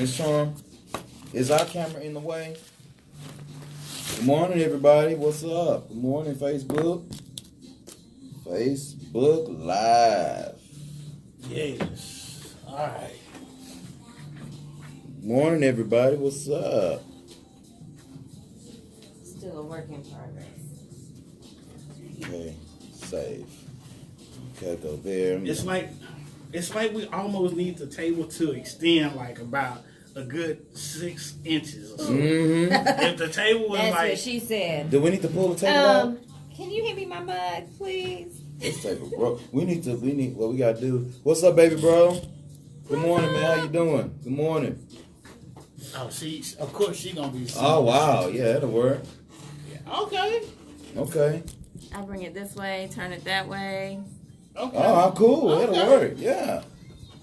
Miss Charm, is our camera in the way? Good morning, everybody. What's up? Good morning, Facebook. Facebook Live. Yes. All right. Good morning, everybody. What's up? Still a work in progress. Okay, save. Okay, go there. It's like we almost need the table to extend like about a good 6 inches or so. Mm-hmm. If the table was That's like, what she said. Do we need to pull the table out? Can you hand me my mug, please? This table, bro. We need what we gotta do. What's up, baby bro? Good morning, man. How you doing? Good morning. oh, of course she gonna be. Oh, wow. Yeah, that'll work. Yeah. Okay. Okay. I'll bring it this way, turn it that way. Okay. Oh, cool. Okay. That'll work. Yeah.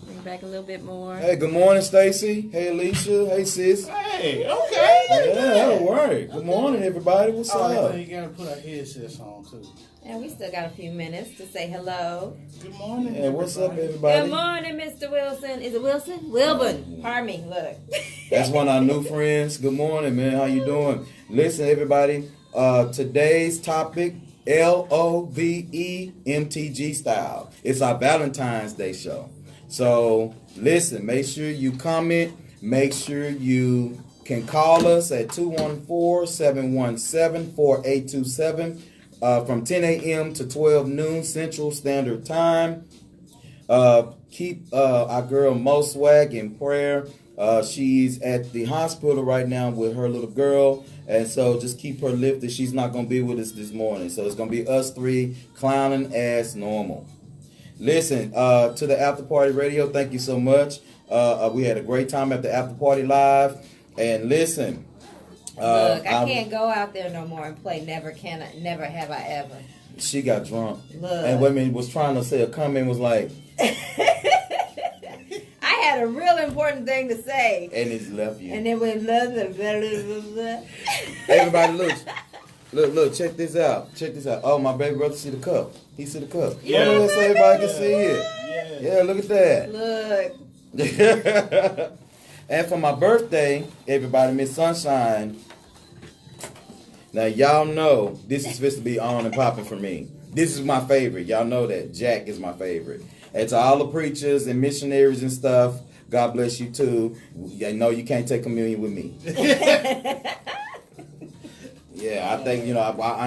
Bring it back a little bit more. Hey, good morning, Stacy. Hey, Alicia. Hey, sis. Hey. Okay. Yeah, that'll work. Good morning, everybody. What's up? You gotta put our headsets on too. And we still got a few minutes to say hello. Good morning. Yeah, what's up, everybody? Good morning, Mr. Wilson. Is it Wilson? Wilburn. Pardon me. Look. That's one of our new friends. Good morning, man. How you doing? Listen, everybody. Today's topic, L.O.V.E. MTG Style. It's our Valentine's Day show. So, listen, make sure you comment. Make sure you can call us at 214-717-4827 from 10 a.m. to 12 noon Central Standard Time. Keep our girl Mo Swag in prayer. She's at the hospital right now with her little girl. And so just keep her lifted. She's not going to be with us this morning. So it's going to be us three clowning as normal. Listen, to the After Party Radio, thank you so much. We had a great time at the After Party Live. And listen. Look, I can't go out there no more and play Never Have I Ever. She got drunk. Look. And women was trying to say a comment was like. I had a real important thing to say. And it's left you. And then we blah, blah, blah, blah, blah. Everybody look, check this out. Oh, my baby brother see the cup. He see the cup. Yeah. Oh, so everybody can see it. Yeah, look at that. Look. And for my birthday, everybody, Miss Sunshine. Now, y'all know this is supposed to be on and popping for me. This is my favorite. Y'all know that. Jack is my favorite. And to all the preachers and missionaries and stuff, God bless you too. I know you can't take communion with me. Yeah, I think, I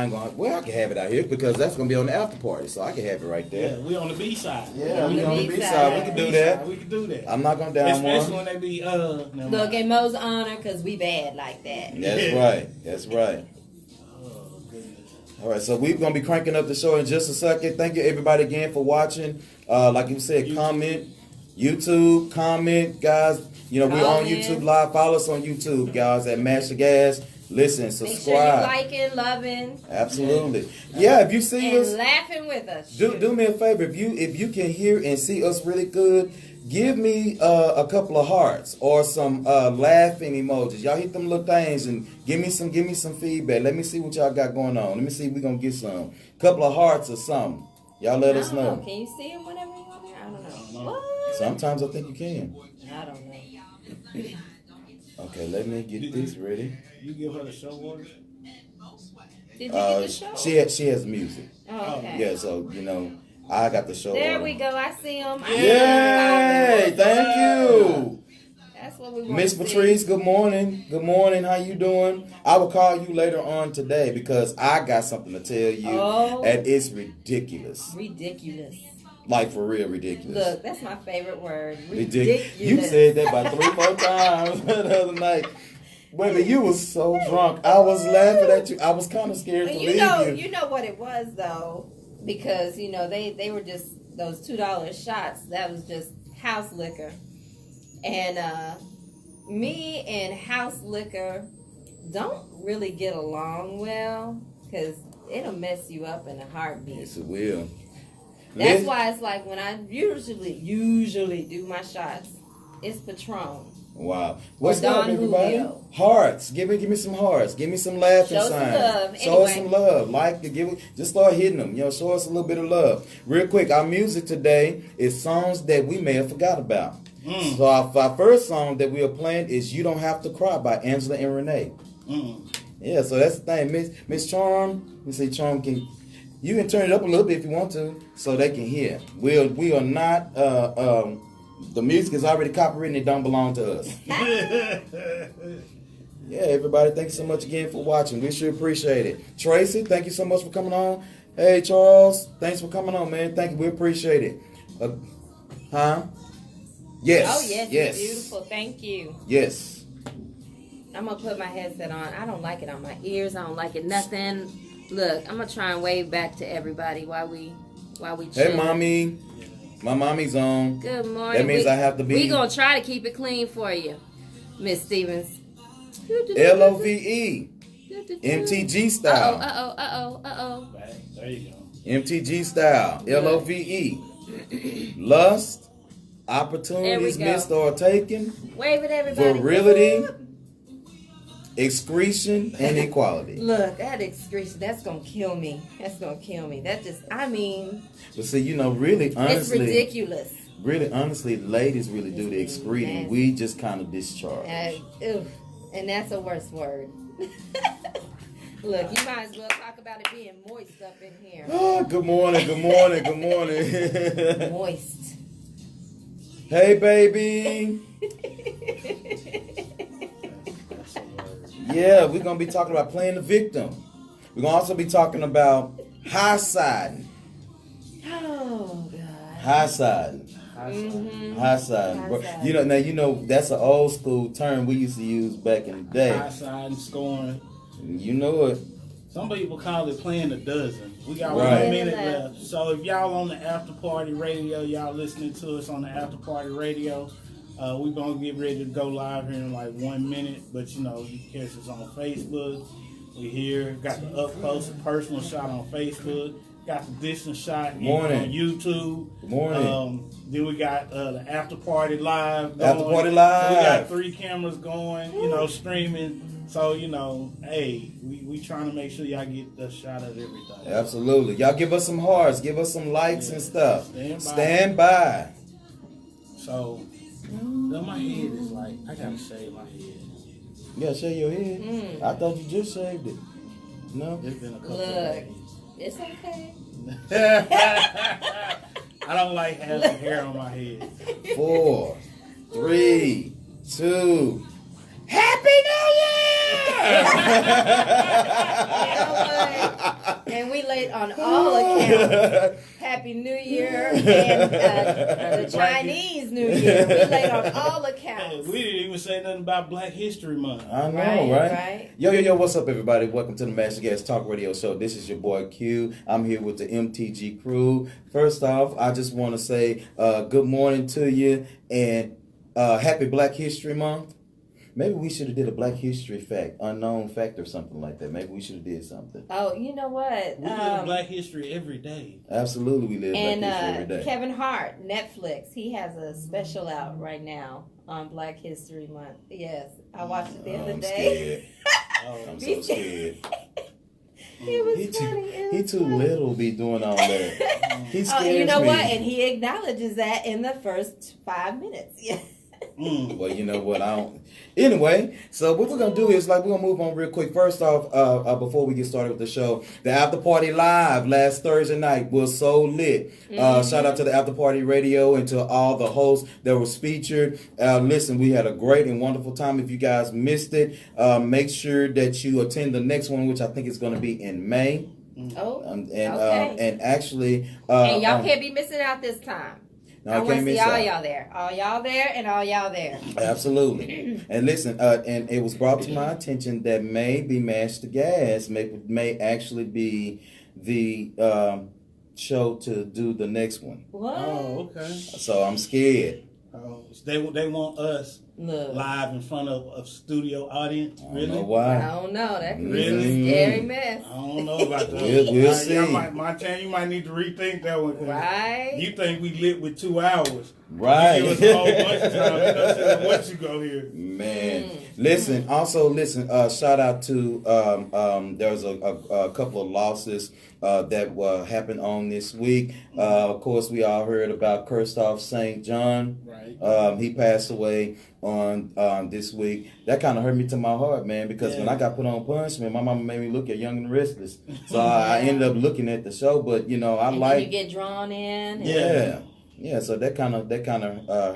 ain't going to, I can have it out here because that's going to be on the after party. So I can have it right there. Yeah, we on the B side. Yeah, we on the B side. We can do that. We can do that. I'm not going to down Especially one. when they be, Look, in Mo's honor, because we bad like that. That's right. Oh, goodness. All right, so we're going to be cranking up the show in just a second. Thank you, everybody, again, for watching. Like you said, comment. YouTube, comment, guys. We're on YouTube Live. Follow us on YouTube, guys, at Master Gas. Listen, subscribe. Make sure you're liking, loving. Absolutely. Yeah, if you see and us. laughing with us. Do me a favor. If you can hear and see us really good, give me a couple of hearts or some laughing emojis. Y'all hit them little things and give me some feedback. Let me see what y'all got going on. Let me see if we're going to get some. Couple of hearts or something. Y'all let us know. Can you see them whenever you're on there? I don't know. What? Sometimes I think you can. I don't know. Okay, let me get this ready. You give her the show orders? Did you get the show? She has music. Oh, okay. Yeah, so I got the show. There order. we go. I see them. Yay! Thank you. That's what we want. Miss Patrice, good morning. Good morning. How you doing? I will call you later on today because I got something to tell you, and it's ridiculous. Ridiculous. Like for real, ridiculous. Look, that's my favorite word. Ridiculous. You said that about 3-4 times the other night. Baby, you was so drunk. I was laughing at you. I was kind of scared to leave you. You know what it was though, because they were just those $2 shots. That was just house liquor, and me and house liquor don't really get along well because it'll mess you up in a heartbeat. Yes, it will. That's why it's like when I usually do my shots, it's Patron. Wow. What's Don up, everybody? Julio. Hearts. Give me some hearts. Give me some laughing Show signs. some love. Show us Anyway. some love. Just start hitting them. Show us a little bit of love. Real quick, our music today is songs that we may have forgot about. So our first song that we are playing is "You Don't Have to Cry" by Angela and Renee. Yeah, so that's the thing, Miss Charm. Let me see, Charm you can turn it up a little bit if you want to, so they can hear. We are not. The music is already copywritten. It don't belong to us. Yeah, everybody, thank you so much again for watching. We sure appreciate it. Tracy, thank you so much for coming on. Hey, Charles, thanks for coming on, man. Thank you. We appreciate it. Yes. Oh, yes. Beautiful. Thank you. Yes. I'm going to put my headset on. I don't like it on my ears. I don't like it nothing. Look, I'm going to try and wave back to everybody while we chill. Hey, Mommy. My mommy's on. Good morning. That means I have to be. We're going to try to keep it clean for you, Miss Stevens. L.O.V.E. MTG Style. Uh-oh. Right, there you go. MTG Style. L.O.V.E. Lust, opportunities missed or taken, wave it, everybody. virility, excretion, and equality. Look, that excretion, that's going to kill me. That just, But see, you know, really, honestly. It's ridiculous. Really, honestly, ladies really do the excreting. We just kind of discharge. And that's a worse word. Look, you might as well talk about it being moist up in here. Oh, good morning. Moist. Hey, baby. Yeah, we're going to be talking about playing the victim. We're going to also be talking about high-siding. Oh, God. High-siding. High-siding. You know, that's an old school term we used to use back in the day. High-siding, scoring. You know it. Some people call it playing a dozen. We got 1 Right. minute left. So if y'all on the After Party Radio, y'all listening to us on the After Party Radio, we're going to get ready to go live here in like 1 minute. But, you know, you can catch us on Facebook. We here. Got the up close and personal shot on Facebook. Got the distance shot on YouTube. Good morning. Then we got the After Party Live going. After Party Live. So we got 3 cameras going, you know, streaming. So, you know, hey, we trying to make sure y'all get the shot of everything. Absolutely. Y'all give us some hearts. Give us some likes and stuff. Stand by. So, then my head is like, I got to shave my head. You got to shave your head? I thought you just shaved it. No? It's been a couple Look, of days. it's okay. I don't like having hair on my head. 4, 3, 2. Happy New Year! You know what? And we late on all accounts. Happy New Year and the Chinese New Year. We late on all accounts. We didn't even say nothing about Black History Month. I know, right? Yo, what's up, everybody? Welcome to the Master Gas Talk Radio Show. This is your boy Q. I'm here with the MTG crew. First off, I just want to say good morning to you and happy Black History Month. Maybe we should have did a Black History fact, unknown fact or something like that. Maybe we should have did something. Oh, you know what? We live Black History every day. Absolutely, we live Black History every day. Kevin Hart, Netflix, he has a special out right now on Black History Month. Yes, I watched it the other day. I'm so scared. It was funny. He too little to be doing all that. He scares me. You know what? And he acknowledges that in the first 5 minutes. Yeah. Well, you know what? I don't. Anyway, so what we're gonna do is we're gonna move on real quick. First off, before we get started with the show, the After Party Live last Thursday night was so lit. Shout out to the After Party Radio and to all the hosts that was featured. Listen, we had a great and wonderful time. If you guys missed it, make sure that you attend the next one, which I think is going to be in May. Okay. And actually, and y'all can't be missing out this time. No, I want to see all y'all there. All y'all there and all y'all there. Absolutely. And listen, and it was brought to my attention that maybe Mash the Gas may actually be the show to do the next one. What? Oh, okay. So I'm scared. Oh, they want us live in front of a studio audience. Really? I don't know why. I don't know. That could be some scary mess. I don't know about that. We'll see. Montana, you might need to rethink that one. Right. You think we lit with 2 hours. Right. You give us a whole bunch of time. We don't tell what you go here. Man, listen. Shout out to there's a couple of losses that happened on this week. Of course, we all heard about Christoph St. John. Right. He passed away on this week. That kind of hurt me to my heart, man, because when I got put on punishment, my mama made me look at Young and the Restless. So I ended up looking at the show, but you get drawn in. Yeah, so that kind of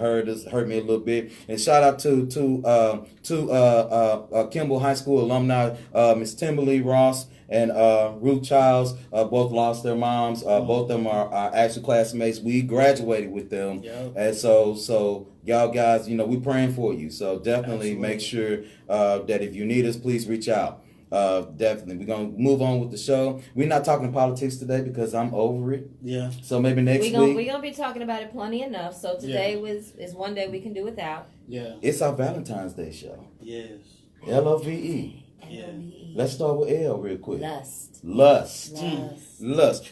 hurt me a little bit. And shout out to Kimball High School alumni, Miss Timberly Ross and Ruth Childs. Both lost their moms. Both of them are actually classmates. We graduated with them, and so y'all guys, we praying for you. So definitely make sure that if you need us, please reach out. Definitely. We're going to move on with the show. We're not talking politics today because I'm over it. Yeah. So maybe next week. We're going to be talking about it plenty enough. So today is one day we can do without. Yeah. It's our Valentine's Day show. Yes. L.O.V.E. Yeah. Let's start with L real quick. Lust.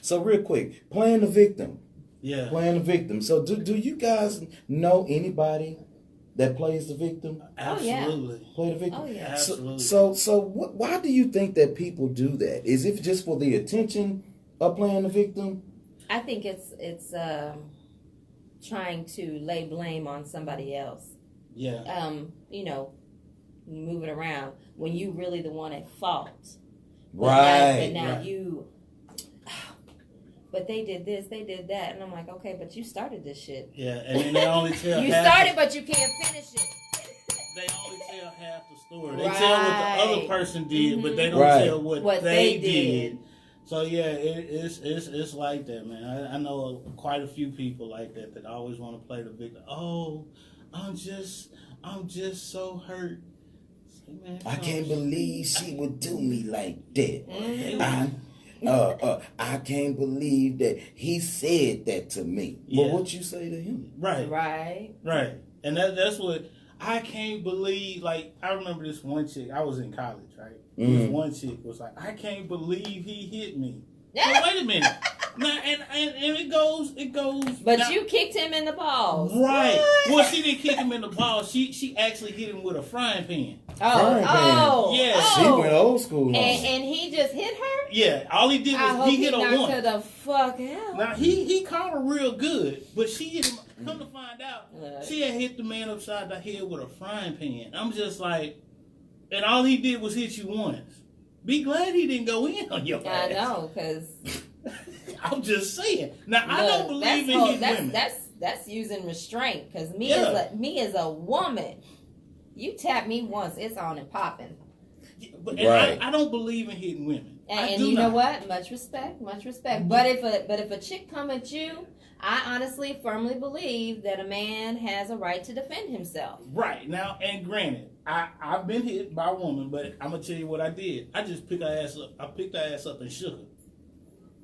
So real quick, playing the victim. Yeah. Playing the victim. So do you guys know anybody that plays the victim? Absolutely. Play the victim? Oh, yeah. Absolutely. So why do you think that people do that? Is it just for the attention of playing the victim? I think it's trying to lay blame on somebody else. Yeah. Move it around when you really the one at fault. Right. But now you... But they did this, they did that. And I'm like, okay, but you started this shit. Yeah, and then they only tell You started, but you can't finish it. They only tell half the story. They tell what the other person did, but they don't tell what they did. So, yeah, it's like that, man. I know quite a few people like that always want to play the victim. Oh, I'm just so hurt. Man, I can't believe she would do me like that. Mm-hmm. I can't believe that he said that to me. Yeah. But what you say to him? Right. And that's what I can't believe. Like, I remember this one chick. I was in college, right? This one chick was like, I can't believe he hit me. Well, wait a minute. Now, and it goes. But now, you kicked him in the balls. Right. What? Well, she didn't kick him in the balls. She actually hit him with a frying pan. Yeah. She went old school. And he just hit her? Yeah. All he did was he hit her once. knocked her the fuck out. Now, he caught her real good, but she hit him. Come to find out, she had hit the man upside the head with a frying pan. I'm just like, and all he did was hit you once. Be glad he didn't go in on your ass. I know, because... I'm just saying. Now, I don't believe in hitting women. That's using restraint, because me as a woman, you tap me once, it's on and popping. I don't believe in hitting women. And you know what? Much respect. But if a chick come at you, I honestly firmly believe that a man has a right to defend himself. Right. Now, and granted, I've been hit by a woman, but I'm going to tell you what I did. I just picked her ass up. I picked her ass up and shook her.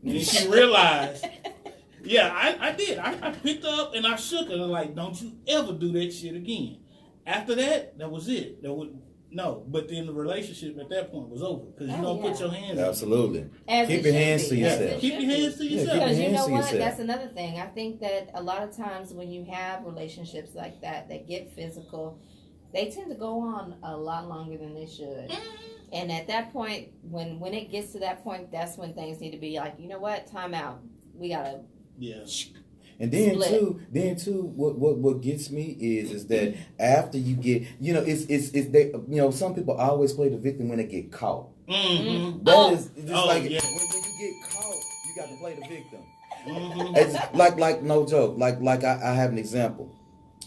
And then she realized, I did. I picked her up and I shook her. And I'm like, don't you ever do that shit again. After that was it. But then the relationship at that point was over. Because you don't put your hands on it. Absolutely. Keep your hands to yourself. Keep your hands to yourself. Because you know what? That's another thing. I think that a lot of times when you have relationships like that get physical, they tend to go on a lot longer than they should. And at that point, when it gets to that point, that's when things need to be like, you know what? Time out. We gotta. Yeah. And then too, what gets me is that after you get, it's they, some people always play the victim when they get caught. Mm-hmm. That is just when you get caught, you got to play the victim. Mm-hmm. It's like no joke. Like I have an example.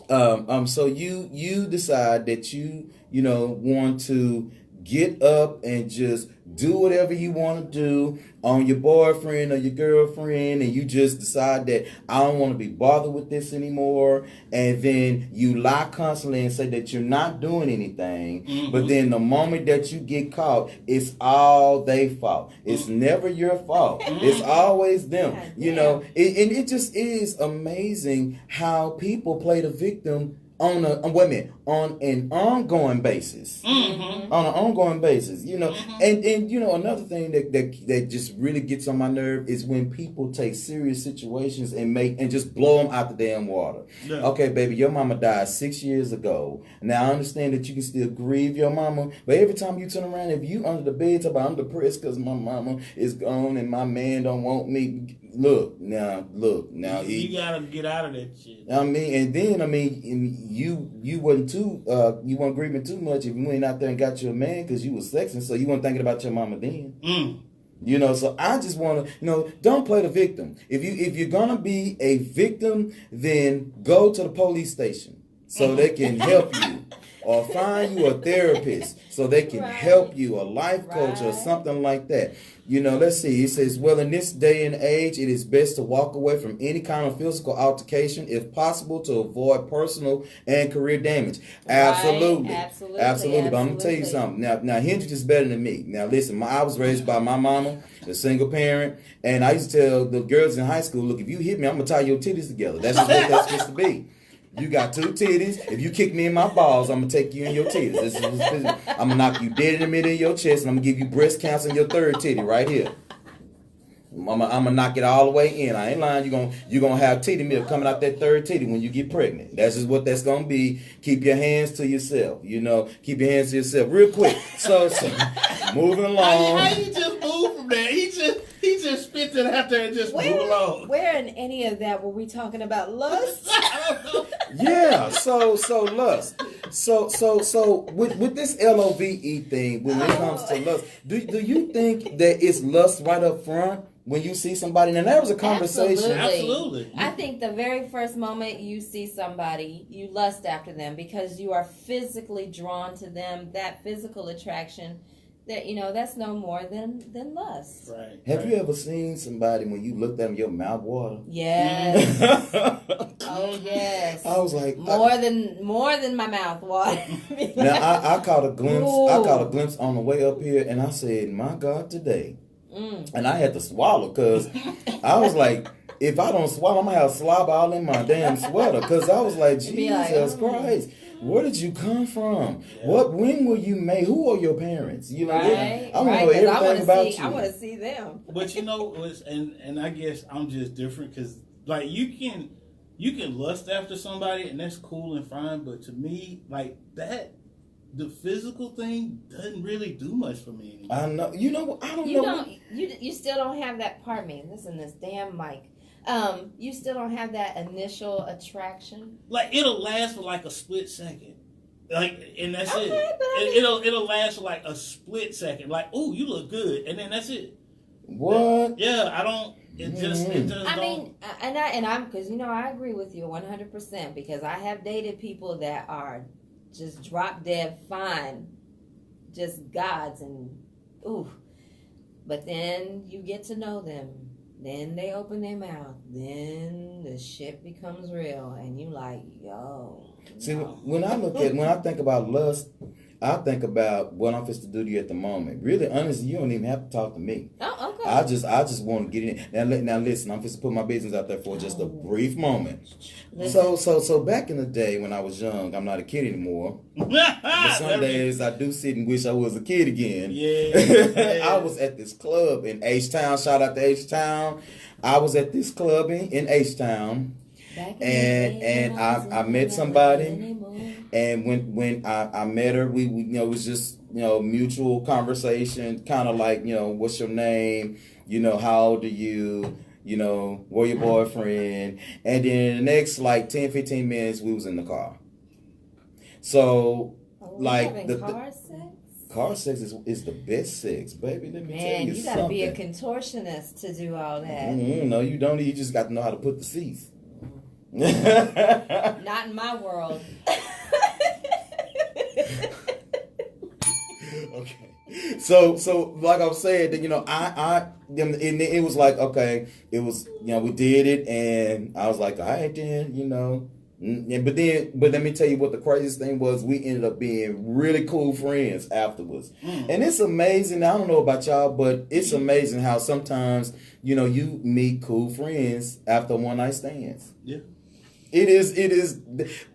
So you decide that you want to get up and just do whatever you want to do on your boyfriend or your girlfriend, and you just decide that I don't want to be bothered with this anymore, and then you lie constantly and say that you're not doing anything, but then the moment that you get caught, it's all their fault. It's never your fault. It's always them. And it just is amazing how people play the victim on an ongoing basis. Mm-hmm. On an ongoing basis, and another thing that just really gets on my nerve is when people take serious situations and just blow them out the damn water. Yeah. Okay, baby, your mama died 6 years ago. Now I understand that you can still grieve your mama, but every time you turn around, if you under the bed, talk about I'm depressed because my mama is gone and my man don't want me. Look now. You gotta get out of that shit. You weren't grieving too much if you went out there and got your man because you was sexing, so you weren't thinking about your mama then. So I just want to, don't play the victim. If you're gonna be a victim, then go to the police station so they can help you, or find you a therapist so they can help you, a life coach or something like that. Let's see. It says, well, in this day and age, it is best to walk away from any kind of physical altercation if possible to avoid personal and career damage. Absolutely. But I'm going to tell you something. Now, Hendrix is better than me. Now, listen, I was raised by my mama, a single parent, and I used to tell the girls in high school, look, if you hit me, I'm going to tie your titties together. That's just what that's supposed to be. You got 2 titties. If you kick me in my balls, I'm going to take you in your titties. I'm going to knock you dead in the middle of your chest, and I'm going to give you breast cancer in your 3rd titty right here. I'm going to knock it all the way in. I ain't lying. You're gonna have titty milk coming out that 3rd titty when you get pregnant. That's just what that's going to be. Keep your hands to yourself. Keep your hands to yourself. Real quick. So moving along. How you just move from there? He just spit it out there and just move along. Where in any of that were we talking about lust? I don't know. Yeah, so lust. So with this L.O.V.E thing, when it comes to lust, do you think that it's lust right up front when you see somebody? And there was a conversation. Absolutely. I think the very first moment you see somebody, you lust after them because you are physically drawn to them. That physical attraction, that's no more than lust. Right. Have you ever seen somebody when you looked at them, your mouth water? Yes. Oh yes. I was like more than my mouth water. Now I caught a glimpse. Ooh. I caught a glimpse on the way up here, and I said, "My God, today!" And I had to swallow because I was like, "If I don't swallow, I'm gonna have slob all in my damn sweater." Because I was like, "Jesus Christ." Where did you come from? Yeah. When were you made? Who are your parents? Right, I want to know everything about you. I want to see them. But and I guess I'm just different because like you can lust after somebody and that's cool and fine, but to me like that, the physical thing doesn't really do much for me anymore. I know. I don't know. You still don't have that. Pardon me. Listen, this damn mic. You still don't have that initial attraction. Like it'll last for like a split second, and that's Okay, it. but It'll last for like a split second. Like, oh, you look good, and then that's it. What? Yeah, I don't. It just. I mean, I'm because I agree with you 100% because I have dated people that are just drop dead fine, just gods and ooh, but then you get to know them. Then they open their mouth. Then the shit becomes real, and you like, yo. See, when I think about lust, I think about what I'm supposed to do to you at the moment. Really, honestly, you don't even have to talk to me. Oh, okay. I just want to get in. Now listen, I'm supposed to put my business out there for just a brief moment. So back in the day when I was young, I'm not a kid anymore. But some days I do sit and wish I was a kid again. Yeah. I was at this club in H-Town. Shout out to H-Town. I was at this club in H-Town. And I met somebody, and when I met her, we it was just mutual conversation, kind of like what's your name, how old are you, where your boyfriend, and then the next like 10-15 minutes we was in the car. So like car sex is the best sex, baby. Let me tell you something. You gotta be a contortionist to do all that. No, you don't. You just got to know how to put the seats. Not in my world. Okay. So like I was saying, that it was like, okay, it was we did it, and I was like, all right then, but let me tell you what the craziest thing was. We ended up being really cool friends afterwards. And it's amazing. I don't know about y'all, but it's amazing how sometimes you meet cool friends after one night stands. Yeah. It is.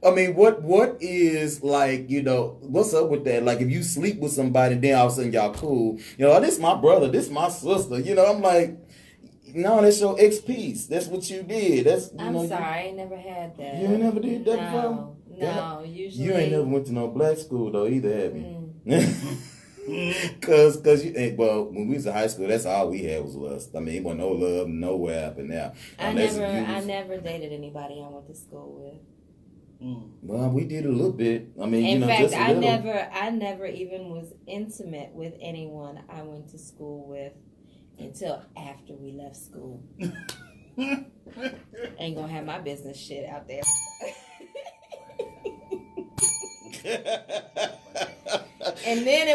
I mean, what is like, what's up with that? Like, if you sleep with somebody, then all of a sudden y'all cool. Oh, this my brother, this my sister. I'm like, no, that's your ex-piece. That's what you did. I'm sorry, I ain't never had that. You ain't never did that before? No, usually. You ain't never went to no black school, though, either, have you? Cause when we was in high school, that's all we had was lust. I mean, it wasn't no love nowhere up and there. I never dated anybody I went to school with. Well, we did a little bit. I mean, in fact, just a little. I never even was intimate with anyone I went to school with until after we left school. Ain't gonna have my business shit out there. And then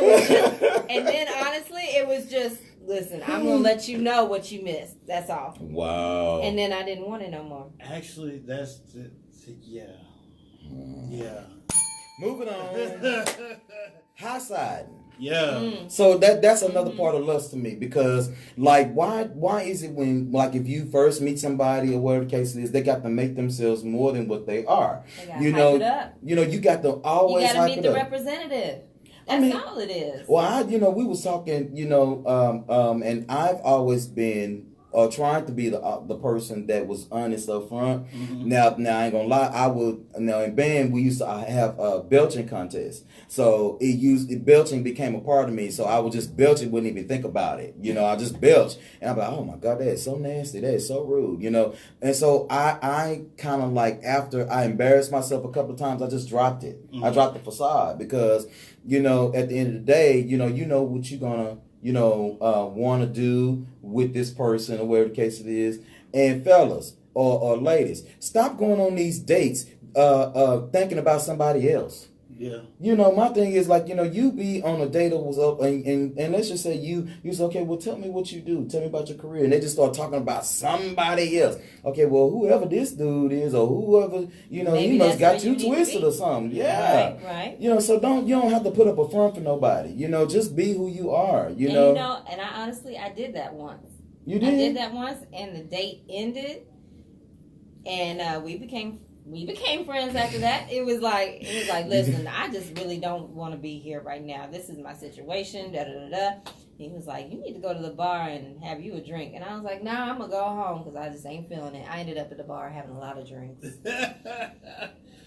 honestly, it was just, listen, I'm gonna let you know what you missed. That's all. Wow. And then I didn't want it no more. Actually, yeah. Moving on. High side. Yeah. So that's another part of lust to me, because like why is it when, like, if you first meet somebody or whatever the case is, they got to make themselves more than what they are. They gotta hype it up. You got to always you gotta hype meet it the up. representative. That's all it is. Well, we was talking, and I've always been trying to be the person that was honest up front. Mm-hmm. Now I ain't gonna lie. In band we used to have a belching contest, so belching became a part of me. So I would just belch and wouldn't even think about it. I just belch, and I'm like, oh my god, that is so nasty, that is so rude. And so I kind of like, after I embarrassed myself a couple of times, I just dropped it. Mm-hmm. I dropped the facade, because at the end of the day, you know what you're gonna want to do with this person or whatever the case it is. And fellas or ladies, stop going on these dates thinking about somebody else. Yeah. My thing is, like, you be on a date that was up, and let's just say you say, okay, well, tell me what you do. Tell me about your career. And they just start talking about somebody else. Okay, well, whoever this dude is, or whoever, he must got you twisted or something. Yeah. Right. So you don't have to put up a front for nobody. Just be who you are, And I honestly, I did that once. You did? I did that once, and the date ended, and we became friends after that. It was like, listen, I just really don't want to be here right now. This is my situation. Da da da da. He was like, you need to go to the bar and have you a drink. And I was like, nah, I'm gonna go home because I just ain't feeling it. I ended up at the bar having a lot of drinks.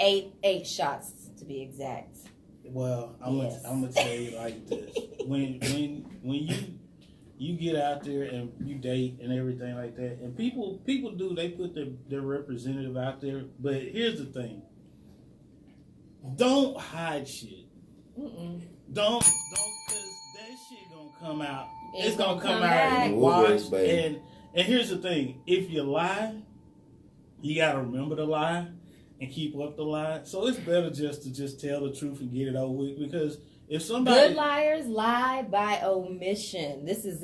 8 shots to be exact. Well, I'm gonna tell you like this: when you get out there and you date and everything like that, and people they put their representative out there, but here's the thing: don't hide shit. Don't, because that shit gonna come out. It's gonna come out and watch. And here's the thing: if you lie, you gotta remember the lie and keep up the lie. So it's better just to tell the truth and get it over with, because if somebody, good liars lie by omission. This is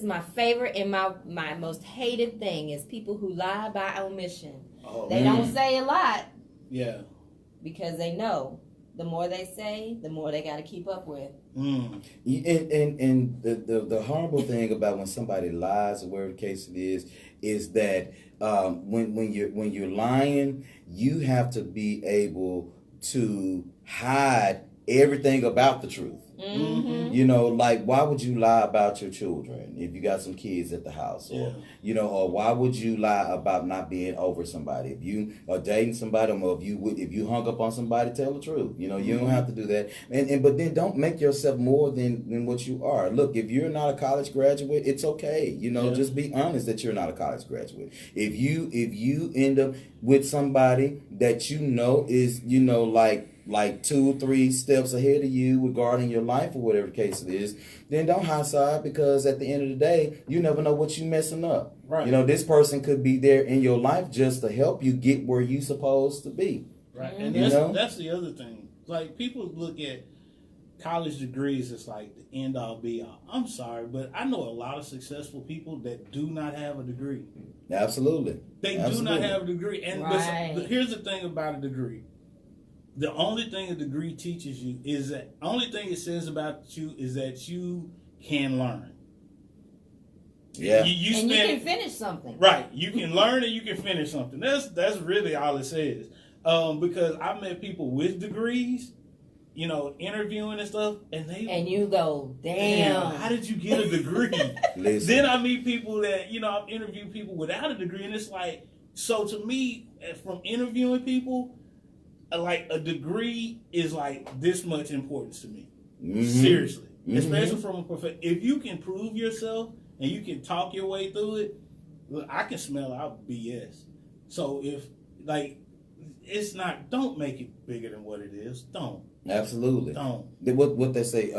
my favorite and my most hated thing is people who lie by omission. They don't say a lot. Yeah. Because they know the more they say, the more they got to keep up with. And the horrible thing about when somebody lies, or whatever the case it is that when you're lying, you have to be able to hide everything about the truth. Like, why would you lie about your children if you got some kids at the house, or or why would you lie about not being over somebody if you are dating somebody, or if you hung up on somebody? Tell the truth. You don't have to do that. But then don't make yourself more than what you are. Look, if you're not a college graduate, it's okay. Just be honest that you're not a college graduate. If you end up with somebody that is like 2-3 steps ahead of you regarding your life, or whatever the case it is, then don't high side, because at the end of the day, you never know what you messing up. Right. This person could be there in your life just to help you get where you supposed to be. Right. And that's the other thing. Like, people look at college degrees as like the end all be all. I'm sorry, but I know a lot of successful people that do not have a degree. Absolutely. They do not have a degree. And but here's the thing about a degree. The only thing a degree teaches you is that only thing it says about you is that you can learn. Yeah. You and you can finish something. Right. You can learn and you can finish something. That's really all it says. Because I met people with degrees, interviewing and stuff, and you go, damn, how did you get a degree? Then I meet people that, I've interviewed people without a degree, and it's like, so to me, from interviewing people, like a degree is like this much importance to me. Mm-hmm. Seriously. Mm-hmm. Especially from a profession. If you can prove yourself and you can talk your way through it, look, I can smell out BS. So if, it's not, don't make it bigger than what it is. Don't. Absolutely. Don't. What they say,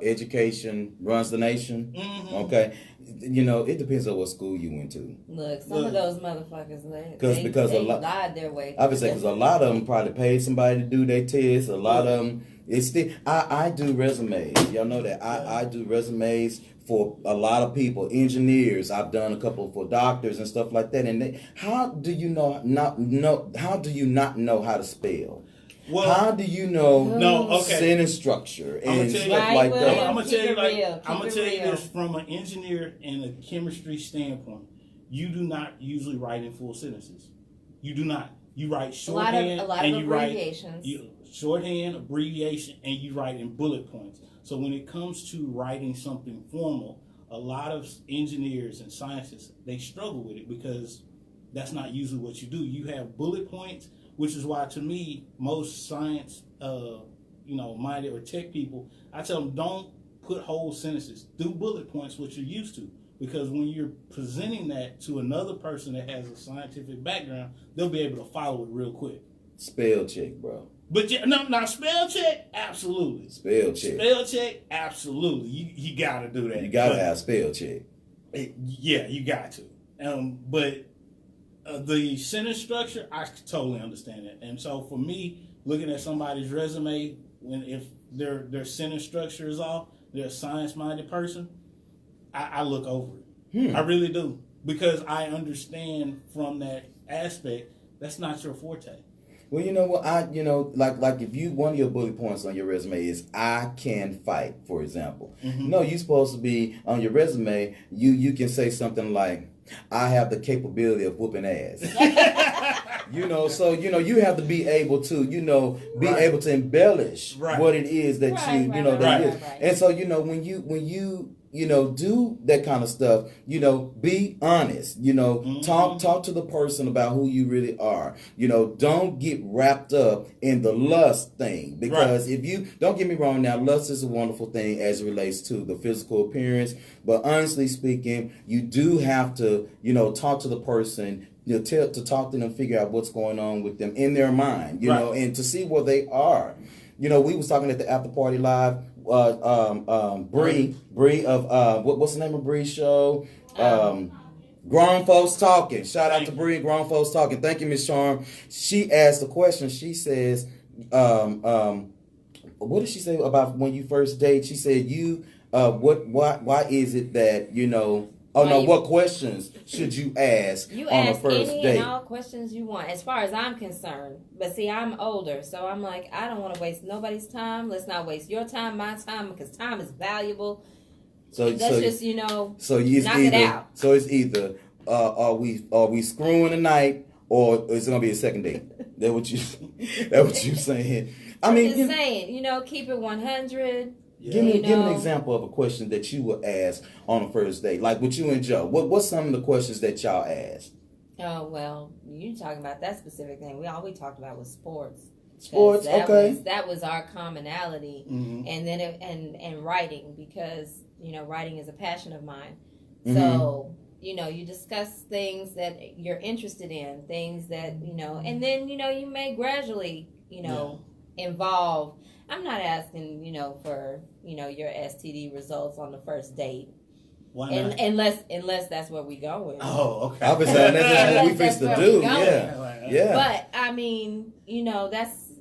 education runs the nation. Mm-hmm. Okay. It depends on what school you went to. Look, some of those motherfuckers, they lied their way. I would say because a lot of them probably paid somebody to do their test. A lot of them, it's still. I do resumes. Y'all know that I do resumes for a lot of people, engineers. I've done a couple for doctors and stuff like that. And how do you not know how to spell? Well, how do you know sentence structure and stuff like that? I'm gonna tell you this from an engineer and a chemistry standpoint. You do not usually write in full sentences. You do not. You write shorthand a lot and of you abbreviations. Shorthand, abbreviation, and you write in bullet points. So when it comes to writing something formal, a lot of engineers and scientists, they struggle with it because that's not usually what you do. You have bullet points, which is why to me, most science, minded or tech people, I tell them don't put whole sentences. Do bullet points, what you're used to. Because when you're presenting that to another person that has a scientific background, they'll be able to follow it real quick. Spell check, bro. But now spell check, absolutely. Spell check, absolutely. You got to do that. You got to have spell check. Yeah, you got to. But the sentence structure, I totally understand it. And so for me, looking at somebody's resume, if their sentence structure is off, they're a science-minded person, I look over it. I really do. Because I understand from that aspect, that's not your forte. Well, you know what? Like if you, one of your bullet points on your resume is I can fight, for example. Mm-hmm. No, you're supposed to be on your resume. You can say something like, I have the capability of whooping ass. So you have to be able to, able to embellish what it is that is. And so when you do that kind of stuff, be honest, mm-hmm. talk to the person about who you really are. Don't get wrapped up in the lust thing, because if you, don't get me wrong now, lust is a wonderful thing as it relates to the physical appearance, but honestly speaking, you do have to, talk to the person, to talk to them, figure out what's going on with them in their mind, and to see where they are. We was talking at the After Party Live, Bree of what's the name of Bree's show? Grown Folks Talking. Shout out to Bree, Grown Folks Talking. Thank you, Miss Charm. She asked a question. She says, what did she say about when you first date? She said, why is it that what questions should you ask on a first date? You ask any and all questions you want, as far as I'm concerned. But see, I'm older, so I'm like, I don't want to waste nobody's time. Let's not waste your time, my time, because time is valuable. So let's just, knock it out. So it's either are we screwing tonight, or is it gonna be a second date? That's what you saying. I'm just saying, keep it 100. Yeah. Give me an example of a question that you would ask on a first date, like with you and Joe. What's some of the questions that y'all asked? Oh, well, you talking about that specific thing. All we talked about was sports. Sports, That was our commonality, mm-hmm. and then and writing, because writing is a passion of mine. Mm-hmm. So you discuss things that you're interested in, things that and then you may gradually involve. I'm not asking for your STD results on the first date. Why not? Unless that's where we going. Oh, okay. I was saying that's what we fixed to do. Yeah. But I mean, that's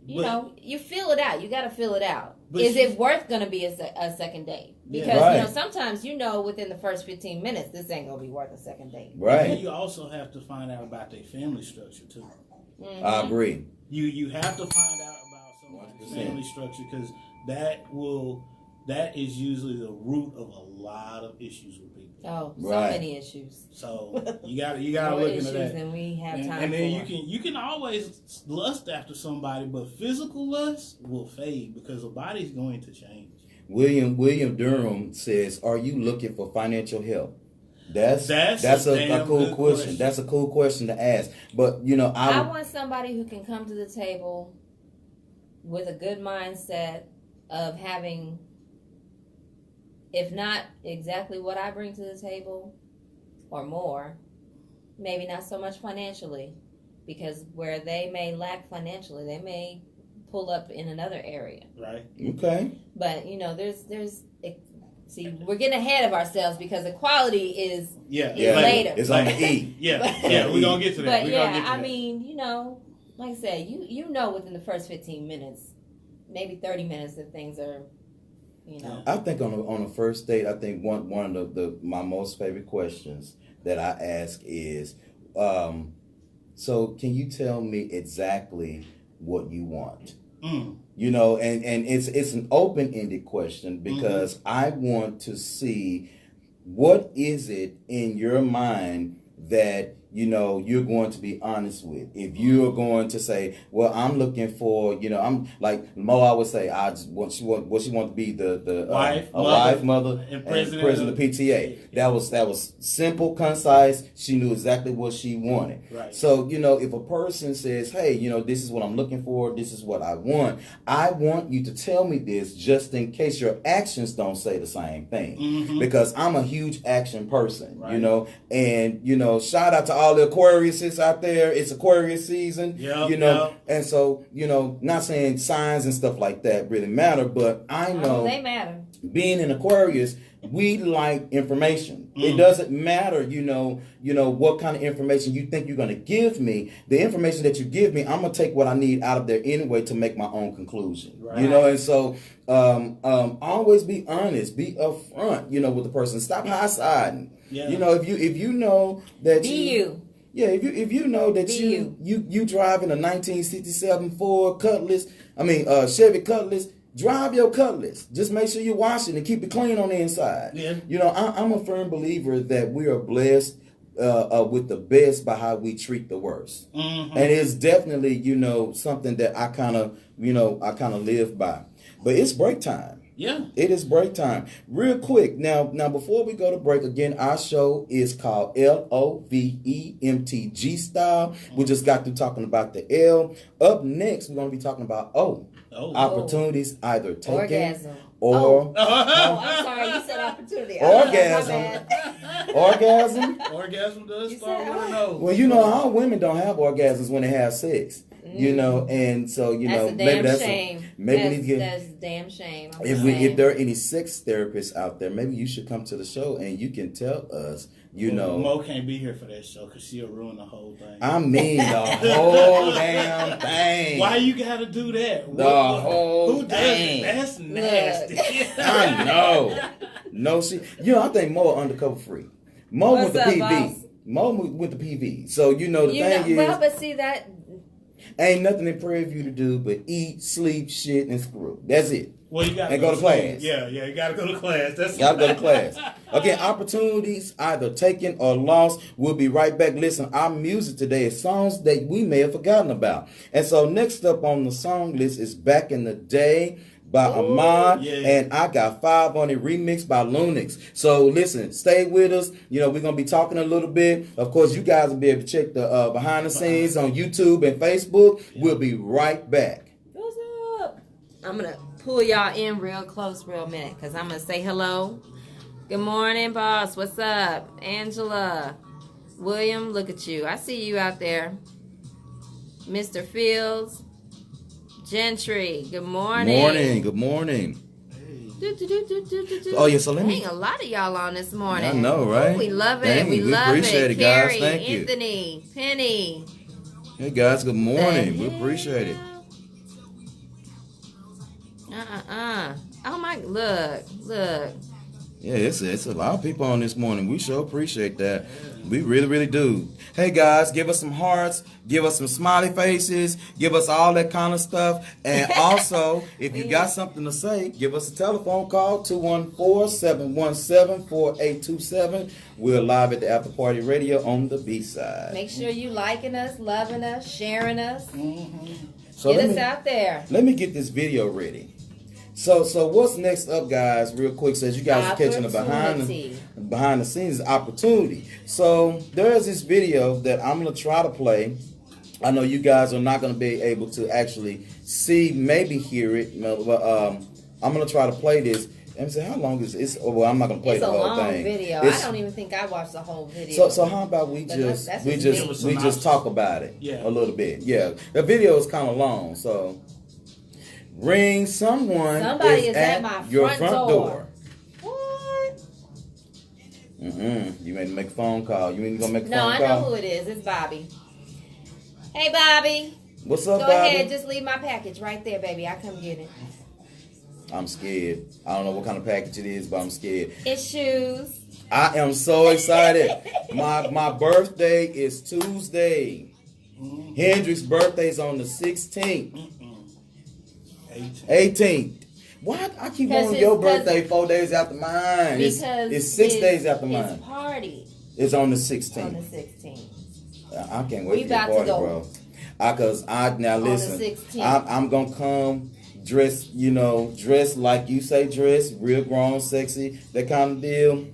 you feel it out. You got to feel it out. Is it worth going to be a second date? Because sometimes within the first 15 minutes, this ain't going to be worth a second date. Right. And you also have to find out about their family structure too. Mm-hmm. I agree. You have to find out about someone's family structure, because that will that is usually the root of a lot of issues with people. Oh, so Right. many issues. So you gotta More look into issues that. than we have time And then for. you can always lust after somebody, but physical lust will fade because the body's going to change. William Durham says, "Are you looking for financial help?" That's a a cool good question. That's a cool question to ask. But you know, I want somebody who can come to the table with a good mindset of having, if not exactly what I bring to the table or more, maybe not so much financially, because where they may lack financially, they may pull up in another area. Right. Okay. But you know, there's see, we're getting ahead of ourselves because equality is later. It's on the E. Yeah, we're gonna get to that. But I mean, you know, like I said, you know within the first 15 minutes, maybe 30 minutes, that things are, you know. I think on the first date, I think one of my most favorite questions that I ask is, so can you tell me exactly what you want? You know, and it's an open-ended question because I want to see what is it in your mind that, you know, you're going to be honest with. If you're going to say, well, I'm looking for, you know, I'm like Mo, I would say, she want to be the wife, mother, and president of the PTA. That was simple, concise. She knew exactly what she wanted. Right. So, you know, if a person says, hey, you know, this is what I'm looking for, this is what I want you to tell me this just in case your actions don't say the same thing. Because I'm a huge action person, you know, and, you know, shout out to all the Aquariuses out there. It's Aquarius season, you know, and so, you know, not saying signs and stuff like that really matter, but I know they matter. Being an Aquarius, we like information. It doesn't matter, you know, what kind of information you think you're going to give me. The information that you give me, I'm going to take what I need out of there anyway to make my own conclusion. Right. You know, and so always be honest, be upfront, you know, with the person. Stop high-siding. Yeah. You know, if you know that yeah, if you know that you driving a 1967 Ford Cutlass, Chevy Cutlass, drive your Cutlass. Just make sure you wash it and keep it clean on the inside. Yeah. You know, I'm a firm believer that we are blessed with the best by how we treat the worst. And it's definitely, you know, something that I kind of live by. But it's break time. Yeah. It is break time. Real quick. Now before we go to break, again, our show is called L.O.V.E. MTG Style. We just got through talking about the L. Up next, we're going to be talking about O. Opportunities either taken orgasm. Or... I'm sorry. You said opportunity. Orgasm. Orgasm. Orgasm does start with an O. Well, you know, all women don't have orgasms when they have sex. You know, and so, you know, maybe that's shame. That's a damn shame. If there are any sex therapists out there, maybe you should come to the show and you can tell us, you know. Mo can't be here for that show because she'll ruin the whole thing. I mean, the whole damn thing. Why you got to do that? Who thing. Does it? That's nasty. I know. No, I think Mo undercover free. Mo with the PV. Boss? Mo with the PV. So, you know, the thing is. Well, but see that. Ain't nothing in Prairie View to do but eat, sleep, shit, and screw. That's it. Well, you got to go to class. Yeah, you got to go to class. Got to go to class. Again, opportunities either taken or lost. We'll be right back. Listen, our music today is songs that we may have forgotten about. And so next up on the song list is Back in the Day by Ahmad, and I Got 5 on it, remixed by Lunix. So listen, stay with us. You know, we're going to be talking a little bit. Of course, you guys will be able to check the behind the scenes on YouTube and Facebook. We'll be right back. What's up? I'm going to pull y'all in real close real minute because I'm going to say hello. Good morning, boss. What's up? Angela. William, look at you. I see you out there. Mr. Fields. Gentry, good morning. Good morning. Hey. Oh, yeah, so let me... Dang, a lot of y'all on this morning. I know, right? Ooh, we love it. Dang, we love appreciate it, Carrie, guys. Thank you. Anthony, Penny. Hey, guys, good morning. We appreciate it. Oh, my, look. Yeah, it's a lot of people on this morning. We sure appreciate that. We really, really do. Hey guys, give us some hearts, give us some smiley faces, give us all that kind of stuff. And also, if you got something to say, give us a telephone call, 214-717-4827. We're live at the After Party Radio on the B-side. Make sure you liking us, loving us, sharing us. So Get us out there. Let me get this video ready. So what's next up, guys? Real quick, says you guys are catching the behind the scenes opportunity. So there's this video that I'm gonna try to play. I know you guys are not gonna be able to actually see, maybe hear it, but I'm gonna try to play this. And say, how long is this? Oh, well, I'm not gonna play the whole thing. It's a long video. I don't even think I watched the whole video. So how about we just talk about it a little bit? Yeah, the video is kind of long, so. Ring somebody is at my your front door. What? You made to make a phone call. You ain't gonna make a phone call? No, I know who it is. It's Bobby. Hey, Bobby. What's up, Go Bobby? ahead. Just leave my package right there, baby. I come get it. I'm scared. I don't know what kind of package it is, but I'm scared. It's shoes. I am so excited. My birthday is Tuesday. Hendrick's birthday's on the 16th. 18th. Why I keep wanting your birthday 4 days after mine? It's 6 days after mine. His party. It's on the 16th. On the 16th. I can't wait for your party, bro. Now listen. I'm gonna come dress, dress like you say, dress, real grown, sexy, that kind of deal.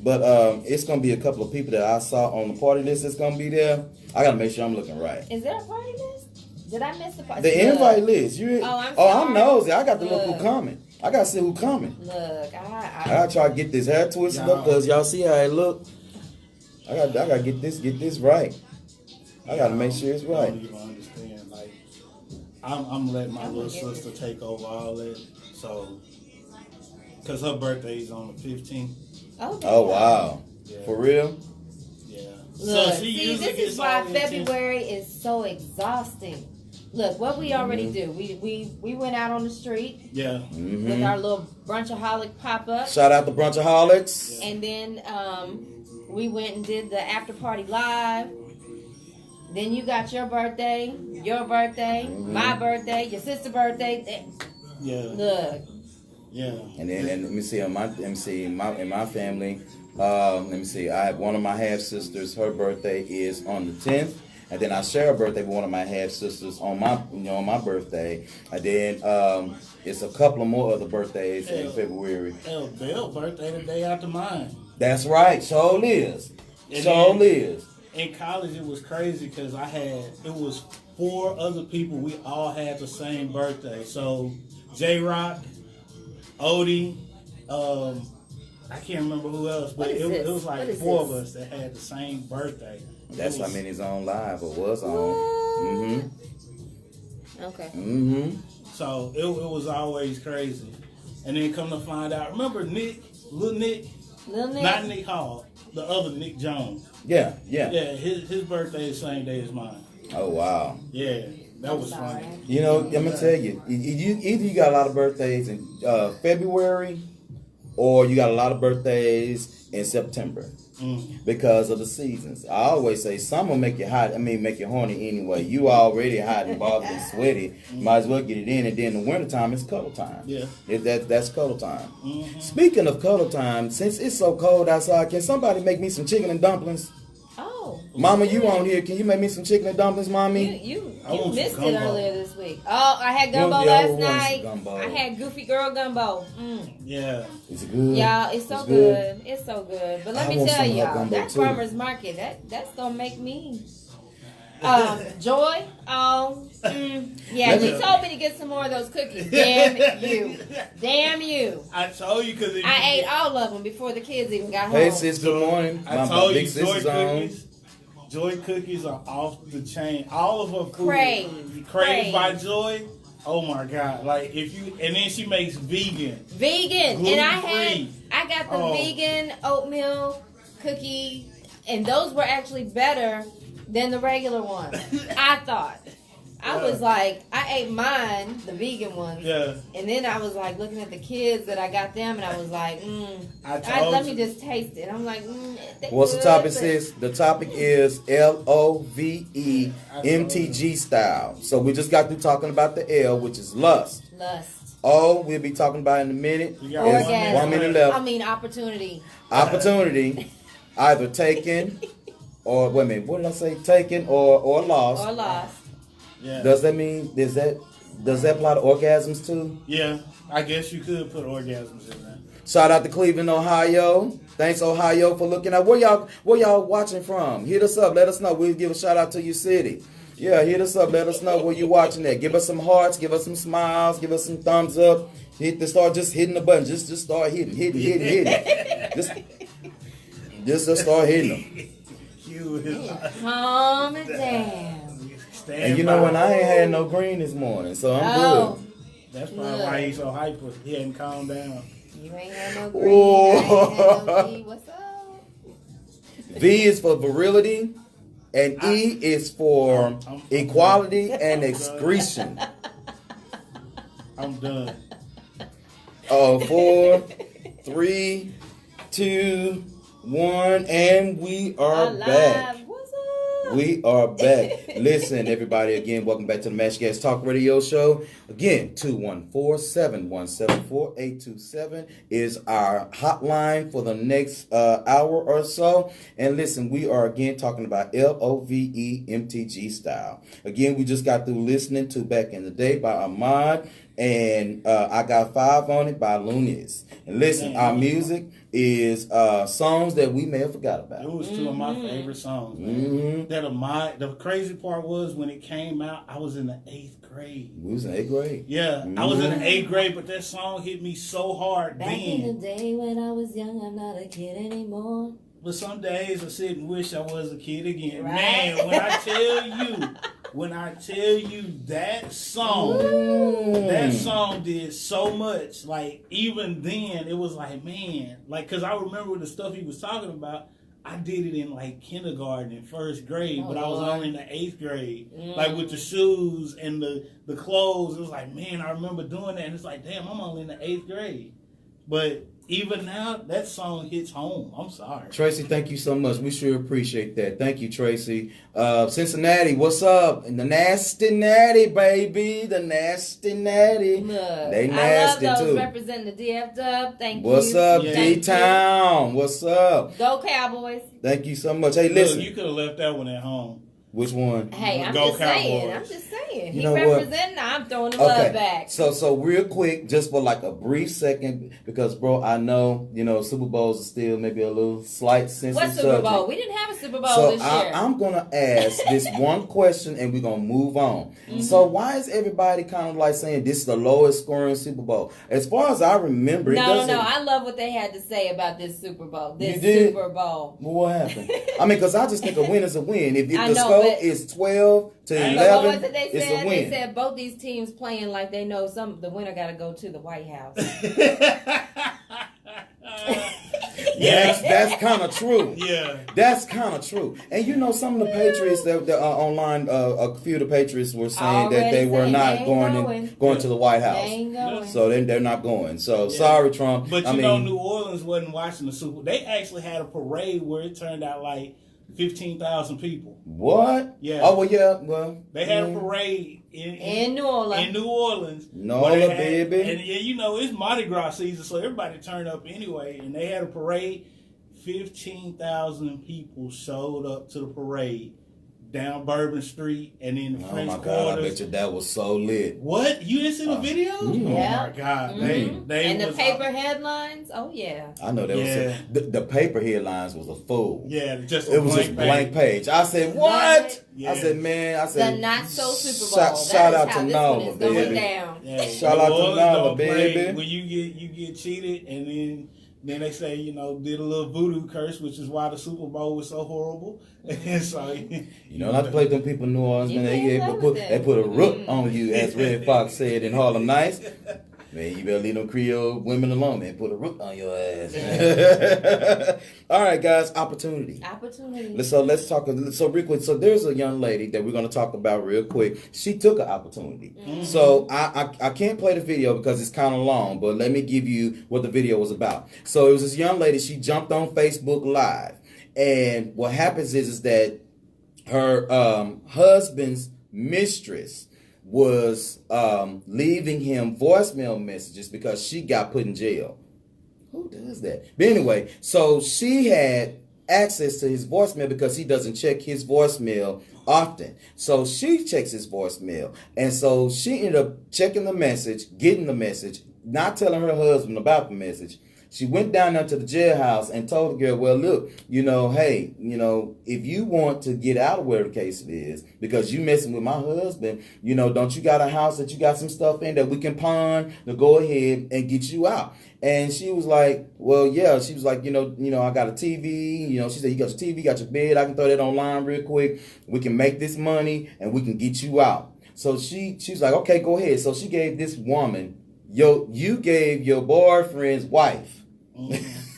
But it's gonna be a couple of people that I saw on the party list that's gonna be there. I gotta make sure I'm looking right. Is there a party list? Did I miss the party? The invite list. I'm nosy. I got to look who coming. I got to see who coming. Look, I got to try to get this hair twisted up because y'all see how it look. I got to get this right. I got to make sure it's right. I don't even understand. Like, I'm letting my little sister take over all that. So, because her birthday is on the 15th. Oh, wow. Yeah. For real? Yeah. Look, see, this is why February is so exhausting. Look, what we already do. We went out on the street. Yeah. With our little brunchaholic pop-up. Shout out to brunchaholics. And then we went and did the after party live. Then you got your birthday, my birthday, your sister's birthday. Yeah. Look. Yeah. And then let me see in my family. Let me see. I have one of my half sisters. Her birthday is on the 10th. And then I share a birthday with one of my half sisters on my birthday. And then it's a couple of more other birthdays in February. Bell's birthday the day after mine. That's right. So Liz. In college, it was crazy because it was 4 other people. We all had the same birthday. So J-Rock, Odie, I can't remember who else, but it was like 4 of us that had the same birthday. That's how many's on live or was on. Okay. So it was always crazy. And then come to find out, remember Lil Nick? Not Nick Hall, the other Nick Jones. Yeah. Yeah, his birthday is the same day as mine. Oh, wow. Yeah, that was funny. I'm going to tell you, either you got a lot of birthdays in February or you got a lot of birthdays in September. Because of the seasons. I always say summer make you hot. Make you horny anyway. You already hot and bothered and sweaty. Might as well get it in. And then in the wintertime, it's cuddle time. Yeah. That's cuddle time. Speaking of cuddle time, since it's so cold outside, can somebody make me some chicken and dumplings? Oh. Mama, you on here. Can you make me some chicken and dumplings, Mommy? You missed it earlier this week. Oh, I had gumbo last night. I had Goofy Girl gumbo. Yeah. Is it good? Y'all, it's so good. It's so good. But let me tell y'all, that farmer's market, that's going to make me... Joy, yeah, you told me to get some more of those cookies. Damn you. I told you because I ate all of them before the kids even got home. Hey sis, good morning. I told you Joy cookies are off the chain. All of her food. Crave by Joy. Oh my God! Like and then she makes vegan, and I got the vegan oatmeal cookie, and those were actually better than the regular ones. I thought. I was like, I ate mine, the vegan ones. Yeah. And then I was like looking at the kids that I got them, and I was like, let me just taste it. I'm like, what's the topic, sis? The topic is L.O.V.E. MTG Style. So we just got through talking about the L, which is lust. O, we'll be talking about in a minute. Orgasm. 1 minute left. I mean, opportunity. Opportunity, either taken or, wait a minute, what did I say? Taken or lost. Or lost. Yeah. Does that apply to orgasms too? Yeah, I guess you could put orgasms in there. Shout out to Cleveland, Ohio. Thanks, Ohio, for looking at where y'all watching from. Hit us up. Let us know. We'll give a shout out to your city. Yeah, hit us up. Let us know where you're watching at. Give us some hearts. Give us some smiles. Give us some thumbs up. Start just hitting the button. Just start hitting. Just start hitting them. Calm it down. And you know what? I ain't had no green this morning, so I'm good. That's probably why he's so hyper. He hadn't calmed down. You ain't had no green. I ain't had no V. What's up? V is for virility, and E is for equality and excretion. I'm done. 4, 3, 2, 1, and we are back. We are back. Listen, everybody, again, welcome back to the Match Gas Talk Radio Show. Again, 214-717-4827 is our hotline for the next hour or so. And listen, we are again talking about L.O.V.E. MTG Style. Again, we just got through listening to Back in the Day by Ahmad, and I Got 5 on it by Lunis. And listen, our music is songs that we may have forgot about. It was two of my favorite songs, man. The crazy part was when it came out, I was in the 8th grade. We was in 8th grade? Yeah, I was in the 8th grade, but that song hit me so hard Back in the day when I was young, I'm not a kid anymore. But some days I sit and wish I was a kid again. Right? Man, when I tell you that song did so much. Like, even then, it was like, man, like, because I remember the stuff he was talking about. I did it in like kindergarten and 1st grade, but I was only in the 8th grade. Like with the shoes and the clothes, it was like, man, I remember doing that, and it's like, damn, I'm only in the 8th grade. But even now, that song hits home. I'm sorry. Tracy, thank you so much. We sure appreciate that. Thank you, Tracy. Cincinnati, what's up? And the Nasty Natty, baby. The Nasty Natty. Look, they nasty, I love those too. Representing the DF Dub. Thank you. What's up, D-Town? What's up? Go Cowboys. Thank you so much. Hey, listen. Look, you could have left that one at home. Which one? Hey, I'm Go just saying. Cowboys. He representing. I'm throwing the love back. So real quick, just for like a brief second, because bro, I know Super Bowls are still maybe a little slight sensitive. What Super Bowl? We didn't have a Super Bowl this year. I'm gonna ask this one question, and we're gonna move on. So why is everybody kind of like saying this is the lowest scoring Super Bowl? As far as I remember, no. I love what they had to say about this Super Bowl. Super Bowl. Well, what happened? I mean, because I just think a win is a win. If the score is 12 to 11, what was it they it's said? a win. They said both these teams playing like they know the winner got to go to the White House. Yes, that's kind of true. Yeah, that's kind of true. And some of the Patriots that online, a few of the Patriots were saying that they were not going to the White House. They ain't going. So they're not going. So sorry, Trump. But New Orleans wasn't watching the Super Bowl. They actually had a parade where it turned out like 15,000 people. What? Yeah. Oh, well, yeah. Well, they had a parade in New Orleans. In New Orleans. Baby. And it's Mardi Gras season, so everybody turned up anyway. And they had a parade. 15,000 people showed up to the parade down Bourbon Street and in the French Quarter. Oh, my God, I bet you that was so lit. What? You didn't see the video? Yeah. Oh, my God. They and the paper headlines? Oh, yeah. I know that was the paper headlines was a fool. Yeah, it was just blank page. I said, what? Yeah. I said, the not so Super Bowl. Shout out to Nola, baby. Yeah. Shout out to Nola, baby. When you get cheated and then they say, did a little voodoo curse, which is why the Super Bowl was so horrible. And so, not to play them people in New Orleans, man. They put a rook on you, as Red Fox said in Harlem Nights. Man, you better leave them Creole women alone, man. Put a root on your ass. All right, guys, opportunity. So let's talk. So real quick. So there's a young lady that we're going to talk about real quick. She took an opportunity. Mm-hmm. So I can't play the video because it's kind of long, but let me give you what the video was about. So it was this young lady. She jumped on Facebook Live, and what happens is that her husband's mistress was leaving him voicemail messages because she got put in jail. Who does that? But anyway, so she had access to his voicemail because he doesn't check his voicemail often. So she checks his voicemail. And so she ended up checking the message, getting the message, not telling her husband about the message. She went down there to the jailhouse and told the girl, well, look, hey, if you want to get out of where the case is, because you messing with my husband, don't you got a house that you got some stuff in that we can pawn to go ahead and get you out? And she was like, well, yeah. She was like, I got a TV. She said, you got your TV, got your bed. I can throw that online real quick. We can make this money and we can get you out. So she was like, okay, go ahead. So she gave this woman, you gave your boyfriend's wife,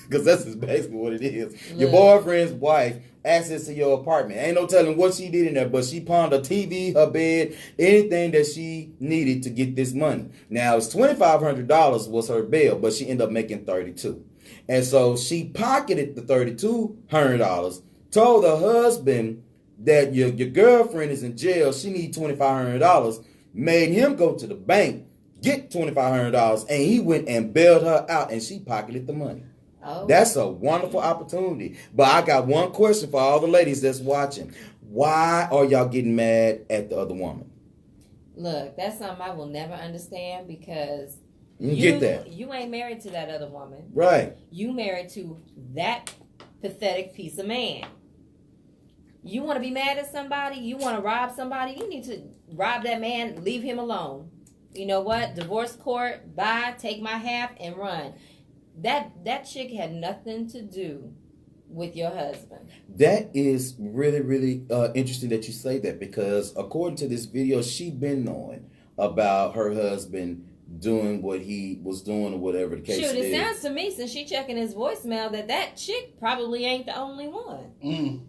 because that's basically what it is. Yeah. Your boyfriend's wife access to your apartment. Ain't no telling what she did in there, but she pawned a TV, her bed, anything that she needed to get this money. Now, it's $2,500 was her bail, but she ended up making $32. And so she pocketed the $3,200, told her husband that your girlfriend is in jail, she needs $2,500, made him go to the bank, get $2,500, and he went and bailed her out, and she pocketed the money. Oh. That's a wonderful opportunity. But I got one question for all the ladies that's watching. Why are y'all getting mad at the other woman? Look, that's something I will never understand because you ain't married to that other woman. Right. You married to that pathetic piece of man. You want to be mad at somebody? You want to rob somebody? You need to rob that man, leave him alone. You know what? Divorce court, bye, take my half and run. That chick had nothing to do with your husband. That is really, really interesting that you say that, because according to this video, she been knowing about her husband doing what he was doing or whatever the case is. Shoot, it sounds to me, since she checking his voicemail, that chick probably ain't the only one.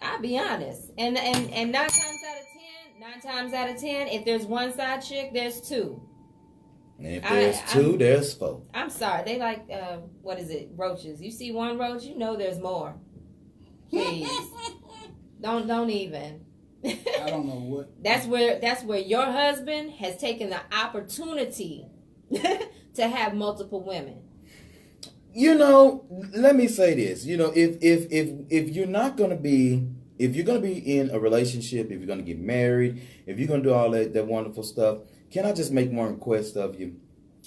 I'll be honest. And 9 times out of 10, if there's one side chick, there's two. And if there's two, there's four. I'm sorry. They like, what is it? Roaches. You see one roach, you know there's more. Please. Don't even. I don't know what. That's where your husband has taken the opportunity to have multiple women. Let me say this. If you're not going to be, if you're going to be in a relationship, if you're going to get married, if you're going to do all that wonderful stuff, can I just make one request of you?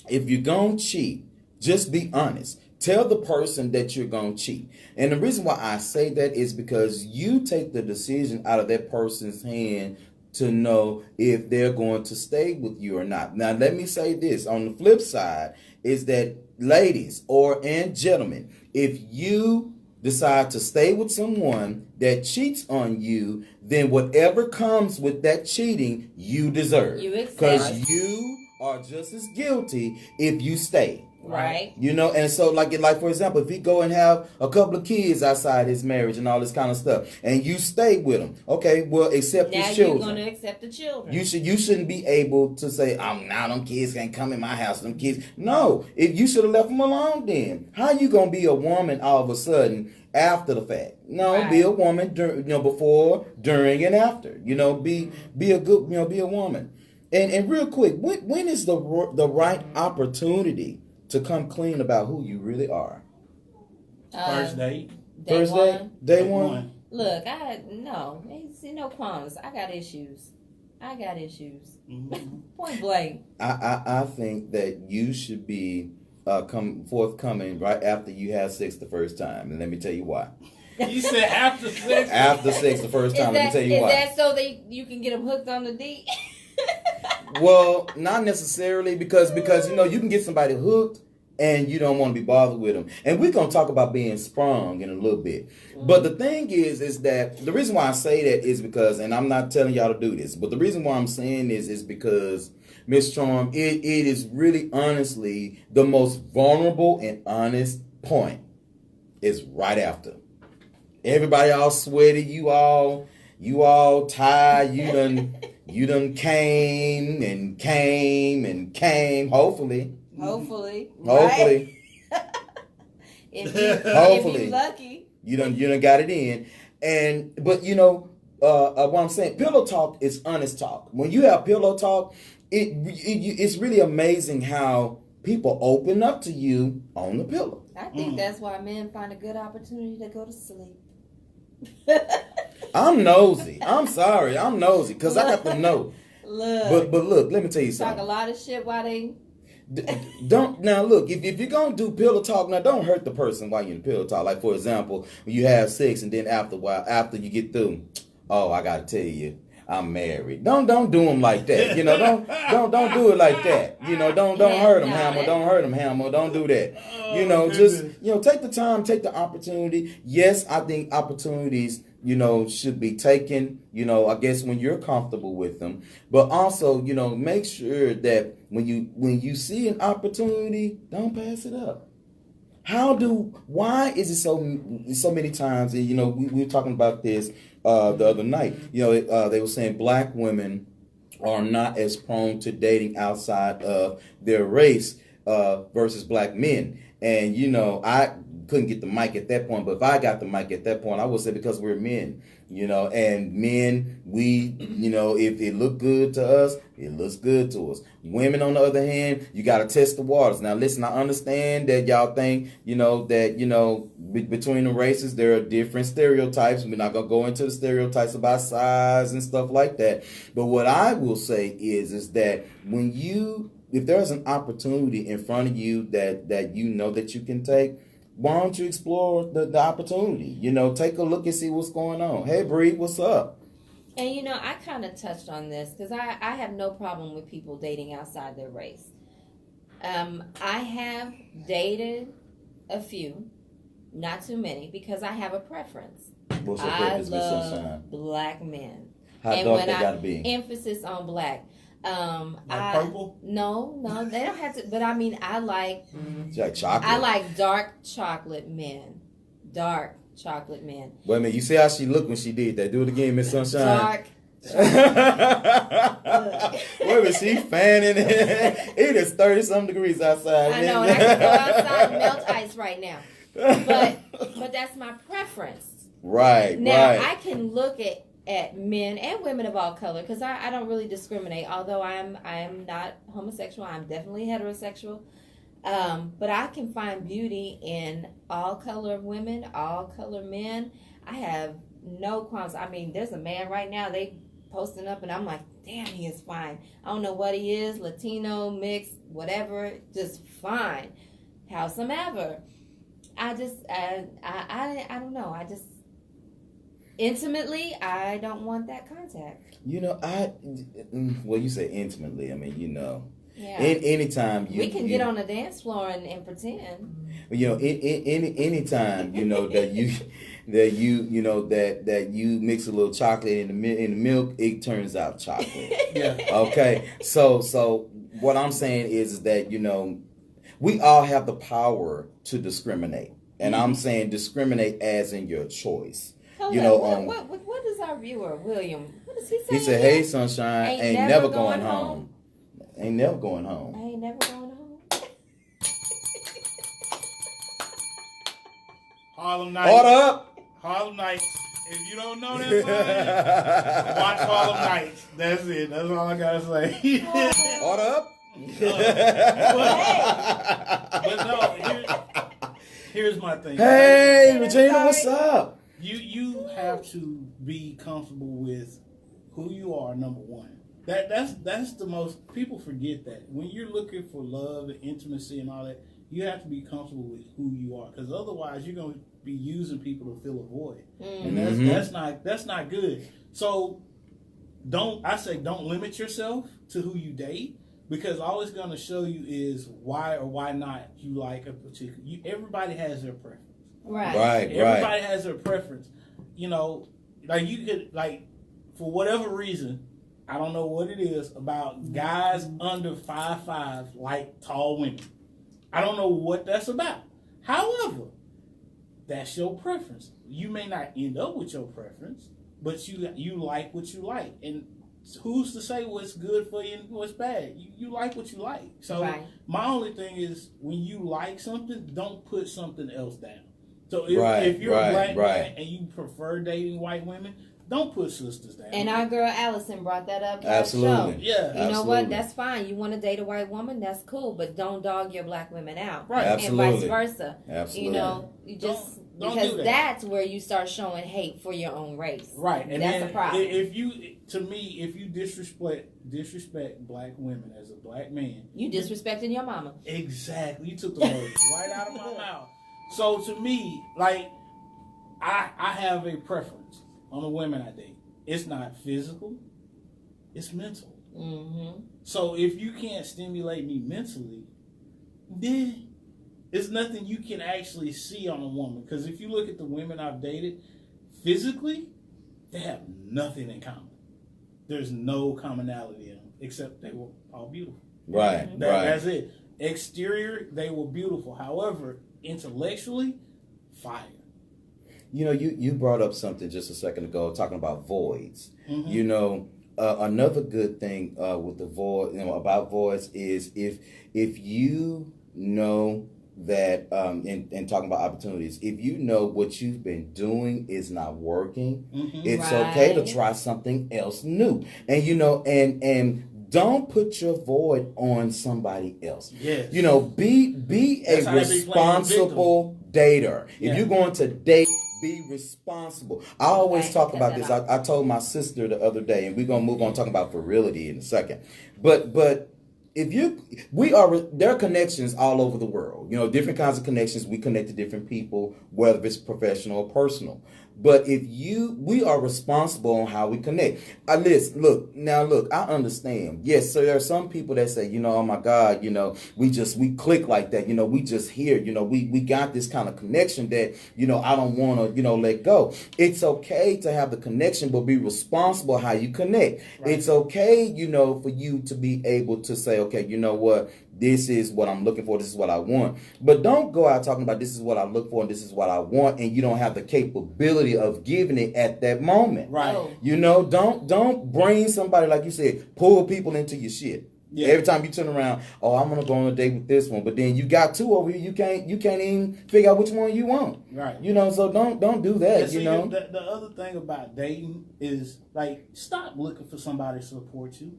If you're going to cheat, just be honest. Tell the person that you're going to cheat. And the reason why I say that is because you take the decision out of that person's hand to know if they're going to stay with you or not. Now, let me say this. On the flip side is that, ladies and gentlemen, if you decide to stay with someone that cheats on you, then whatever comes with that cheating, you deserve. Because you are just as guilty if you stay. Right. And so like for example, if he go and have a couple of kids outside his marriage and all this kind of stuff, and you stay with him, okay, well, accept his children. Now you're going to accept the children. You shouldn't be able to say, now them kids can't come in my house. Them kids. No, if you should have left them alone then. How you going to be a woman all of a sudden after the fact? No, right. Be a woman before, during, and after. Be a good, be a woman. And real quick, when is the right opportunity to come clean about who you really are? First date. Day one. Look, no qualms. I got issues. Mm-hmm. Point blank. I think that you should be forthcoming right after you have sex the first time, and let me tell you why. You said after sex. After sex the first time. Let me tell you why. Is that so that you can get them hooked on the D? Well, not necessarily, because you can get somebody hooked and you don't want to be bothered with them. And we're going to talk about being sprung in a little bit. Mm-hmm. But the thing is that the reason why I say that is because, and I'm not telling y'all to do this, but the reason why I'm saying this is because Miss Charm, it is really honestly the most vulnerable and honest point is right after. Everybody all sweaty, you all tired, you done came and came and came, hopefully. Right? if you lucky. You done got it in. But what I'm saying, pillow talk is honest talk. When you have pillow talk, it's really amazing how people open up to you on the pillow. I think that's why men find a good opportunity to go to sleep. I'm nosy. I'm sorry. I'm nosy because I got to know. Look. But look, let me tell you something. Talk a lot of shit while they... Don't now look, if you're gonna do pillow talk, now don't hurt the person while you're in pillow talk. Like for example, when you have sex and then after you get through, oh, I gotta tell you, I'm married. Don't do them like that. Don't do it like that. Don't hurt them, Hammer. Don't hurt them, Hammer. Don't do that. Just take the time, take the opportunity. Yes, I think opportunities should be taken, I guess when you're comfortable with them. But also, make sure that when you see an opportunity, don't pass it up. Why is it so many times, and we were talking about this the other night, they were saying black women are not as prone to dating outside of their race versus black men. And, I couldn't get the mic at that point, but if I got the mic at that point, I would say because we're men, and men, we, if it look good to us, it looks good to us. Women, on the other hand, you got to test the waters. Now, listen, I understand that y'all think, that, between the races, there are different stereotypes. We're not going to go into the stereotypes about size and stuff like that. But what I will say is that if there's an opportunity in front of you that that you can take, why don't you explore the opportunity? Take a look and see what's going on. Hey, Bree, what's up? And I kind of touched on this because I have no problem with people dating outside their race. I have dated a few, not too many, because I have a preference. What's your preference, Miss love Sunshine? black men. How dark they gotta be? Emphasis on black. Purple? No, they don't have to. But I mean, I like chocolate. I like dark chocolate men. Dark chocolate men. Wait a minute, you see how she looked when she did that? Do it again, Miss Sunshine. Dark. Wait a minute, she fanning it. It is 30-something degrees outside. I know, and I can go outside and melt ice right now. But that's my preference. Right. Now right. I can look at men and women of all color because I don't really discriminate. Although I am not homosexual, I'm definitely heterosexual. But I can find beauty in all color of women, all color men. I have no qualms. I mean, there's a man right now, they posting up and I'm like, damn, he is fine. I don't know what he is, Latino, mixed, whatever, just fine. Howsomever. I don't know. I just intimately, I don't want that contact. Well, you say intimately. I mean, Yeah. Anytime we can get on the dance floor and pretend. Anytime that you mix a little chocolate in the milk, it turns out chocolate. Yeah. Okay. So what I'm saying is that we all have the power to discriminate, and I'm saying discriminate as in your choice. What is our viewer William? What does he say? He said, "Hey, Sunshine, ain't never going home. Ain't never going home. I ain't never going home." Harlem Nights. Order up. Harlem Nights. If you don't know that song, watch Harlem Nights. That's it. That's all I gotta say. Order up. But no, here's my thing. Hey, Regina, what's up? You have to be comfortable with who you are, number one. That's the most, people forget that. When you're looking for love and intimacy and all that, you have to be comfortable with who you are, because otherwise you're going to be using people to fill a void. And that's not good. So don't limit yourself to who you date, because all it's going to show you is why or why not you like a particular. Everybody has their preference. Right. Everybody has their preference. Like you could, like, for whatever reason, I don't know what it is about guys under 5'5" like tall women. I don't know what that's about. However, that's your preference. You may not end up with your preference, but you like what you like. And who's to say what's good for you and what's bad? You like what you like. So my only thing is, when you like something, don't put something else down. So if you're a black man and you prefer dating white women, don't put sisters down. And our girl Allison brought that up. Absolutely. Show. Yeah. You know what? That's fine. You want to date a white woman? That's cool. But don't dog your black women out. Right. Absolutely. And vice versa. Absolutely. You know, you just don't because do that. that's where you start showing hate for your own race. Right. And that's then a problem. If you disrespect black women as a black man, You disrespecting your mama. Exactly. You took the words right out of my mouth. So to me, like, I have a preference on the women I date. It's not physical, it's mental. Mm-hmm. So if you can't stimulate me mentally, then it's nothing you can actually see on a woman. Because if you look at the women I've dated, physically, they have nothing in common. There's no commonality in them, except they were all beautiful. Right. That's it. Exterior, they were beautiful. However, intellectually, fire. You know, you brought up something just a second ago, talking about voids. Mm-hmm. You know, another good thing with the void, about voids is if you know that, and talking about opportunities, if you know what you've been doing is not working, it's okay to try something else new. And you know, and don't put your void on somebody else. Yes. You know, be a responsible dater. If you're going to date, be responsible. I always talk about this. I told my sister the other day, and we're gonna move on talking about virility in a second. But there are connections all over the world. You know, different kinds of connections. We connect to different people, whether it's professional or personal. But we are responsible on how we connect. Look, I understand. Yes, so there are some people that say, you know, oh my God, you know, we click like that. You know, we just here, you know, we got this kind of connection that, you know, I don't want to, you know, let go. It's okay to have the connection, but be responsible how you connect. Right. It's okay, you know, for you to be able to say, okay, you know what? This is what I'm looking for. This is what I want. But don't go out talking about this is what I look for and this is what I want, and you don't have the capability of giving it at that moment. Right. You know, don't bring somebody, like you said, pull people into your shit. Yeah. Every time you turn around, oh, I'm gonna go on a date with this one, but then you got two over here. You can't even figure out which one you want. Right. You know, so don't do that. And see, you know. The other thing about dating is, like, stop looking for somebody to support you.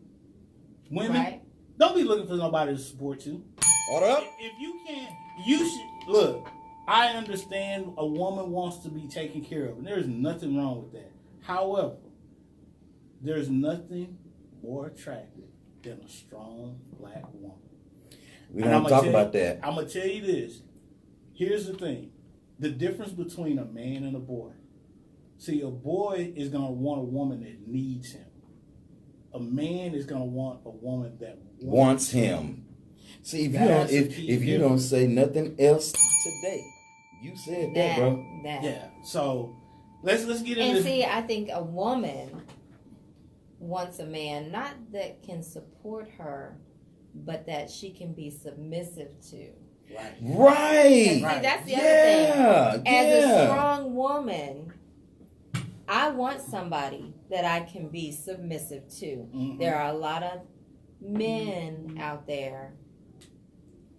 Women. Right. Don't be looking for nobody to support you. Hold up. If you can't, you should look. I understand a woman wants to be taken care of, and there's nothing wrong with that. However, there's nothing more attractive than a strong black woman. We don't talk about that. I'm gonna tell you this. Here's the thing: the difference between a man and a boy. See, a boy is gonna want a woman that needs him. A man is gonna want a woman that wants him. See, if you don't say nothing else today, you said that, bro. Yeah. So let's get into. And see, I think a woman wants a man not that can support her, but that she can be submissive to. Right. See, that's the other thing. As a strong woman, I want somebody that I can be submissive to. Mm-hmm. There are a lot of men out there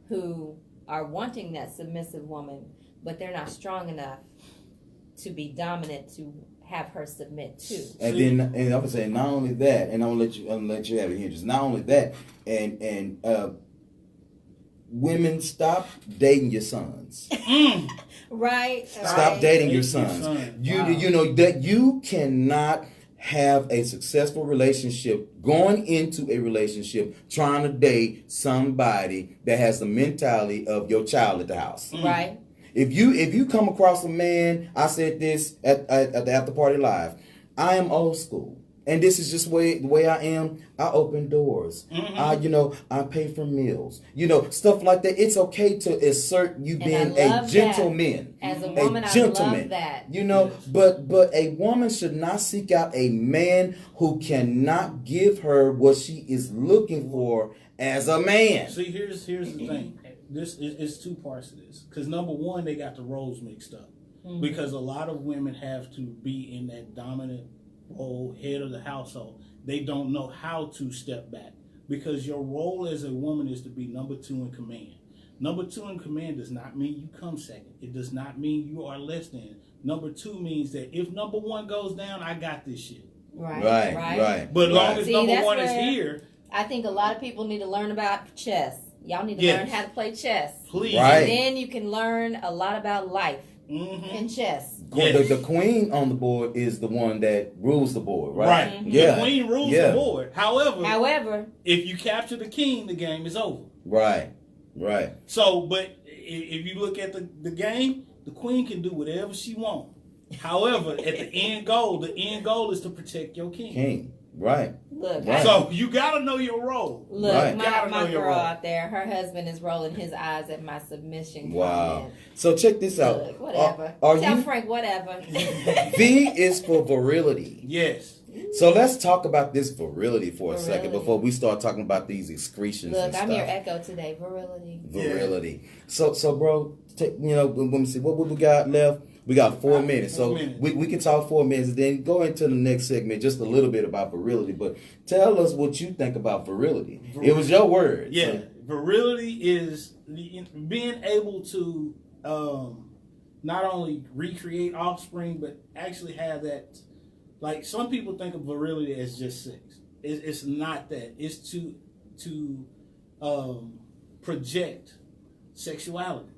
who are wanting that submissive woman, but they're not strong enough to be dominant to have her submit to. And I'm gonna say not only that, and I'm gonna let you have it here. Just not only that, and women, stop dating your sons. Right. Stop dating your sons. You know that you cannot have a successful relationship, going into a relationship, trying to date somebody that has the mentality of your child at the house. Right. If you come across a man, I said this at the After Party Live, I am old school. and this is just the way I am. I open doors. I pay for meals. Stuff like that. It's okay to assert you being a gentleman. As a woman, I love that. But a woman should not seek out a man who cannot give her what she is looking for as a man. See, here's the thing. This is two parts of this. Because number one, they got the roles mixed up. Because a lot of women have to be in that dominant role, head of the household. They don't know how to step back. Because your role as a woman is to be number 2 in command. Number 2 in command does not mean you come second. It does not mean you are less than. Number 2 means that if number 1 goes down, I got this shit. Right. But long as number 1 is here. I think a lot of people need to learn about chess. Y'all need to learn how to play chess. Please. Right. And then you can learn a lot about life in chess. Yes. The queen on the board is the one that rules the board, right? Right. The queen rules the board. However, if you capture the king, the game is over. Right. So, but if you look at the game, the queen can do whatever she wants. However, at the end goal is to protect your king. Right. Look, so you gotta know your role. Look, my girl out there, her husband is rolling his eyes at my submission. Comment. So check this out. Look, whatever. Tell Frank whatever. V is for virility. Yes. So let's talk about this virility for a second before we start talking about these excretions. Look, and stuff. I'm your echo today. Virility. So bro, let me see what we got left. We got 4 minutes, so we can talk 4 minutes and then go into the next segment just a little bit about virility. But tell us what you think about virility. It was your word. Yeah, so. Virility is being able to not only recreate offspring, but actually have that. Like some people think of virility as just sex. It's not that. It's to project sexuality.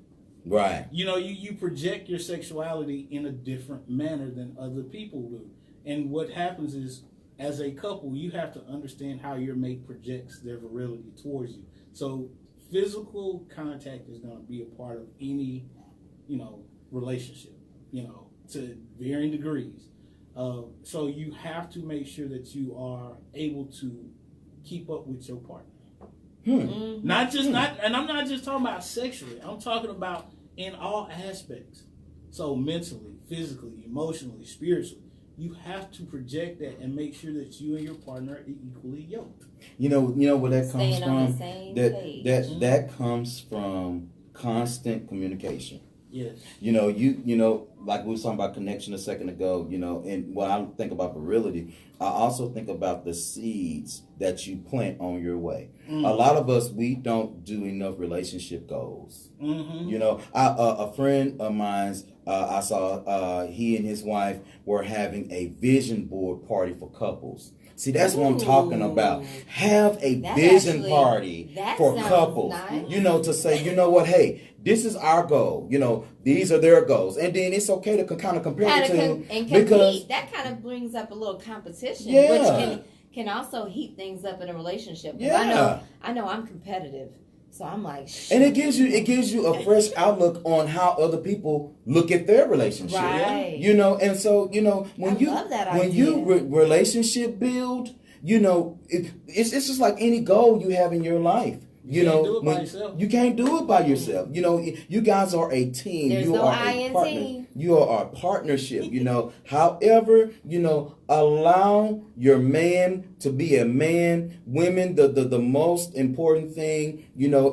Right. You project your sexuality in a different manner than other people do. And what happens is, as a couple, you have to understand how your mate projects their virility towards you. So physical contact is going to be a part of any, relationship, to varying degrees. So you have to make sure that you are able to keep up with your partner. And I'm not just talking about sexually. I'm talking about in all aspects. So mentally, physically, emotionally, spiritually, you have to project that and make sure that you and your partner are equally yoked. You know where that comes Staying from? on the same page. That comes from constant communication. Yes. Like we were talking about connection a second ago, and when I think about virility, I also think about the seeds that you plant on your way. A lot of us, we don't do enough relationship goals. A friend of mine's, I saw he and his wife were having a vision board party for couples. See, that's what I'm talking about. Have a vision party for couples. Nice. To say, hey, this is our goal. These are their goals. And then it's okay to kind of compare it to and compete. Because that kind of brings up a little competition, which can also heat things up in a relationship. I know I'm competitive. So I'm like, shit. And it gives you a fresh outlook on how other people look at their relationship. Right. And so, when you relationship build, it's just like any goal you have in your life. You can't do it by yourself. You can't do it by yourself. You guys are a team. There's you no are I a in partner. team. You are a partnership. However, allow your man to be a man. Women, the most important thing,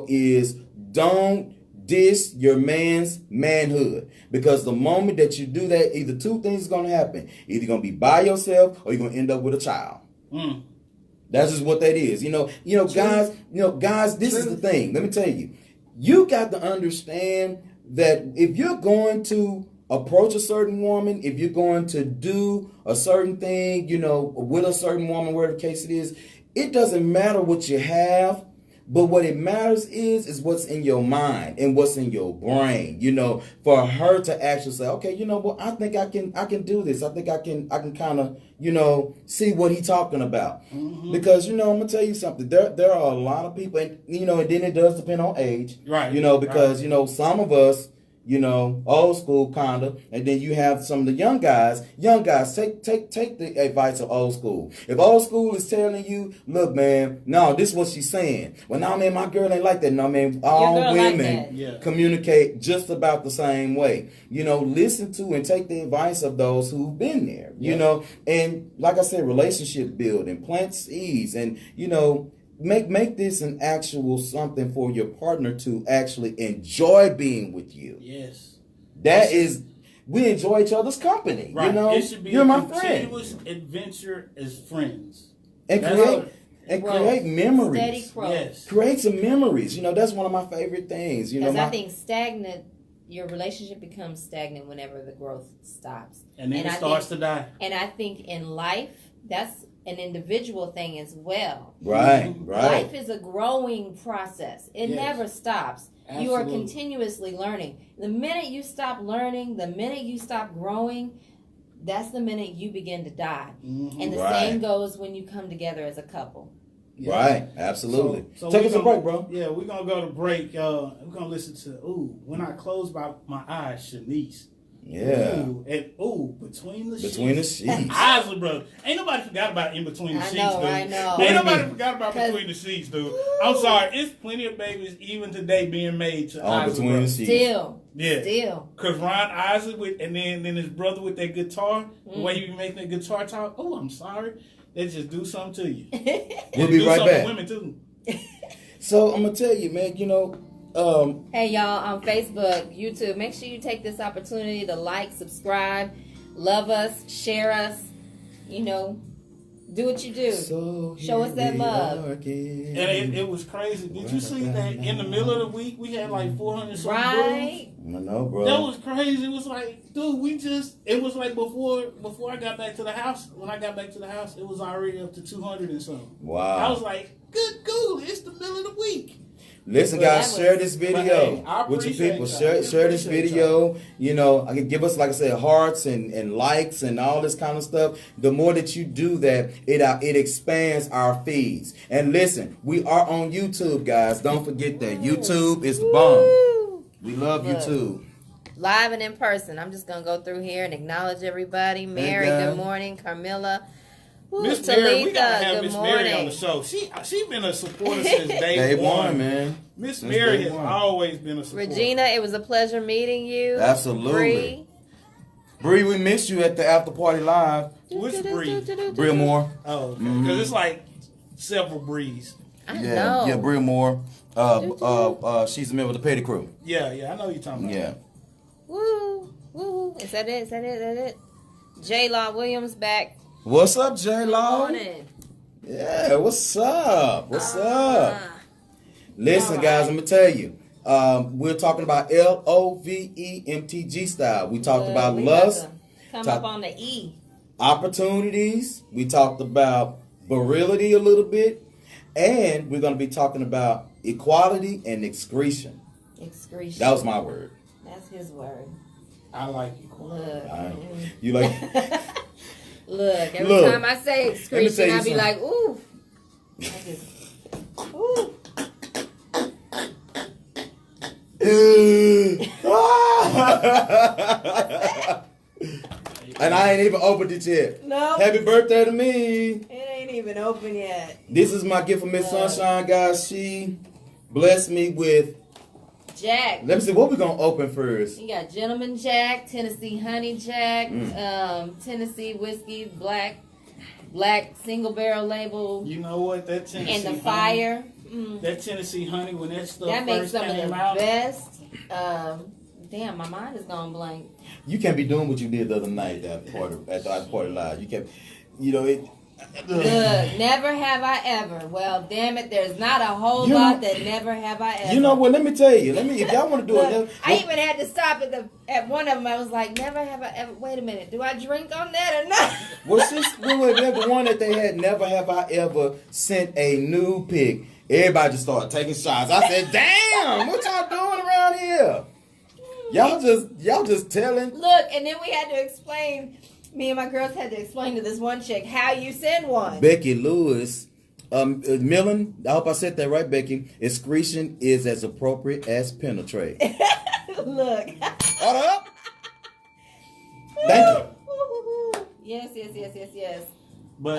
is don't diss your man's manhood. Because the moment that you do that, either two things are going to happen. Either you're going to be by yourself or you're going to end up with a child. That's just what that is. Guys, this is the thing. Let me tell you. You got to understand that if you're going to approach a certain woman, if you're going to do a certain thing, with a certain woman, whatever the case it is, it doesn't matter what you have. But what it matters is what's in your mind and what's in your brain, for her to actually say, okay, I think I can do this. I think I can kind of, see what he's talking about. Because, I'm going to tell you something. There are a lot of people, and then it does depend on age. Right. Because, some of us, old school kinda, and then you have some of the young guys. Young guys, take the advice of old school. If old school is telling you, look, man, no, this is what she's saying. Well, no, man, my girl ain't like that. No, man, all women communicate just about the same way. Listen to and take the advice of those who've been there. And like I said, relationship building, plant seeds, and Make this an actual something for your partner to actually enjoy being with you. Yes. We enjoy each other's company. Right. It should be You're my continuous adventure as friends. And create memories. Steady growth. Yes. Create some memories. That's one of my favorite things. I think your relationship becomes stagnant whenever the growth stops. And then it starts to die. And I think in life, that's an individual thing as well. Right. Life is a growing process. It never stops. Absolutely. You are continuously learning. The minute you stop learning, the minute you stop growing, that's the minute you begin to die. Mm-hmm. And the same goes when you come together as a couple. Yeah. Right, absolutely. So take us a break, bro. Yeah, we're going to go to break. We're going to listen to, When I Close My Eyes, Shanice. Yeah. Between the sheets. Isley Brothers. Ain't nobody forgot about In Between the Sheets, dude. I know. Ain't nobody forgot about Between the Sheets, dude. I'm sorry. It's plenty of babies even today being made to Isley Between Brothers. the Sheets. Still. Because Ron Isley and then his brother with that guitar, the way you be making that guitar talk, I'm sorry. They just do something to you. We'll be right back. To women too. So I'm going to tell you, man, hey y'all, on Facebook, YouTube, make sure you take this opportunity to like, subscribe, love us, share us, do what you do. So show us that love. And it was crazy. Did you see that in the middle of the week we had like 400 something right? I know, bro. That was crazy. It was like, dude, it was like before I got back to the house, when I got back to the house, it was already up to 200 and something. Wow. I was like, good Google, it's the middle of the week. Listen, guys, share this video with your people. Share this video. I can give us, like I said, hearts and likes and all this kind of stuff. The more that you do that, it expands our feeds. And listen, we are on YouTube, guys. Don't forget that. YouTube is the bomb. We love YouTube. Live and in person. I'm just going to go through here and acknowledge everybody. Mary, good morning. Carmilla. Miss Mary, we gotta have Miss Mary on the show. She been a supporter since day one, man. Miss Mary has always been a supporter. Regina, it was a pleasure meeting you. Absolutely. Bree, we missed you at the after party live. Which Bree? Bree Moore. Oh, because it's like several Brees. I know. Yeah, Bree Moore. She's a member of the Petty Crew. Yeah, I know you're talking about. Yeah. Woo. Is that it? J. Law Williams back. What's up, J-Law? Good morning. Yeah, what's up? Listen, guys, I'm going to tell you. We're talking about L.O.V.E. MTG Style. We talked about lust. Come up on the E. Opportunities. We talked about virility a little bit. And we're going to be talking about equality and excretion. Excretion. That was my word. That's his word. I like equality. You like... Look, every time I say excretion, I be like, ooh. Ooh. And I ain't even opened it yet. No. Happy birthday to me. It ain't even open yet. This is my gift from Miss Sunshine, guys. She blessed me with Jack. Let me see what we're gonna open first. You got Gentleman Jack, Tennessee Honey Jack, Tennessee Whiskey, black single barrel label. You know what? That Tennessee and the honey, fire. That Tennessee honey, when that stuff that makes first some of came the out, best. Damn, my mind is gone blank. You can't be doing what you did the other night at the party live. You can't. Look, never have I ever. Well, damn it, there's not a whole lot that never have I ever. You know what? Let me tell you. If y'all want to do it, I even had to stop at one of them. I was like, never have I ever. Wait a minute, do I drink on that or not? Well, the one that they had, never have I ever sent a nude pic. Everybody just started taking shots. I said, damn, what y'all doing around here? Y'all just telling. Look, and then we had to explain. Me and my girls had to explain to this one chick how you send one. Becky Lewis, Millen, I hope I said that right, Becky. Excretion is as appropriate as penetrate. Look. Hold up. Thank you. Yes. But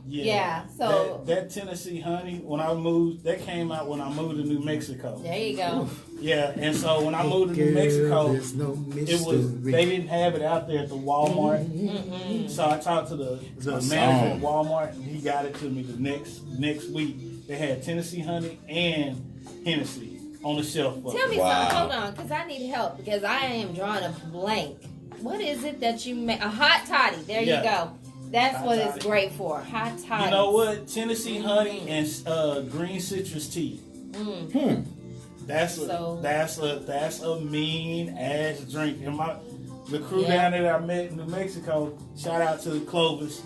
yeah. So that Tennessee honey, when I moved, that came out when I moved to New Mexico. there you go. Yeah, and so when I moved to New Mexico, they didn't have it out there at the Walmart. Mm-hmm. So I talked to the manager at Walmart, and he got it to me the next week. They had Tennessee honey and Hennessy on the shelf. Tell me something. Hold on, because I need help because I am drawing a blank. What is it that you make? A hot toddy. There you go. That's hot what toddy. It's great for. Hot toddy. You know what? Tennessee honey and green citrus tea. That's a mean ass drink. And the crew down there that I met in New Mexico, shout out to Clovis.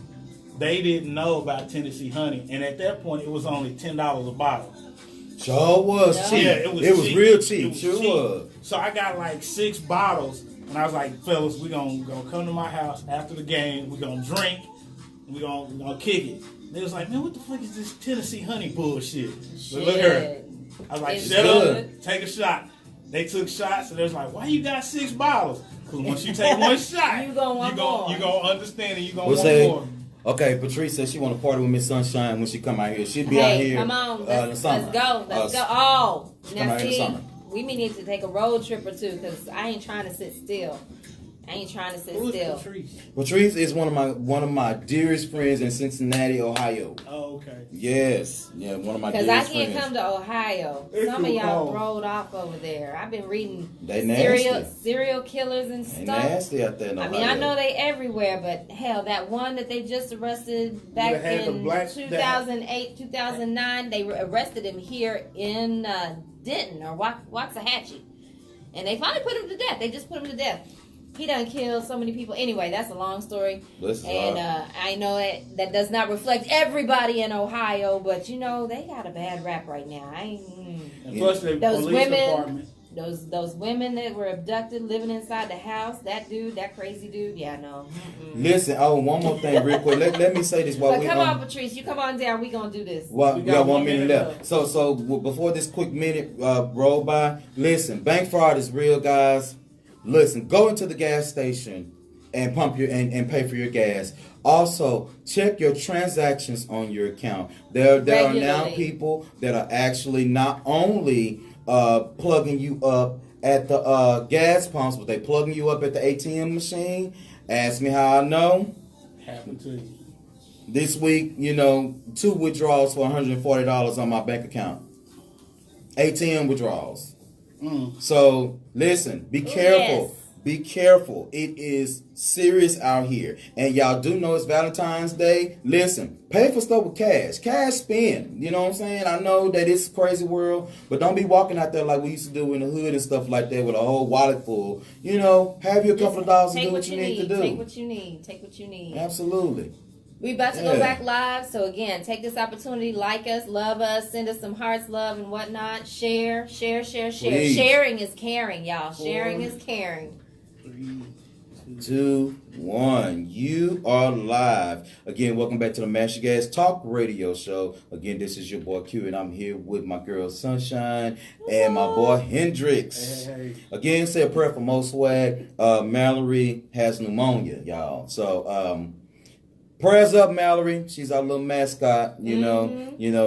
They didn't know about Tennessee honey, and at that point, it was only $10 a bottle. Sure was cheap. Yeah, it was cheap. Real cheap. It was sure cheap. was. So I got like 6 bottles, and I was like, fellas, we're gonna come to my house after the game. We're gonna drink. We're gonna kick it. They was like, man, what the fuck is this Tennessee honey bullshit? But look here. I was like, shut up, take a shot. They took shots, and they was like, why you got 6 bottles? Because once you take one shot, you gonna understand, and you gonna want more. Okay, Patrice says she want to party with Miss Sunshine when she come out here. She'll be out here. Come on, in the summer. Let's go. Oh, now see, we need to take a road trip or two because I ain't trying to sit still. Who is Patrice? Patrice is one of my dearest friends in Cincinnati, Ohio. Oh, okay. Yes, yeah, one of my dearest friends. Because I can't come to Ohio. Some of y'all rolled off over there. I've been reading serial killers and stuff. They nasty out there in Ohio. I mean, I know they everywhere, but hell, that one that they just arrested back in 2008, 2009, they arrested him here in Denton or Waxahachie, and they finally put him to death. They just put him to death. He done killed so many people. Anyway, that's a long story. I know that does not reflect everybody in Ohio, but you know they got a bad rap right now. And plus, the police department. Those women that were abducted, living inside the house. That dude, that crazy dude. Yeah, no. Listen. One more thing, real quick. Let me say this. Come on, Patrice. You come on down. We gonna do this. We got 1 minute left. So before this quick minute roll by, listen. Bank fraud is real, guys. Listen, go into the gas station and pump and pay for your gas. Also, check your transactions on your account. There are now people that are actually not only plugging you up at the gas pumps, but they plugging you up at the ATM machine. Ask me how I know. Happened to you. This week, 2 withdrawals for $140 on my bank account. ATM withdrawals. So listen, be careful. Yes. Be careful. It is serious out here. And y'all do know it's Valentine's Day. Listen, pay for stuff with cash. Cash spend. You know what I'm saying? I know that it's a crazy world, but don't be walking out there like we used to do in the hood and stuff like that with a whole wallet full. Have your couple of dollars and do what you need to do. Take what you need. Take what you need. Absolutely. We about to go back live, so again, take this opportunity, like us, love us, send us some hearts, love, and whatnot. Share. Please. Sharing is caring, y'all. Sharing is caring. 3, 2, 1. You are live. Again, welcome back to the Master Gas Talk Radio Show. Again, this is your boy Q, and I'm here with my girl Sunshine and my boy Hendrix. Hey. Again, say a prayer for Mo Swag. Mallory has pneumonia, y'all. So, prayers up, Mallory. She's our little mascot.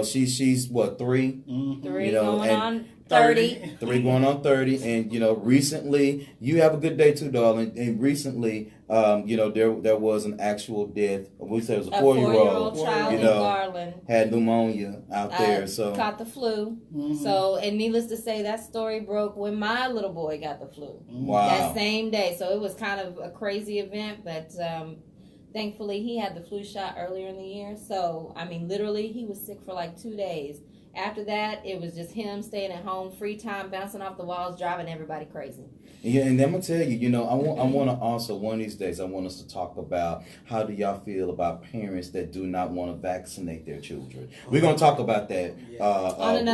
She's what, 3? 3 going on 30. 3 going on 30. And recently, you have a good day too, darling. And recently, there was an actual death. We said it was a 4-year-old child in Garland had pneumonia out there. So caught the flu. So, and needless to say, that story broke when my little boy got the flu. Wow. That same day. So it was kind of a crazy event, but. Thankfully, he had the flu shot earlier in the year. So, I mean, literally, he was sick for like 2 days. After that, it was just him staying at home, free time, bouncing off the walls, driving everybody crazy. Yeah, and I'm going to tell you, I want to also, one of these days, I want us to talk about how do y'all feel about parents that do not want to vaccinate their children. We're going to talk about that on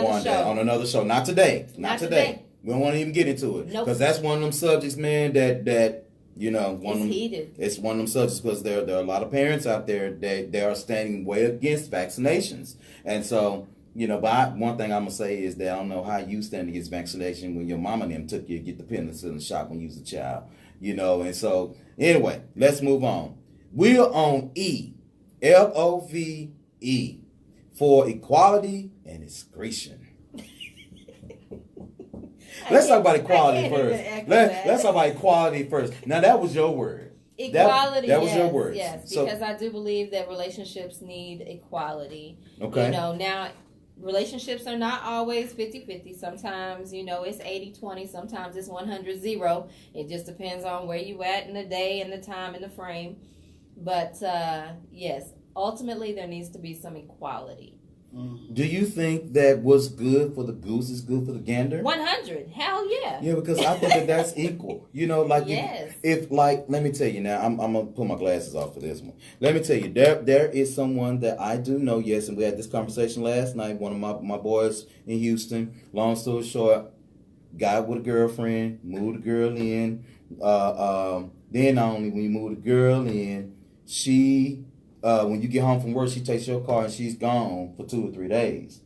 another show. Not today. Not today. We don't want to even get into it. Because that's one of them subjects, man, that heated. It's one of them subjects because there are a lot of parents out there that they are standing way against vaccinations. And so, But one thing I'm gonna say is that I don't know how you stand against vaccination when your mama and them took you to get the penicillin shot when you was a child. And so anyway, let's move on. We're on E, L.O.V.E, for equality and excretion. Let's talk about equality first. Let's talk about equality first. Now that was your word. Equality. That was your word. Yes, because I do believe that relationships need equality. Okay. Now relationships are not always 50-50. Sometimes, it's 80-20. Sometimes it's 100-0. It just depends on where you at in the day and the time and the frame. But yes, ultimately there needs to be some equality. Do you think that what's good for the goose is good for the gander? 100. Hell yeah. Yeah, because I think that's equal. Yes. Let me tell you now, I'm gonna put my glasses off for this one. Let me tell you, there is someone that I do know. Yes, and we had this conversation last night. One of my boys in Houston. Long story short, guy with a girlfriend, moved the girl in. Then not only when you move the girl in, she. When you get home from work, she takes your car and she's gone for 2 or 3 days.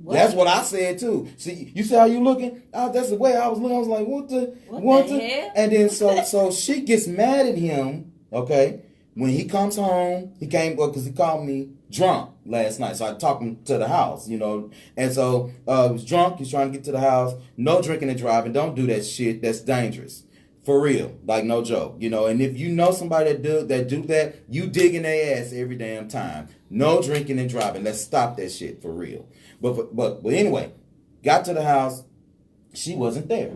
What? That's what I said too. See, you see how you looking? That's the way I was looking. I was like, what the hell? And then so she gets mad at him. Okay, when he comes home, he came because he called me drunk last night. So I talked him to the house, And so he was drunk. He's trying to get to the house. No drinking and driving. Don't do that shit. That's dangerous. For real, like no joke, And if you know somebody that do that, you digging their ass every damn time. No drinking and driving. Let's stop that shit for real. But anyway, got to the house. She wasn't there.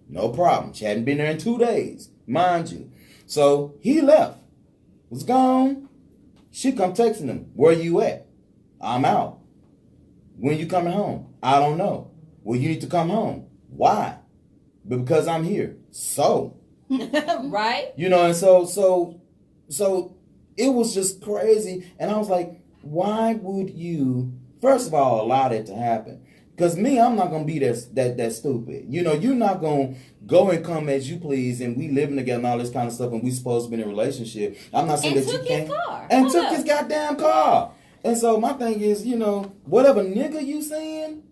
No problem. She hadn't been there in 2 days, mind you. So he left. Was gone. She come texting him. Where you at? I'm out. When you coming home? I don't know. Well, you need to come home. Why? But because I'm here. So. Right? And so it was just crazy. And I was like, why would you, first of all, allow that to happen? Because I'm not going to be that stupid. You're not going to go and come as you please and we living together and all this kind of stuff and we supposed to be in a relationship. I'm not saying that you can't. And took his goddamn car. And so my thing is, whatever nigga you saying,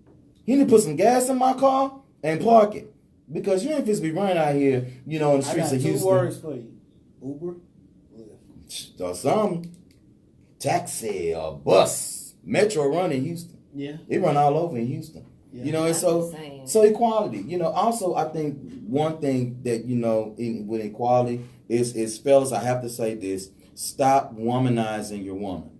he need to put some gas in my car and park it. Because you ain't supposed to be running out here, in the streets of Houston. I got 2 words for you. Uber, Lyft. Or something. Taxi or bus. Metro run in Houston. Yeah. It run all over in Houston. Yeah. And so equality. Also, I think one thing that, with equality is, fellas, I have to say this. Stop womanizing your woman.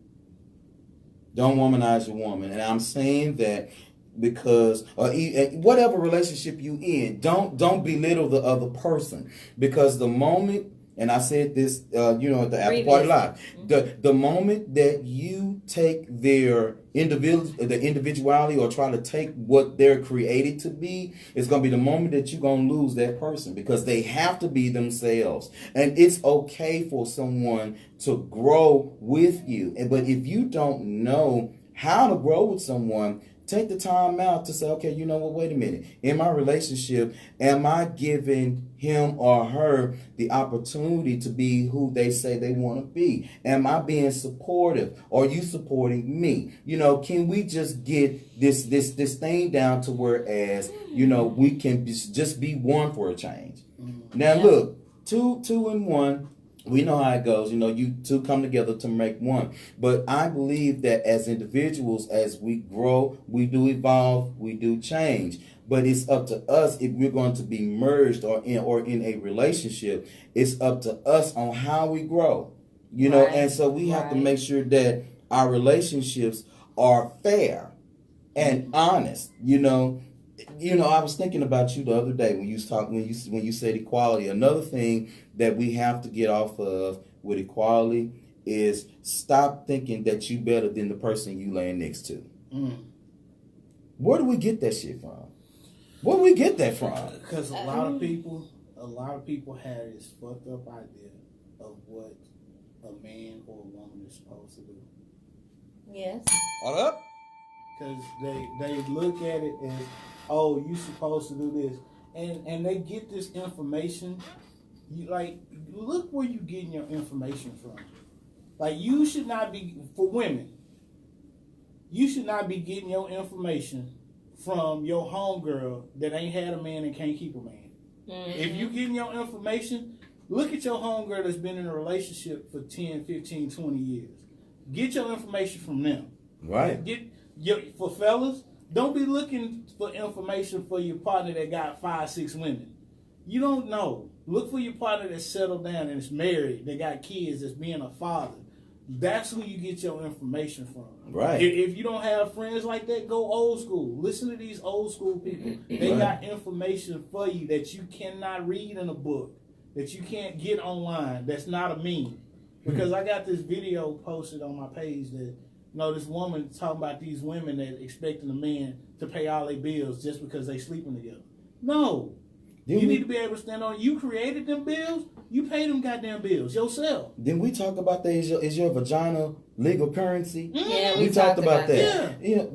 Don't womanize your woman. And I'm saying that because whatever relationship you in, don't belittle the other person, because the moment, and I said this at the After Party Live, the moment that you take their individuality or try to take what they're created to be, it's going to be the moment that you're going to lose that person, because they have to be themselves. And it's okay for someone to grow with you, but if you don't know how to grow with someone, take the time out to say, okay, you know what, wait a minute. In my relationship, am I giving him or her the opportunity to be who they say they want to be? Am I being supportive? Or are you supporting me? Can we just get this thing down to whereas, we can just be one for a change? Now, look, two and one. We know how it goes. You two come together to make one. But I believe that as individuals, as we grow, we do evolve, we do change. But it's up to us if we're going to be merged or in a relationship. It's up to us on how we grow. Right. And so we have to make sure that our relationships are fair and honest. I was thinking about you the other day when you said equality. Another thing that we have to get off of with equality is stop thinking that you better than the person you laying next to. Where do we get that shit from? Where do we get that from? Because a lot of people have this fucked up idea of what a man or a woman is supposed to do. Yes. Hold up. Because they look at it as, oh, you supposed to do this, and they get this information. Look where you getting your information from. You should not be, for women, You should not be getting your information from your homegirl that ain't had a man and can't keep a man. Mm-hmm. If you getting your information, look at your homegirl that's been in a relationship for 10, 15, 20 years. Get your information from them. Right. For fellas, don't be looking for information for your partner that got 5, 6 women. You don't know. Look for your partner that's settled down and is married, that got kids, that's being a father. That's who you get your information from. Right. If you don't have friends like that, go old school. Listen to these old school people. They got information for you that you cannot read in a book, that you can't get online. That's not a meme. Because I got this video posted on my page that, this woman talking about these women that expecting a man to pay all their bills just because they sleeping together. No. You need to be able to stand on. You created them bills. You pay them goddamn bills yourself. Then we talk about that. Is your vagina legal currency? Yeah, we talked about that. Yeah.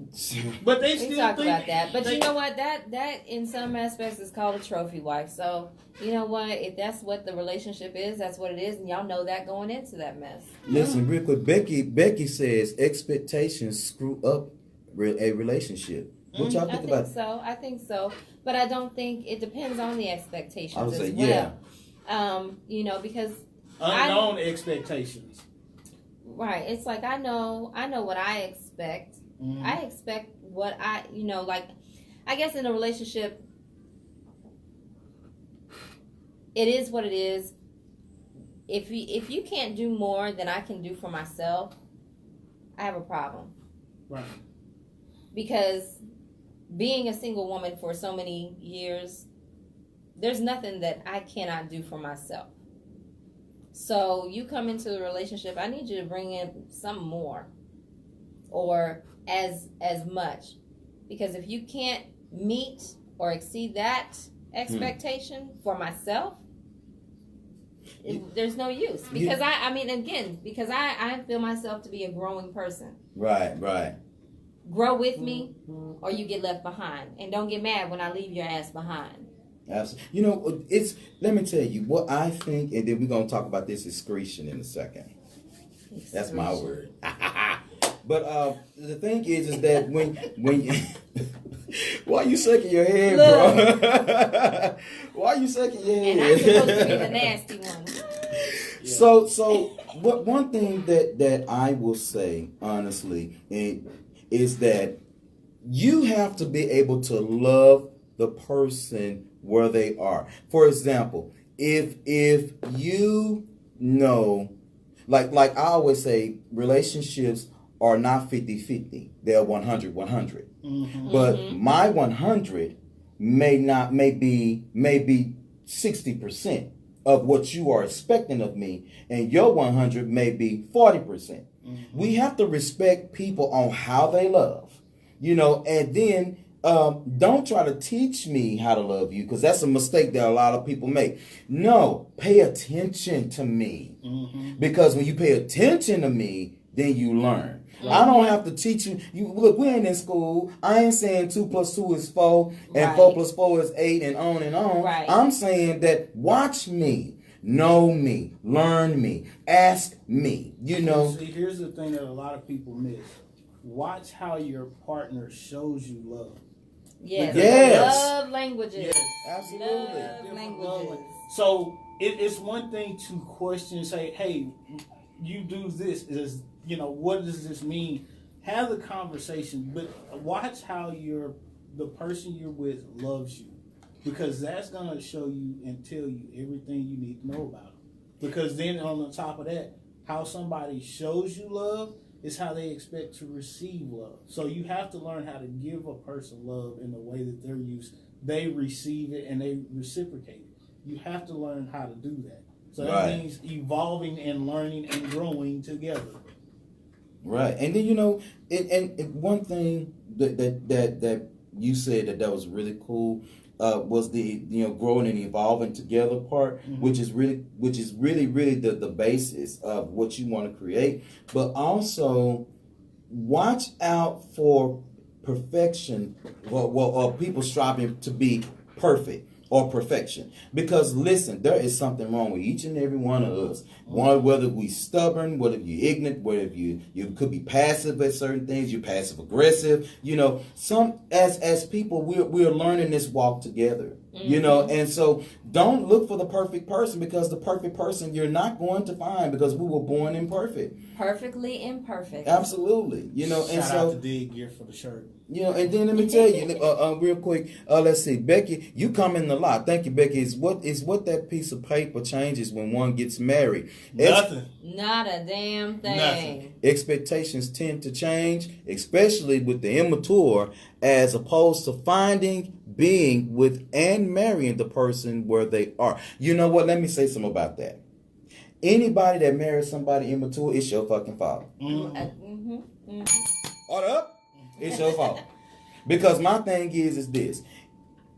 But they still talked about that. But you know what? That in some aspects is called a trophy wife. So you know what? If that's what the relationship is, that's what it is, and y'all know that going into that mess. Listen, real quick. Becky says expectations screw up a relationship. What y'all think about? I think so. But I don't think it depends on the expectations I would say, as well. Yeah. Because unknown expectations. Right. It's like I know what I expect. Mm-hmm. I expect what I guess in a relationship it is what it is. If you can't do more than I can do for myself, I have a problem. Right. Because being a single woman for so many years, there's nothing that I cannot do for myself. So you come into the relationship, I need you to bring in some more or as much. Because if you can't meet or exceed that expectation for myself, there's no use. Because because I feel myself to be a growing person. Right. Grow with me or you get left behind. And don't get mad when I leave your ass behind. Absolutely. Let me tell you what I think, and then we're going to talk about this excretion in a second. That's my word. But the thing is that when why are you shaking your head, bro? Why are you shaking your head? And I'm supposed to be the nasty one. Yeah. So what one thing that I will say honestly is that you have to be able to love the person where they are. For example, if you know, like I always say, relationships are not 50-50. They're 100-100. Mm-hmm. But my 100 may be 60% of what you are expecting of me, and your 100 may be 40%. Mm-hmm. We have to respect people on how they love, and then don't try to teach me how to love you, because that's a mistake that a lot of people make. No, pay attention to me, because when you pay attention to me, then you learn. I don't have to teach you. Look, we ain't in school. I ain't saying 2 + 2 is 4 and 4 + 4 is 8 and on and on. Right. I'm saying that watch me, know me, learn me, ask me. See, here's the thing that a lot of people miss. Watch how your partner shows you love. Yes. Love languages. Yes. Absolutely. Love languages. So it's one thing to question and say, hey, you do this. What does this mean? Have the conversation, but watch how the person you're with loves you, because that's going to show you and tell you everything you need to know about them. Because then on the top of that, how somebody shows you love is how they expect to receive love. So you have to learn how to give a person love in the way that they receive it and they reciprocate it. You have to learn how to do that. So that means evolving and learning and growing together. Right. And then, and one thing that you said that was really cool was the growing and evolving together part, which is really the basis of what you want to create. But also watch out for perfection or people striving to be perfect. or perfection. Because listen, there is something wrong with each and every one of us. One, whether we stubborn, whether you're ignorant, whether you could be passive at certain things, you're passive aggressive. You know, some as people, we're learning this walk together. You know, and so don't look for the perfect person, because the perfect person you're not going to find, because we were born imperfect. Perfectly imperfect. Absolutely. You know, and Shout so out to Dig Gear for the shirt. you know, and then let me tell you, real quick. Let's see, Becky, you come in a lot. Thank you, Becky. Is what that piece of paper changes when one gets married? Nothing. Not a damn thing. Nothing. Expectations tend to change, especially with the immature, as opposed to finding, being with, and marrying the person where they are. You know what? Let me say something about that. Anybody that marries somebody immature, it's your fucking fault. Hold up. It's your fault. Because my thing is this.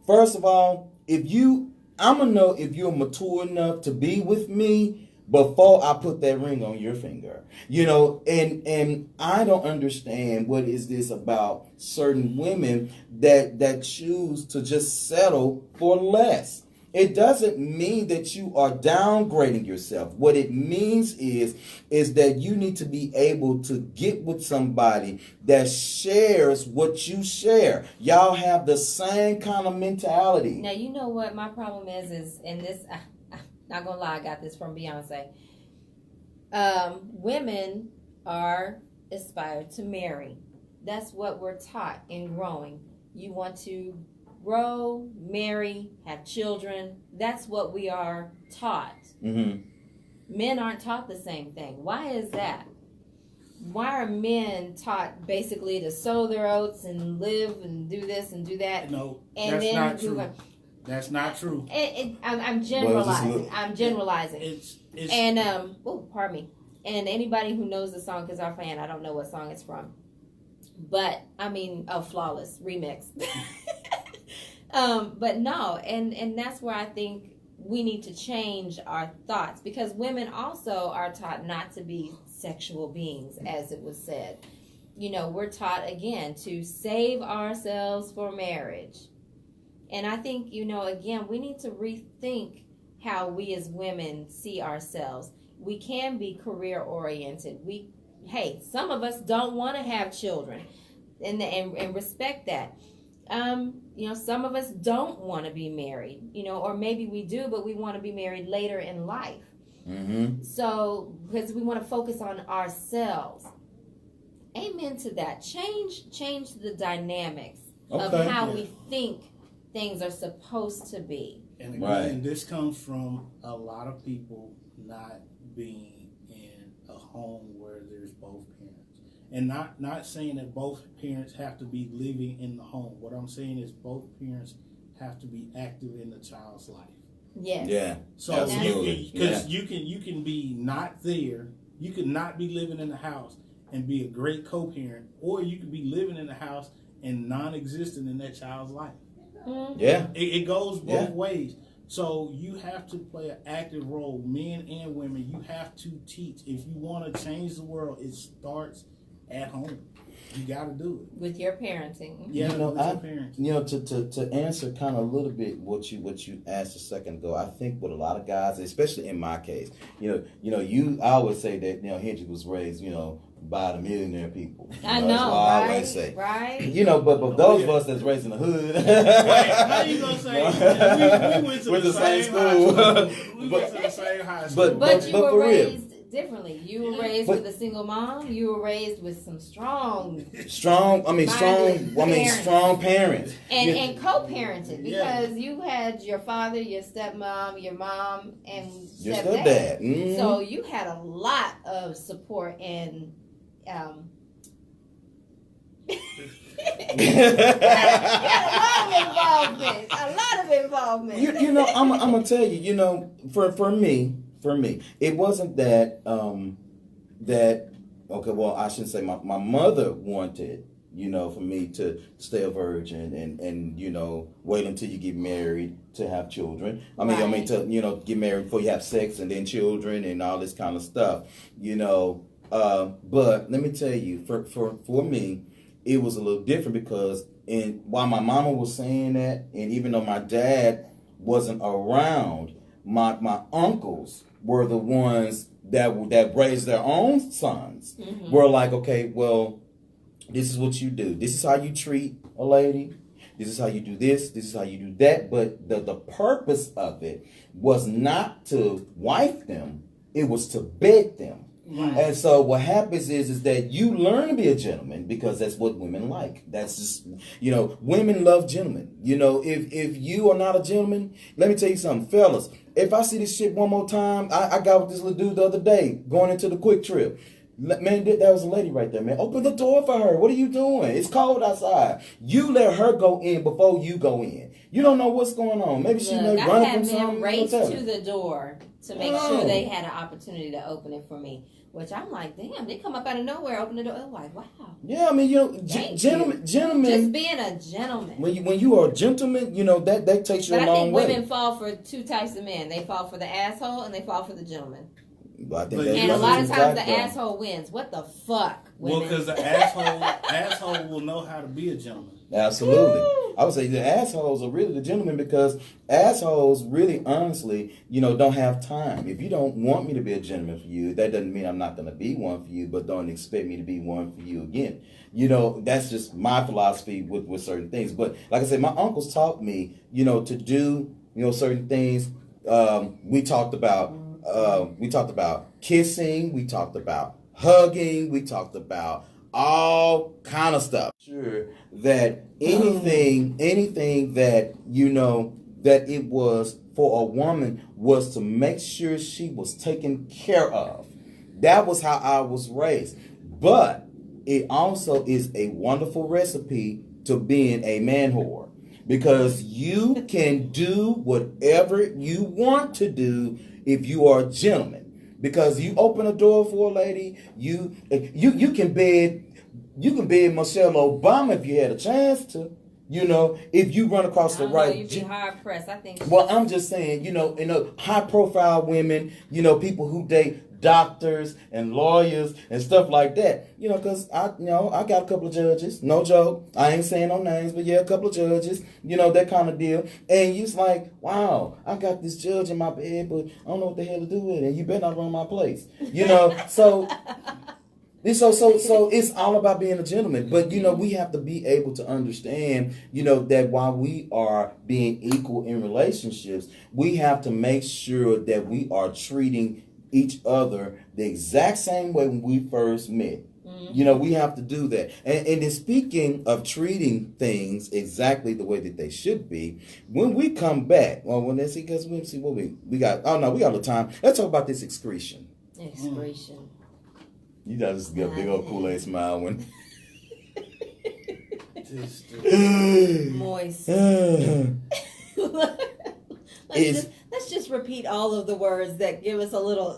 First of all, I'm going to know if you're mature enough to be with me before I put that ring on your finger. You know, and I don't understand what is this about certain women that choose to just settle for less. It doesn't mean that you are downgrading yourself. What it means is that you need to be able to get with somebody that shares what you share. Y'all have the same kind of mentality. Now, you know what my problem is and this, not gonna lie, I got this from Beyonce. Women are aspired to marry. That's what we're taught in growing. You want to grow, marry, have children. That's what we are taught. Men aren't taught the same thing. Why is that? Why are men taught basically to sow their oats and live and do this and do that? No, and that's then not true. That's not true. I'm generalizing. I'm generalizing. It's and pardon me. And anybody who knows the song, because our fan, I don't know what song it's from, but I mean, Flawless remix. But no, and that's where I think we need to change our thoughts, because women also are taught not to be sexual beings, as it was said. You know, we're taught again to save ourselves for marriage. And I think, you know, again, we need to rethink how we as women see ourselves. We can be career oriented. Some of us don't want to have children, and respect that. You know, some of us don't want to be married, you know, or maybe we do, but we want to be married later in life. So, because we want to focus on ourselves. Amen to that. Change the dynamics of how we think things are supposed to be. And again, this comes from a lot of people not being in a home where there's both parents. And not saying that both parents have to be living in the home. What I'm saying is both parents have to be active in the child's life. Yes. Yeah. So absolutely. Because you can be not there. You could not be living in the house and be a great co-parent, or you could be living in the house and non-existent in that child's life. Yeah. It goes both ways. So you have to play an active role, men and women. You have to teach. If you want to change the world, it starts at home. You got to do it with your parenting. Yeah, you know, with your parenting. You know, to answer kind of a little bit what you asked a second ago, I think with a lot of guys, especially in my case, I always say that Hendrick was raised, by the millionaire people. I know, that's what right? I always say. Right. But those of us that's raised in the hood. Wait, how you gonna say we went to the same school? We went to the same high school. But you were raised differently. You were raised with a single mom. You were raised with some strong parents. And co-parented, because you had your father, your stepmom, your mom, and your stepdad. Mm-hmm. So you had a lot of support and a lot of involvement. I'm gonna tell you. For me, it wasn't that okay. Well, I shouldn't say my mother wanted for me to stay a virgin and wait until you get married to have children. To get married before you have sex and then children and all this kind of stuff. But let me tell you, for me, it was a little different, because while my mama was saying that, and even though my dad wasn't around, my uncles were the ones that raised their own sons. Mm-hmm. Were like, okay, well, this is what you do. This is how you treat a lady. This is how you do this. This is how you do that. But the purpose of it was not to wife them. It was to bed them. Right. And so what happens is that you learn to be a gentleman because that's what women like. That's just, women love gentlemen. If you are not a gentleman, let me tell you something, fellas. If I see this shit one more time, I got with this little dude the other day going into the Quick Trip. Man, that was a lady right there, man. Open the door for her. What are you doing? It's cold outside. You let her go in before you go in. You don't know what's going on. Maybe she may run from something. I had men race to the door to make sure they had an opportunity to open it for me. Which I'm like, damn, they come up out of nowhere, open the door. I'm like, wow. Yeah, I mean, gentlemen. Just being a gentleman. When you are a gentleman, that takes you a long way. But I think women fall for two types of men. They fall for the asshole and they fall for the gentleman. And a lot of times the asshole wins. What the fuck, women? Well, because the asshole will know how to be a gentleman. Absolutely. I would say the assholes are really the gentlemen because assholes really, honestly, don't have time. If you don't want me to be a gentleman for you, that doesn't mean I'm not going to be one for you, but don't expect me to be one for you again. That's just my philosophy with certain things. But like I said, my uncles taught me, to do, certain things. We talked about kissing. We talked about hugging. We talked about all kind of stuff. Sure that anything that that it was for a woman was to make sure she was taken care of. That was how I was raised. But it also is a wonderful recipe to being a man whore. Because you can do whatever you want to do if you are a gentleman. Because you open a door for a lady, you can bed Michelle Obama if you had a chance to. If you run across the right, you'd be hard pressed. I think. Well, I'm just saying, high profile women, people who date doctors and lawyers and stuff like that. Because I got a couple of judges. No joke. I ain't saying no names, but yeah, a couple of judges. That kind of deal. And you's like, wow, I got this judge in my bed, but I don't know what the hell to do with it. And you better not run my place. So. So it's all about being a gentleman. But, we have to be able to understand, that while we are being equal in relationships, we have to make sure that we are treating each other the exact same way when we first met. Mm-hmm. We have to do that. And then speaking of treating things exactly the way that they should be, when we come back, let's see, because we see what we got. Oh, no, we got a little time. Let's talk about this excretion. Excretion. You gotta just get a big old Kool-Aid smile when. Moist. Let's just repeat all of the words that give us a little.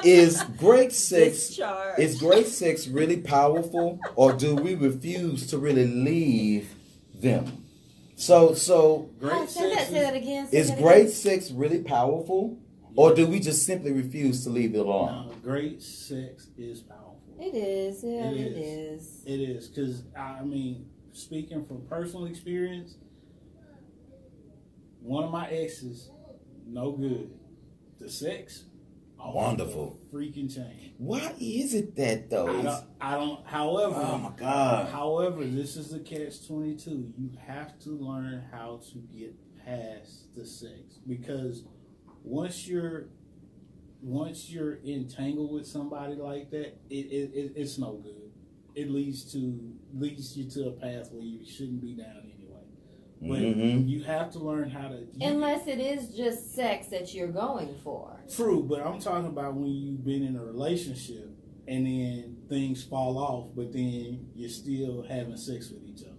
Is great sex? Discharge. Is great sex really powerful, or do we refuse to really leave them? So great sex. Say that again. Is great sex really powerful? Or do we just simply refuse to leave it alone? No, great sex is powerful. It is. Yeah, it is. It is. Because, speaking from personal experience, one of my exes, no good. The sex, wonderful. Freaking chain. Why is it that, though? I don't, however. Oh, my God. However, this is the catch-22. You have to learn how to get past the sex. Because once you're entangled with somebody like that, it's no good. It leads you to a path where you shouldn't be down anyway. But you have to learn how to. Unless it is just sex that you're going for. True, but I'm talking about when you've been in a relationship and then things fall off, but then you're still having sex with each other.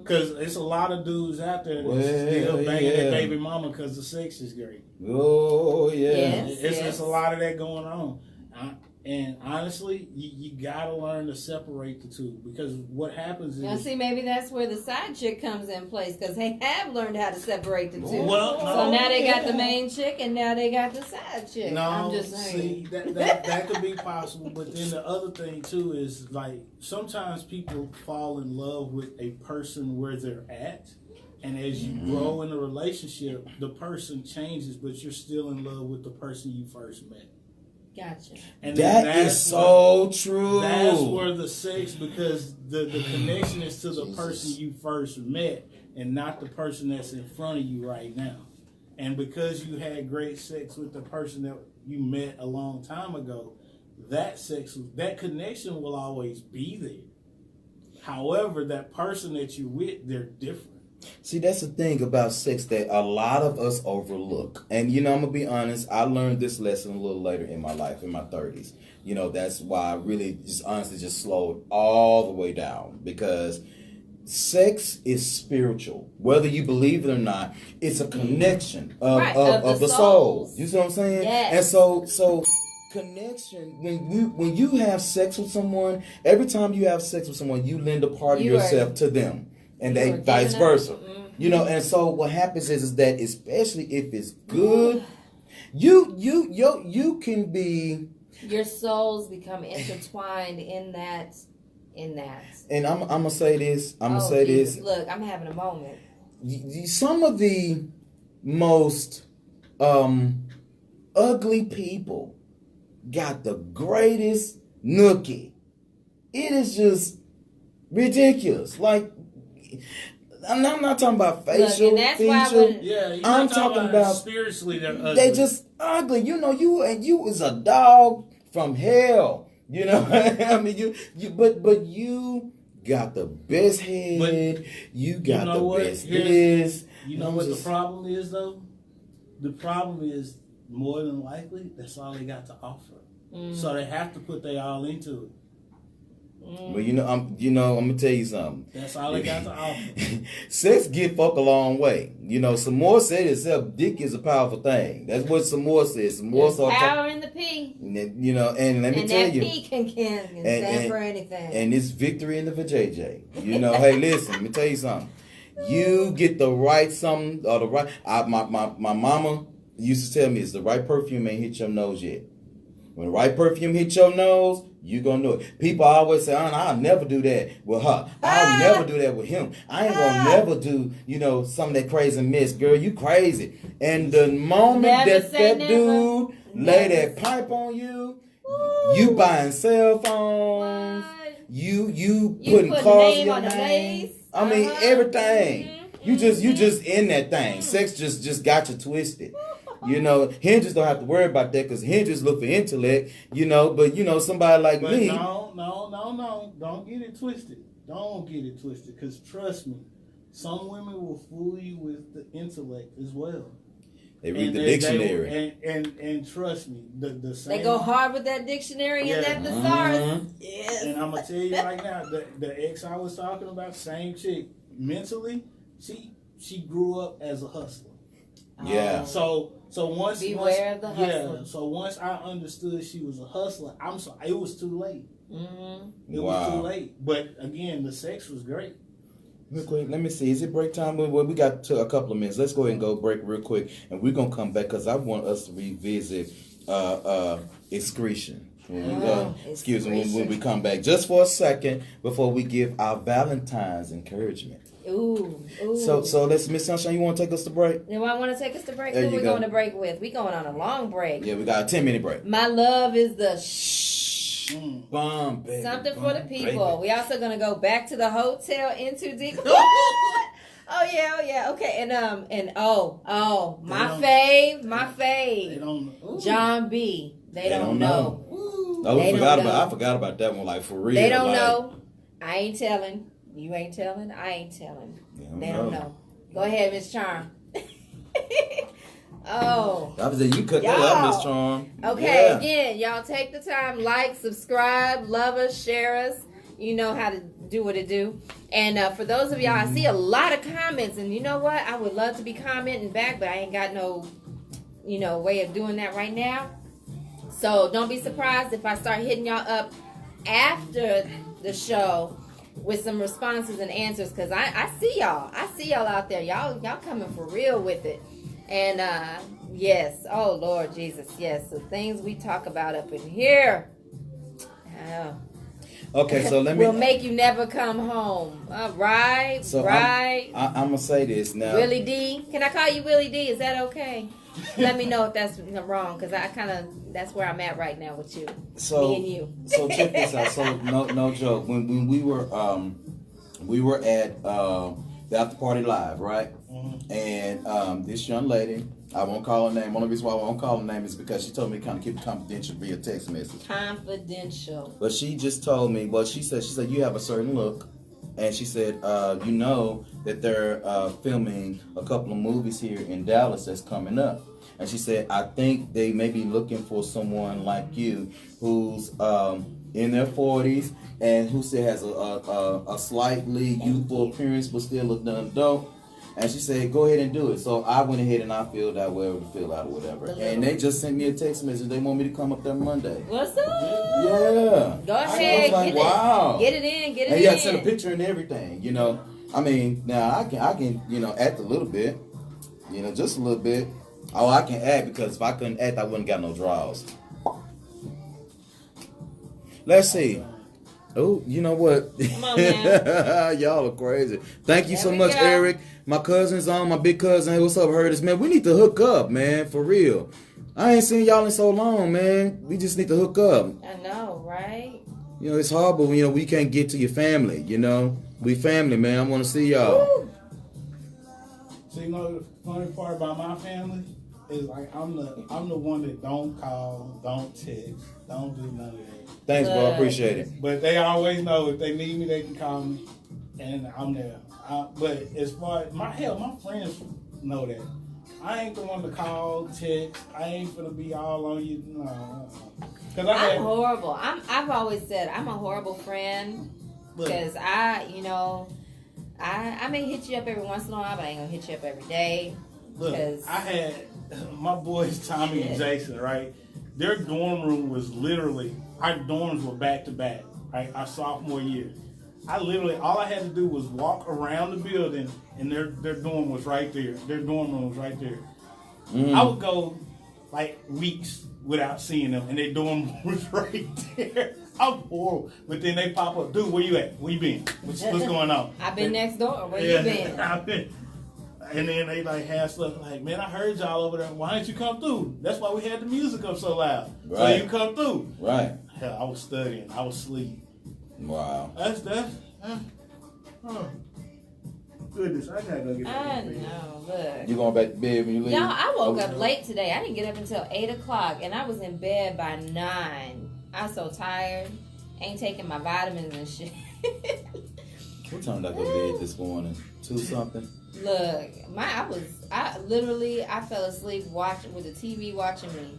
Because it's a lot of dudes out there that still banging their baby mama because the sex is great. Oh, yeah. It's a lot of that going on. And honestly, you got to learn to separate the two. Because what happens is... Now, see, maybe that's where the side chick comes in place. Because they have learned how to separate the two. Well, so now they got the main chick and now they got the side chick. No, I'm just saying. See, that could be possible. But then the other thing, too, is like sometimes people fall in love with a person where they're at. And as you grow in a relationship, the person changes, but you're still in love with the person you first met. Gotcha. And that is so true. That's where the sex, because the connection is to the person you first met and not the person that's in front of you right now. And because you had great sex with the person that you met a long time ago, that connection will always be there. However, that person that you're with, they're different. See, that's the thing about sex that a lot of us overlook. And, I'm going to be honest, I learned this lesson a little later in my life, in my 30s. That's why I really just slowed all the way down. Because sex is spiritual. Whether you believe it or not, it's a connection of the soul. You see what I'm saying? Yes. And so connection, when you have sex with someone, every time you have sex with someone, you lend a part of yourself to them. And they vice versa. And so what happens is that, especially if it's good, you can be, your souls become intertwined in that. And I'm gonna say this. Jesus. Look, I'm having a moment. Some of the most ugly people got the greatest nookie. It is just ridiculous. Like, I'm not talking about facial features. I'm talking about spiritually. They're ugly. They just ugly. You was a dog from hell. I mean, but you got the best head. You got the best this. You know what the problem is, though? The problem is, more than likely, that's all they got to offer. So they have to put their all into it. Well, I'm gonna tell you something. That's all they got to offer. Sex get folk a long way. Samore said itself, dick is a powerful thing. That's what Samore says. There's power in the P. And let me tell you. And that P can stand for anything. And it's victory in the vajayjay. Hey, listen, let me tell you something. You get the right something or the right. My mama used to tell me, it's the right perfume ain't hit your nose yet. When the right perfume hit your nose, you gonna know it. People always say, I'll never do that with her. I'll never do that with him. I ain't gonna never do, some of that crazy mess. Girl, you crazy. And the moment that dude lay that pipe on you, you buying cell phones, you putting cars in your name. I mean, everything. You just in that thing. Sex just got you twisted. Hinges don't have to worry about that because hinges look for intellect, but somebody like me. No. Don't get it twisted. Because trust me, some women will fool you with the intellect as well. They read the dictionary. And trust me, the same. They go hard with that dictionary and that thesaurus. Yes. And I'm going to tell you right now, the ex I was talking about, same chick, mentally, she grew up as a hustler. Yeah. So once beware of the hustler. Yeah. So once I understood she was a hustler, I'm sorry, it was too late. It was too late. But again, the sex was great. Real quick, let me see. Is it break time? Well, we got a couple of minutes. Let's go ahead and go break real quick, and we're gonna come back because I want us to revisit excretion. When we come back, just for a second before we give our Valentine's encouragement. Ooh. So let's, Miss Sunshine, you want to take us to break? Do I want to take us to break? Who we going to break with? We going on a long break. Yeah, we got a 10-minute break. My love is the shh. Bomb, baby. Something for the people. Baby. We also going to go back to the hotel in too deep. Oh yeah. Okay, and my fave. John B. They don't know. I forgot about that one. Like, for real. They don't know. I ain't telling. You ain't telling. I ain't telling. They don't know. Go ahead, Miss Charm. Oh. I was saying, you cut that up, Miss Charm. Okay, again, y'all take the time, like, subscribe, love us, share us. You know how to do what it do. And for those of y'all, I see a lot of comments, and you know what? I would love to be commenting back, but I ain't got no, way of doing that right now. So don't be surprised if I start hitting y'all up after the show with some responses and answers, because I see y'all. I see y'all out there. Y'all coming for real with it. And yes, oh Lord Jesus, yes. The things we talk about up in here. Oh. Okay, so let me. will make you never come home. Right, So right. I'm gonna say this now. Willie D. Can I call you Willie D? Is that okay? Let me know if that's wrong, because I kind of, that's where I'm at right now with you. So, me and you. So check this out. So no joke. When we were at the after party live, right? Mm-hmm. And this young lady, I won't call her name. Only reason why I won't call her name is because she told me to kind of keep it confidential via text message. Confidential. But she just told me. Well, she said you have a certain look. And she said, you know that they're filming a couple of movies here in Dallas that's coming up. And she said, I think they may be looking for someone like you who's in their 40s and who still has a slightly youthful appearance but still look done dope. And she said, go ahead and do it. So I went ahead and I filled out whatever to fill out or whatever. And they just sent me a text message. They want me to come up there Monday. What's up? Yeah. Go ahead. I was like, wow. Get it in. And you got to send a picture and everything, you know. I mean, now I can, you know, act a little bit, you know, just a little bit. Oh, I can act because if I couldn't act, I wouldn't got no draws. Let's see. Oh, you know what? Come on now. Y'all are crazy. Thank you There so we much, go. Eric. My cousin's on, my big cousin. Hey, what's up, Herders? Man, we need to hook up, man, for real. I ain't seen y'all in so long, man. We just need to hook up. I know, right? You know, it's hard, but, you know, we can't get to your family, you know. We family, man. I want to see y'all. Woo. So you know the funny part about my family is like I'm the one that don't call, don't text, don't do none of that. Thanks, bro. I appreciate it. But they always know if they need me, they can call me, and I'm there. But as far as my friends know that I ain't the one to call, text. I ain't gonna be all on you, no. Cause I'm horrible. I've always said I'm a horrible friend because I may hit you up every once in a while, but I ain't gonna hit you up every day. Look, I had my boys Tommy and Jason, right? Their dorm room was literally, our dorms were back to back, right? Our sophomore year. All I had to do was walk around the building and their dorm was right there. Their dorm room was right there. I would go like weeks without seeing them and their dorm room was right there. I'm horrible. But then they pop up, dude, where you at? Where you been? What's going on? I've been next door. Where you been? I've been. And then they like have stuff like, man, I heard y'all over there. Why didn't you come through? That's why we had the music up so loud. Right. So you come through. Right. Hell, I was studying. I was asleep. Wow. Goodness, I gotta go get I know, look. You going back to bed when you leave? Y'all, I woke up late today. I didn't get up until 8 o'clock, and I was in bed by 9. I'm so tired. Ain't taking my vitamins and shit. What time did I go to bed this morning? 2 something? Look, I fell asleep with the TV watching me.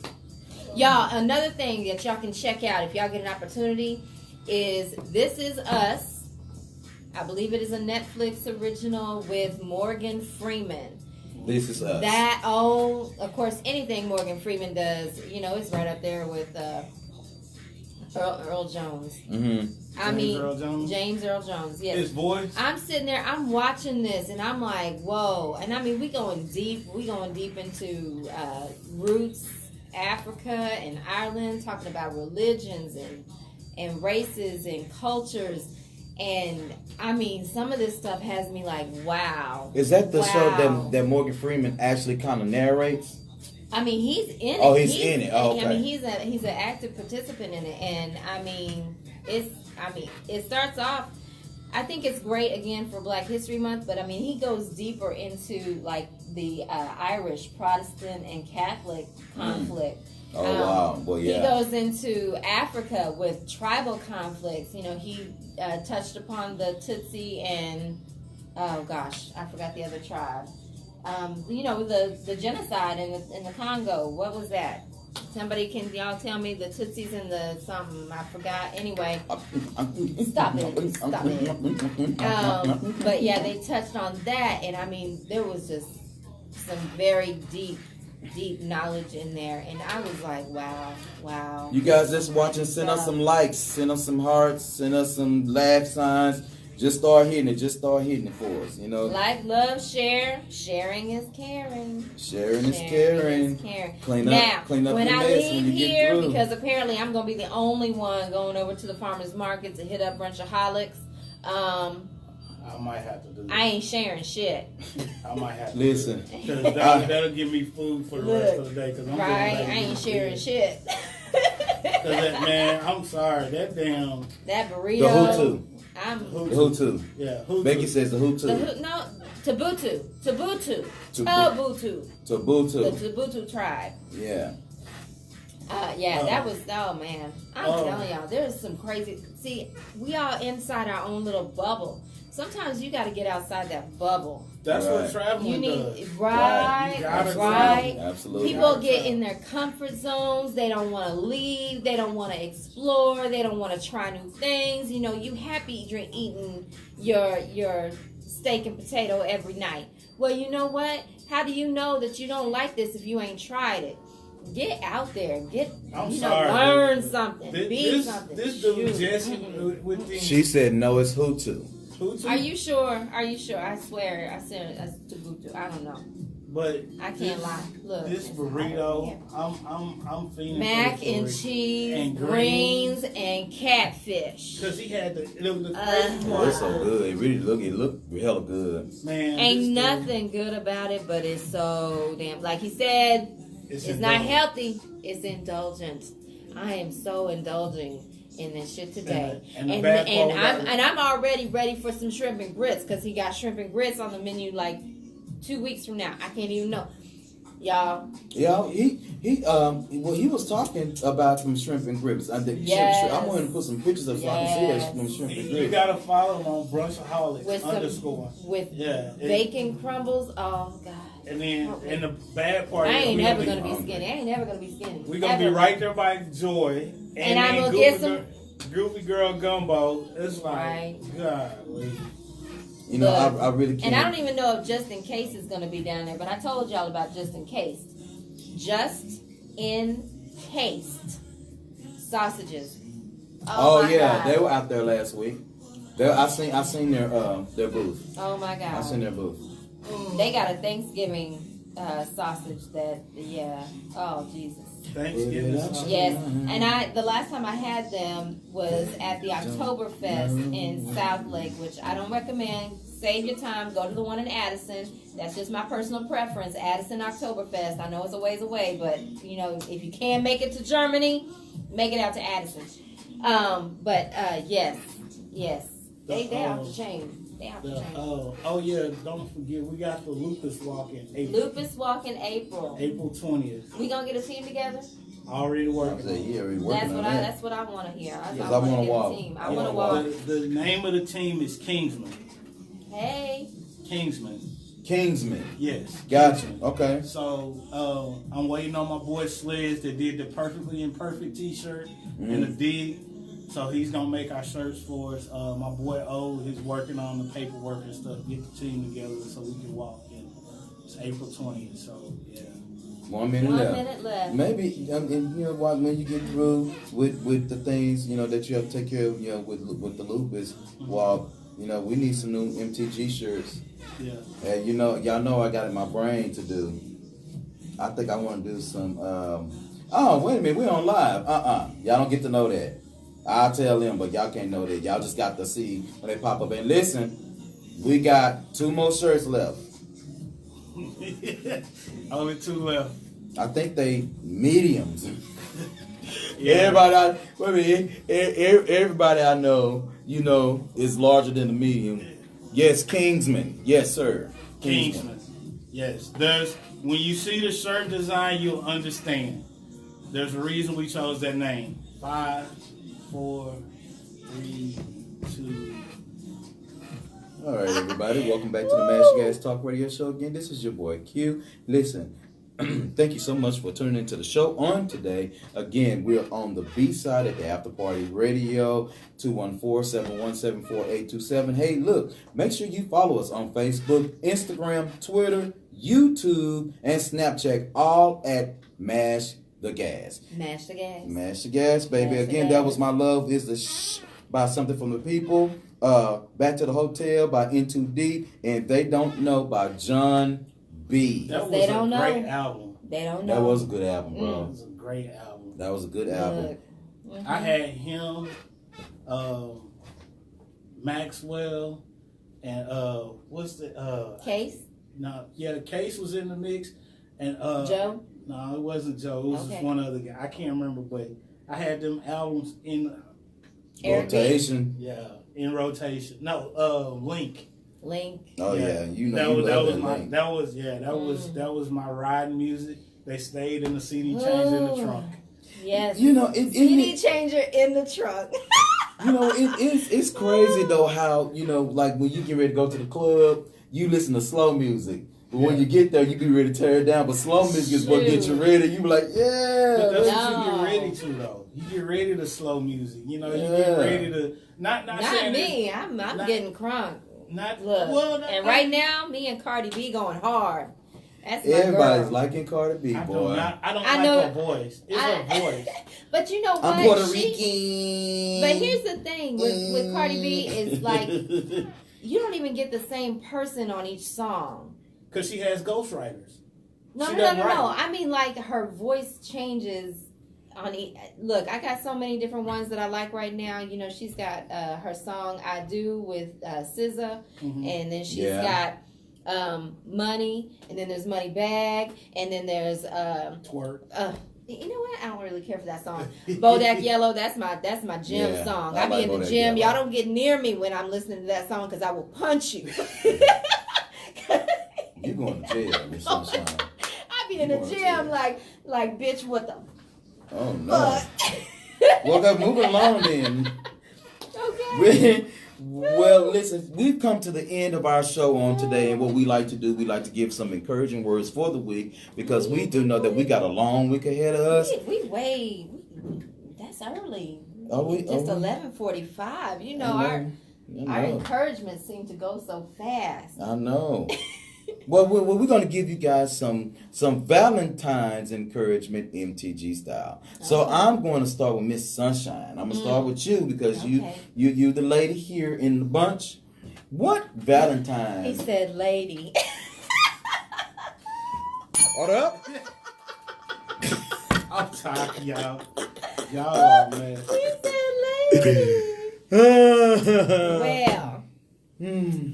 Y'all, another thing that y'all can check out if y'all get an opportunity is This Is Us. I believe it is a Netflix original with Morgan Freeman. This Is Us. Of course, anything Morgan Freeman does, you know, it's right up there with Earl Jones. Mm-hmm. James Earl Jones. Yes. His voice. I'm sitting there, I'm watching this, and I'm like, whoa. And I mean, we going deep into roots, Africa and Ireland, talking about religions and races and cultures. And I mean, some of this stuff has me like, wow. Is that the show that Morgan Freeman actually kind of narrates? I mean, he's in it. Oh, he's in it. Oh, okay. I mean, he's an active participant in it, and I mean, it starts off. I think it's great again for Black History Month, but I mean, he goes deeper into like the Irish Protestant and Catholic conflict. Oh wow! Well, yeah. He goes into Africa with tribal conflicts. You know, he touched upon the Tutsi and oh gosh, I forgot the other tribe. You know, the genocide in the Congo. What was that? Somebody, can y'all tell me the Tutsis and the something? I forgot. Anyway, stop it. But yeah, they touched on that, and I mean, there was just some very deep knowledge in there, and I was like, wow. You guys just watching, send us some likes, send us some hearts, send us some laugh signs. Just start hitting it. Just start hitting it for us. You know. Like, love, share. Sharing is caring. Sharing is caring. Clean up when your I mess leave when you get here, through. because apparently I'm gonna be the only one going over to the farmers market to hit up Brunchaholics. I might have to do that. I ain't sharing shit. I might have to. Listen. Because that'll give me food for the rest of the day. Cause I'm Right? I ain't sharing shit. Because man, I'm sorry. That burrito. The who to? Who The who to? Yeah, who Becky to? says the who to. No, Tabutu. Tabutu. The Tabutu tribe. Yeah. That was, oh man. I'm telling y'all, there's some crazy. See, we all inside our own little bubble. Sometimes you got to get outside that bubble. That's what traveling does. Right. Absolutely. People get in their comfort zones. They don't want to leave. They don't want to explore. They don't want to try new things. You know, you happy eating your steak and potato every night. Well, you know what? How do you know that you don't like this if you ain't tried it? Get out there. Learn something. Be something. This dude, Jesse, with the... She said no, it's who to. Are you sure? I swear, I said that's Tabutu. I don't know. But I can't lie. Look, this burrito, I'm feeling mac and cheese, and greens, and catfish. Because he had the crazy one. It's so good. It looked hella good. Man, ain't nothing good about it, but it's so damn. Like he said, it's not healthy. It's indulgent. I am so indulging in this shit today, and I'm already ready for some shrimp and grits because he got shrimp and grits on the menu like 2 weeks from now. I can't even know, y'all. Yeah, he was talking about some shrimp and grits. I wanted to put some pictures up so I can see that some shrimp and grits. You gotta follow him on Brunchaholics _ with bacon crumbles. Oh God. And then, and the bad part, I ain't never gonna be skinny. We're gonna be right there by Joy, and I'm gonna get some Goofy Girl Gumbo. It's like, golly. You know, I really can't. And I don't even know if Just In Case is gonna be down there, but I told y'all about Just In Case. Just In Case sausages. Oh yeah, God. They were out there last week. I seen their booth. Oh my God. I seen their booth. They got a Thanksgiving sausage that, oh Jesus. Thanksgiving sausage. Yes, and the last time I had them was at the Oktoberfest in South Lake, which I don't recommend. Save your time, go to the one in Addison. That's just my personal preference. Addison Oktoberfest. I know it's a ways away, but you know, if you can make it to Germany, make it out to Addison. Yes. They have to change. Oh yeah, don't forget we got the Lupus Walk in April. April 20th. We gonna get a team together? Already working. That's what I want to hear. I want to walk. I want to walk. The name of the team is Kingsman. Hey. Kingsman. Yes. Gotcha. Okay. So I'm waiting on my boy Sledge that did the Perfectly Imperfect T-shirt and the Dig. So he's gonna make our shirts for us. My boy O is working on the paperwork and stuff. Get the team together so we can walk. It's April 20th. So yeah. 1 minute left. Maybe you know what, when you get through with the things that you have to take care of with the lupus walk. We need some new MTG shirts. Yeah. And y'all know I got it in my brain to do. I think I want to do some. Oh wait a minute, we're on live. Y'all don't get to know that. I'll tell them, but y'all can't know that. Y'all just got to see when they pop up. And listen, we got 2 more shirts left. Only 2 left. I think they mediums. Yeah. Everybody I know, is larger than the medium. Yes, Kingsman. Yes, sir. Kingsman. Yes. When you see the shirt design, you'll understand. There's a reason we chose that name. 5, 4, 3, 2. All right, everybody. Welcome back to the Mash Gas Talk Radio Show again. This is your boy Q. Listen, thank you so much for tuning into the show on today. Again, we're on the B side at the After Party Radio, 214-717-4827. Hey, look, make sure you follow us on Facebook, Instagram, Twitter, YouTube, and Snapchat, all at Mash the Gas. Mash the Gas. Mash the Gas, baby. Again, that was My Love is the Shh by Something from the People. Back to the Hotel by In Too Deep, and They Don't Know by John B. That was They a don't know. great album. They don't know. That was a good album, bro. That was a great album. That was a good album. Mm-hmm. I had him, Maxwell, and what's the Case? No, yeah, Case was in the mix, and Joe? No, it wasn't Joe. It was just one other guy. I can't remember, but I had them albums in Rotation. Yeah, in rotation. No, Link. Oh yeah, you know that was my riding music. They stayed in the CD changer in the trunk. Yes. You know, CD changer in the trunk. You know, it's crazy though how, you know, like when you get ready to go to the club, you listen to slow music. But when you get there, you be ready to tear it down. But slow music is what gets you ready. You be like, yeah. But that's what you get ready to, though. You get ready to slow music. You know, you get ready to not me. I'm getting crunk. Look, right now, me and Cardi B going hard. That's my everybody's girl. liking Cardi B, boy. I don't like her voice. It's her voice. But you know what? I'm Puerto Rican. But here's the thing with Cardi B is like you don't even get the same person on each song. Because she has ghostwriters. No. I mean, like her voice changes on look, I got so many different ones that I like right now. You know, she's got her song "I Do" with SZA, and then she's got Money, and then there's Money Bag, and then there's Twerk. You know what? I don't really care for that song. Bodak Yellow, that's my gym song. I be in the gym. Y'all don't get near me when I'm listening to that song because I will punch you. You going to jail, Miss Sunshine. I be in the gym like bitch, what the Oh no. Well, moving along then. Okay. Well, listen, we've come to the end of our show on today, and what we like to do, we like to give some encouraging words for the week, because we do know that we got a long week ahead of us. That's early. Are we? Just 11:45. You know, our encouragement seems to go so fast. I know. Well, we're going to give you guys some Valentine's encouragement, MTG style. So I'm going to start with Miss Sunshine. I'm going to start with you because you the lady here in the bunch. What Valentine's? He said lady. Hold up. I'm tired, y'all. Y'all are, man. He said lady. Well,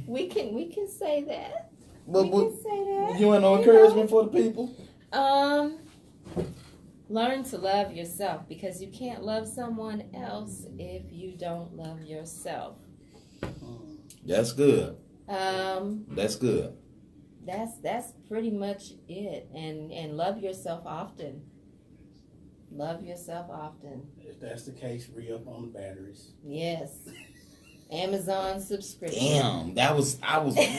we can say that. But, we can say that. You want no encouragement for the people? Learn to love yourself, because you can't love someone else if you don't love yourself. That's good. That's good. That's pretty much it. And love yourself often. Love yourself often. If that's the case, re-up on the batteries. Yes. Amazon subscription. Damn, I was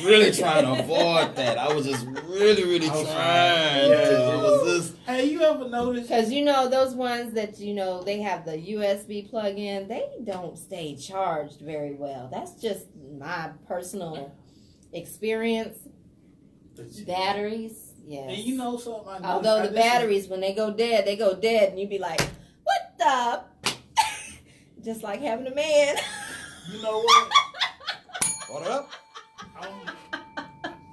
really trying to avoid that. I was just really trying. It was just. Hey, you ever notice? Because you know those ones that they have the USB plug-in, they don't stay charged very well. That's just my personal experience. Batteries, yes. And you know something? Although the batteries, when they go dead, and you be like, what the? Just like having a man. You know what? Hold up.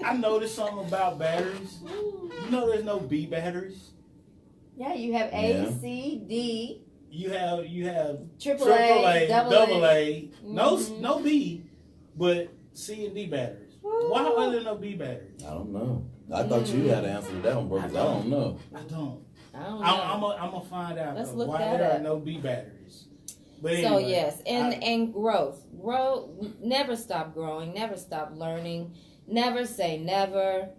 I noticed something about batteries. You know there's no B batteries. Yeah, you have A, C, D. You have triple A, double A. No B, but C and D batteries. Why are there no B batteries? I don't know. I thought you had an answer to that one, bro. I don't know. I don't. I'm gonna find out. Let's look why that there up. are no B batteries. But anyway, so yes, and growth. Never stop growing. Never stop learning. Never say never.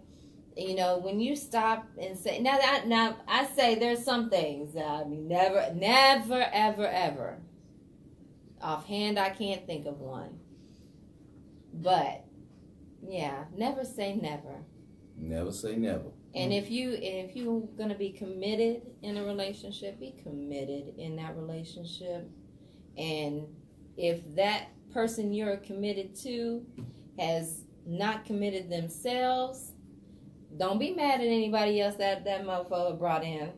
You know, when you stop and say now I say there's some things. I mean, never, ever. Offhand, I can't think of one. But yeah, never say never. Never say never. And if you're gonna be committed in a relationship, be committed in that relationship. And if that person you're committed to has not committed themselves, don't be mad at anybody else that mofo brought in.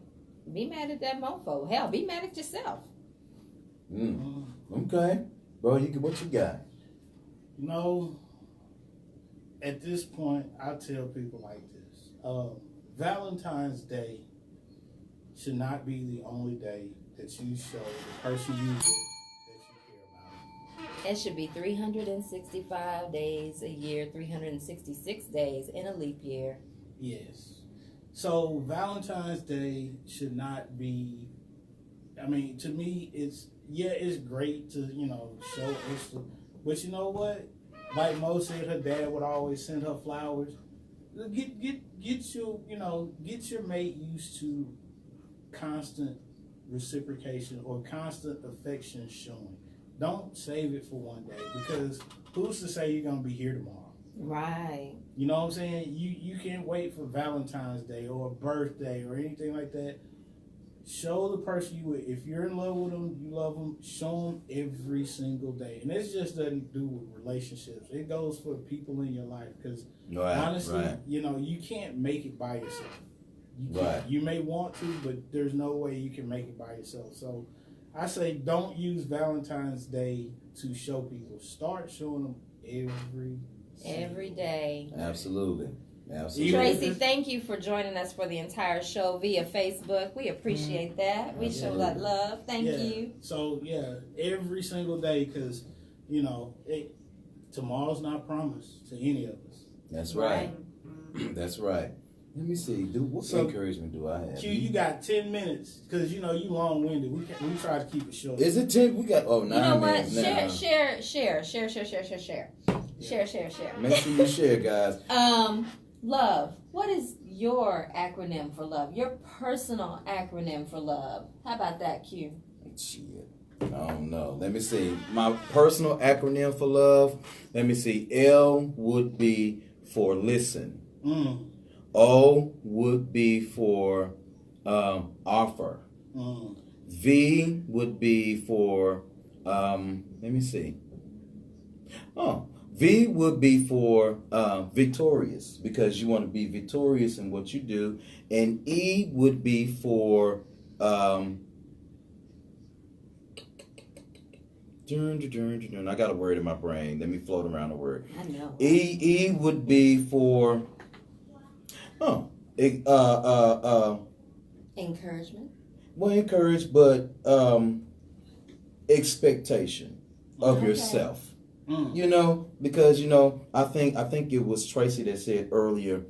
Be mad at that mofo. Hell, be mad at yourself. Okay. Bro, what you got? You know, at this point, I tell people like this: Valentine's Day should not be the only day that you show the person you with that you care about. It should be 365 days a year, 366 days in a leap year. Yes. So Valentine's Day should not be. I mean, to me, it's great to show extra, but you know what? Like Mo said, her dad would always send her flowers. Get your mate used to constant reciprocation or constant affection showing. Don't save it for one day, because who's to say you're gonna be here tomorrow? Right. You know what I'm saying? You can't wait for Valentine's Day or a birthday or anything like that. Show the person you with. If you're in love with them, you love them, show them every single day. And this just doesn't do with relationships. It goes for people in your life, because honestly, you can't make it by yourself. You may want to, but there's no way you can make it by yourself. So I say don't use Valentine's Day to show people. Start showing them every day. Absolutely. Tracy, thank you for joining us for the entire show via Facebook. We appreciate that. We show that love. Thank you. So, every single day, because, tomorrow's not promised to any of us. That's right. That's right. Let me see. What encouragement do I have? Q, you got 10 minutes, because, you long-winded. We try to keep it short. Is it 10? We got, 9 minutes now. You know what? Share. Share. Make sure you share, guys. Love. What is your acronym for love? Your personal acronym for love. How about that, Q? Shit. I don't know. Let me see. My personal acronym for love. Let me see. L would be for listen. O would be for offer. V would be for let me see. V would be for victorious, because you want to be victorious in what you do. And E would be for I got a word in my brain. Let me float around the word. I know. E would be for encouragement. Well, encourage, but expectation of yourself. Because I think it was Tracy that said earlier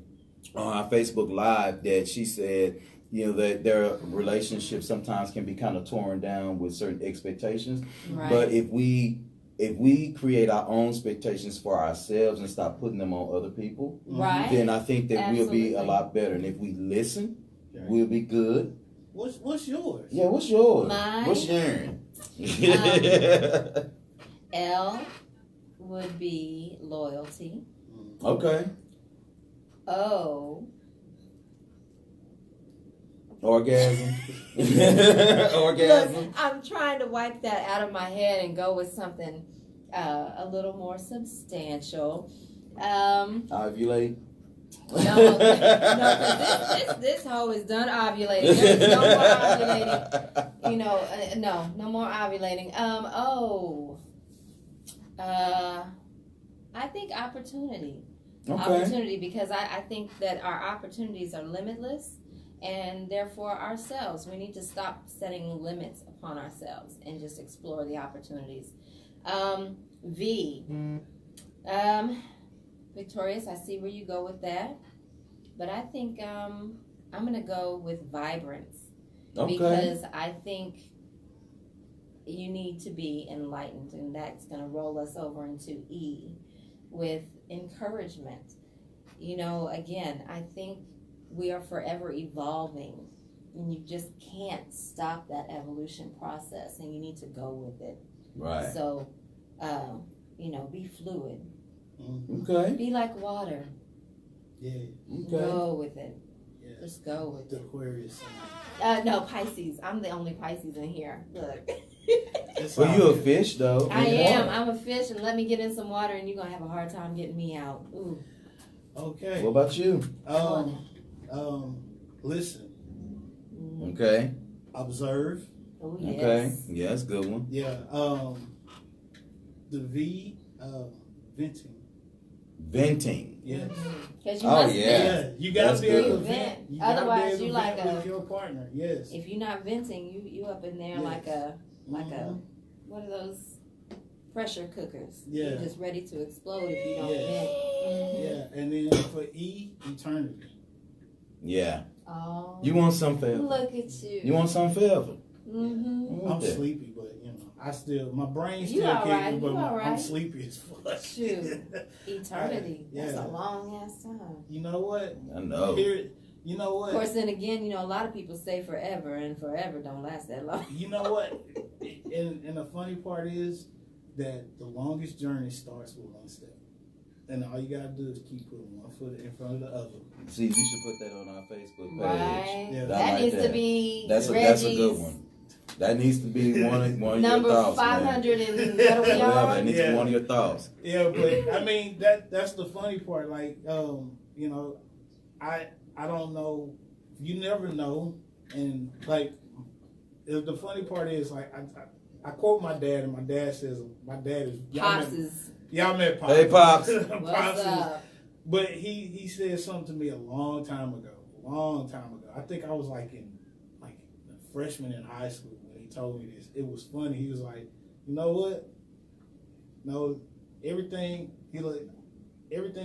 on our Facebook Live that she said, that their relationships sometimes can be kind of torn down with certain expectations. Right. But if we create our own expectations for ourselves and stop putting them on other people, then I think that we'll be a lot better. And if we listen, we'll be good. What's yours? Yeah, what's yours? Mine? What's yours? L would be loyalty. Okay. O. Orgasm. Look, I'm trying to wipe that out of my head and go with something a little more substantial. Ovulate. No, this hoe is done ovulating. There's no more ovulating. No more ovulating. I think opportunity. Okay. Opportunity, because I think that our opportunities are limitless, and therefore ourselves. We need to stop setting limits upon ourselves and just explore the opportunities. V. Victorious, I see where you go with that. But I think I'm going to go with vibrance. Okay. Because I think you need to be enlightened, and that's going to roll us over into E with encouragement. Again, I think we are forever evolving, and you just can't stop that evolution process, and you need to go with it. Right. So, be fluid. Okay. Be like water. Yeah. Okay. Go with it. Yeah. Just go with The it. Aquarius. No, Pisces. I'm the only Pisces in here. Look. Well, you a fish, though. I am. I'm a fish, and let me get in some water, and you're going to have a hard time getting me out. Ooh. Okay. What about you? Listen. Okay. Observe. Oh, yes. Okay. Yeah, that's a good one. Yeah. The V, venting. Venting. Yes. Because you Oh, must yeah. vent. You gotta That's be able to good. vent. You Otherwise, gotta be you able to like vent a- with your partner. Yes. If you're not venting, you up in there Yes. like a Mhm. what are those pressure cookers? Yeah. You're just ready to explode if you don't Yeah. vent. Mhm. Yeah, and then for E, eternity. Yeah. Oh. You want some forever. Look at you. You want some forever. Mm-hmm. I'm sleepy, but I still my brain You still all kicking, right, but you all I'm right. sleepy as fuck. Shoot. Eternity. Yeah. That's a long ass time. You know what? I know. Here, you know what? Of course, then again, a lot of people say forever, and forever don't last that long. You know what? And the funny part is that the longest journey starts with one step. And all you gotta do is keep putting one foot in front of the other. See, you should put that on our Facebook page. Right. Yeah. I That like needs that. to be That's a good one. That needs to be one of your Number thoughts, 500 man. and what are we Whatever, that on? needs to Yeah. be one of your thoughts. Yeah, but I mean that's the funny part. Like, I don't know. You never know, and like the funny part is like I quote my dad, and my dad says my dad is Pops is. y'all met Pops. Hey, Pops. What's Pops is, up? but he said something to me a long time ago. I think I was like a freshman in high school when he told me this. It was funny. He was like, you know what? No, everything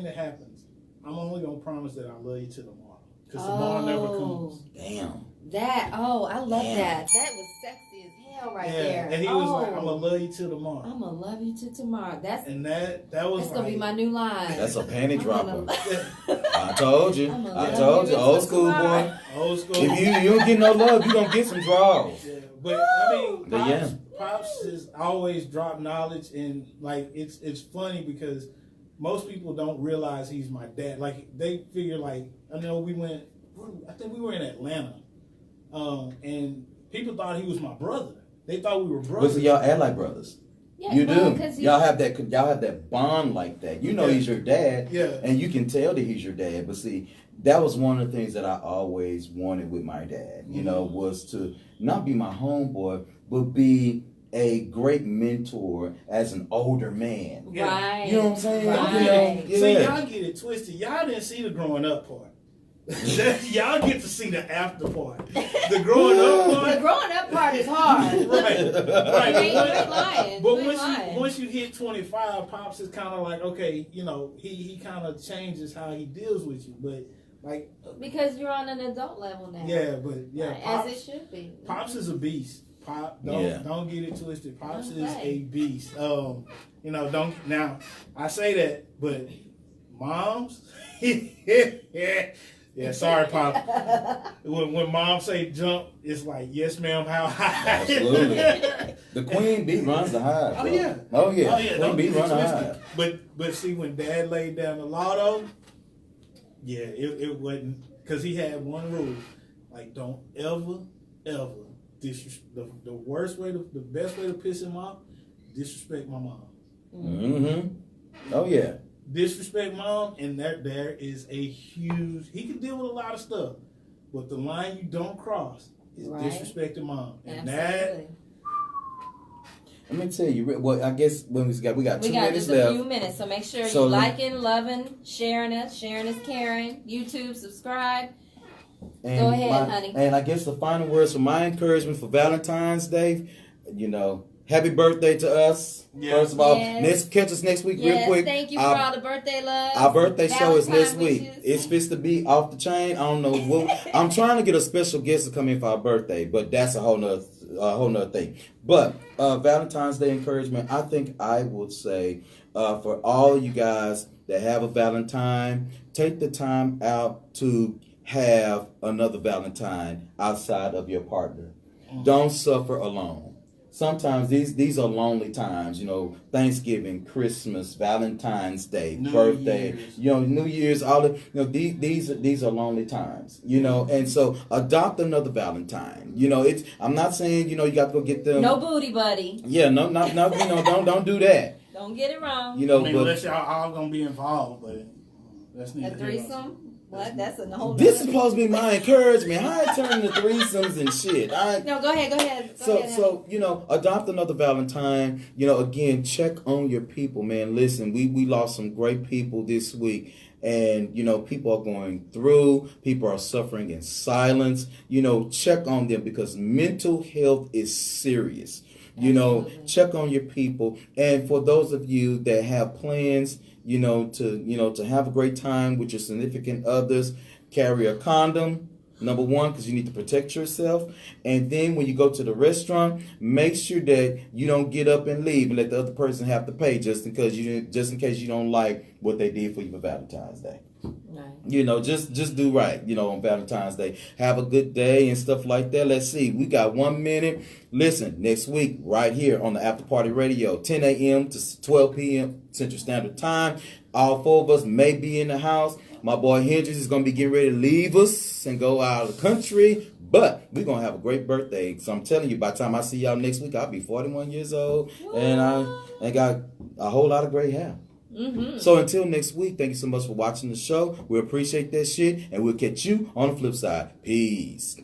that happens, I'm only gonna promise that I love you till tomorrow, because tomorrow never comes. Damn. I love Damn. that. That was sexy as hell right Yeah, there. and he was like, I'm gonna love you till tomorrow. I'm gonna love you till tomorrow. That was that's gonna be like, my new line. That's a panty I'm dropper. gonna- I told you. I'm gonna I love told you you. Old till school tomorrow. boy. old school. If you don't get no love, you gonna get some draws. Yeah, but I mean, But yeah. Pops has always dropped knowledge, and like it's funny because most people don't realize he's my dad. Like they figure like I think we were in Atlanta, and people thought he was my brother. They thought we were But brothers. see, y'all act like brothers. Yeah, You well, do. 'cause Y'all have that bond like that. You know Yeah. he's your dad, Yeah. and you can tell that he's your dad. But see, that was one of the things that I always wanted with my dad. You know, was to not be my homeboy, but be a great mentor as an older man. Yeah. Right. You know what I'm saying? Right. You know, yeah. See, y'all get it twisted. Y'all didn't see the growing up part. Y'all get to see the after part. The growing up The part. growing up part is hard. Right. You ain't lying. But You ain't lying. once you hit 25, Pops is kind of like, okay, he kind of changes how he deals with you. But like, Because you're on an adult level now. Right, Pops, as it should be. Pops is a beast. Don't get it twisted. Pops is Okay. a beast. Don't now. I say that, but moms, yeah. Sorry, Pop. When mom say jump, it's like yes, ma'am. How high? Absolutely. The queen bee runs the hive. Oh bro. yeah. Oh yeah. Don't Queen bee get it run the twisted. hive. But see, when Dad laid down the lotto, yeah, it wasn't because he had one rule: like don't ever disrespect. The best way to piss him off, disrespect my mom. Mm-hmm. Oh yeah. Disrespect mom, and there is a huge. He can deal with a lot of stuff, but the line you don't cross is Right. disrespecting mom, and Absolutely. Let me tell you. Well, I guess when we got 2 We got minutes just left. a few minutes, so make sure So you let- liking, loving, sharing us. Sharing is caring. YouTube, subscribe. And Go ahead, honey. And I guess the final words for my encouragement for Valentine's Day, happy birthday to us. Yeah. First of all, Yes. catch us next week Yes, real quick. thank you for all the birthday love. Our birthday show is next Valentine week. wishes. It's supposed to be off the chain. I don't know what. I'm trying to get a special guest to come in for our birthday, but that's a whole nother thing. But Valentine's Day encouragement, I think I would say for all you guys that have a Valentine, take the time out to have another Valentine outside of your partner. Don't suffer alone. Sometimes these are lonely times, Thanksgiving, Christmas, Valentine's Day, birthday, New Year's, all the, these are lonely times, and so adopt another Valentine. I'm not saying, you got to go get them. No booty buddy. Yeah, no, don't do that. Don't get it wrong. But unless y'all all gonna be involved, but that's A neither here nor threesome. What? That's a whole. This is supposed to be my encouragement. How I turn to threesomes and shit. No, go ahead. Go ahead. So you know, adopt another Valentine. You know, again, check on your people, man. Listen, we lost some great people this week. And, you know, people are going through, people are suffering in silence. You know, check on them because mental health is serious. You know, check on your people. And for those of you that have plans, to have a great time with your significant others, carry a condom. Number one, because you need to protect yourself. And then when you go to the restaurant, make sure that you don't get up and leave and let the other person have to pay just in case you don't like what they did for you for Valentine's Day. Right. You know, just do right, on Valentine's Day. Have a good day and stuff like that. Let's see. We got 1 minute. Listen, next week, right here on the After Party Radio, 10 a.m. to 12 p.m. Central Standard Time. All four of us may be in the house. My boy Hendrix is going to be getting ready to leave us and go out of the country. But we're going to have a great birthday. So I'm telling you, by the time I see y'all next week, I'll be 41 years old. And I got a whole lot of gray hair. Mm-hmm. So until next week, thank you so much for watching the show. We appreciate that shit. And we'll catch you on the flip side. Peace.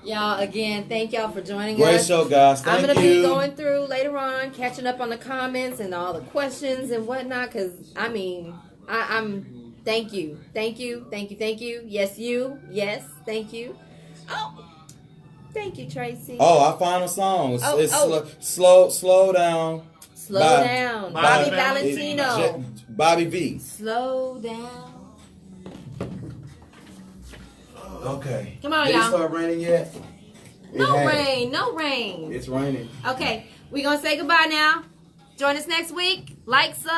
Y'all, again, thank y'all for joining us. Great show, guys. Thank you. I'm going to be going through later on, catching up on the comments and all the questions and whatnot. Because, I'm thank you. Thank you. Thank you. Thank you. Yes, you. Yes, thank you. Oh, thank you, Tracy. Oh, our final song. It's slow down. Slow down. Bobby Valentino. Bobby V. Slow down. Okay. Come on, Did y'all. it start raining yet? No rain. It's raining. Okay, we're going to say goodbye now. Join us next week. Like, sub.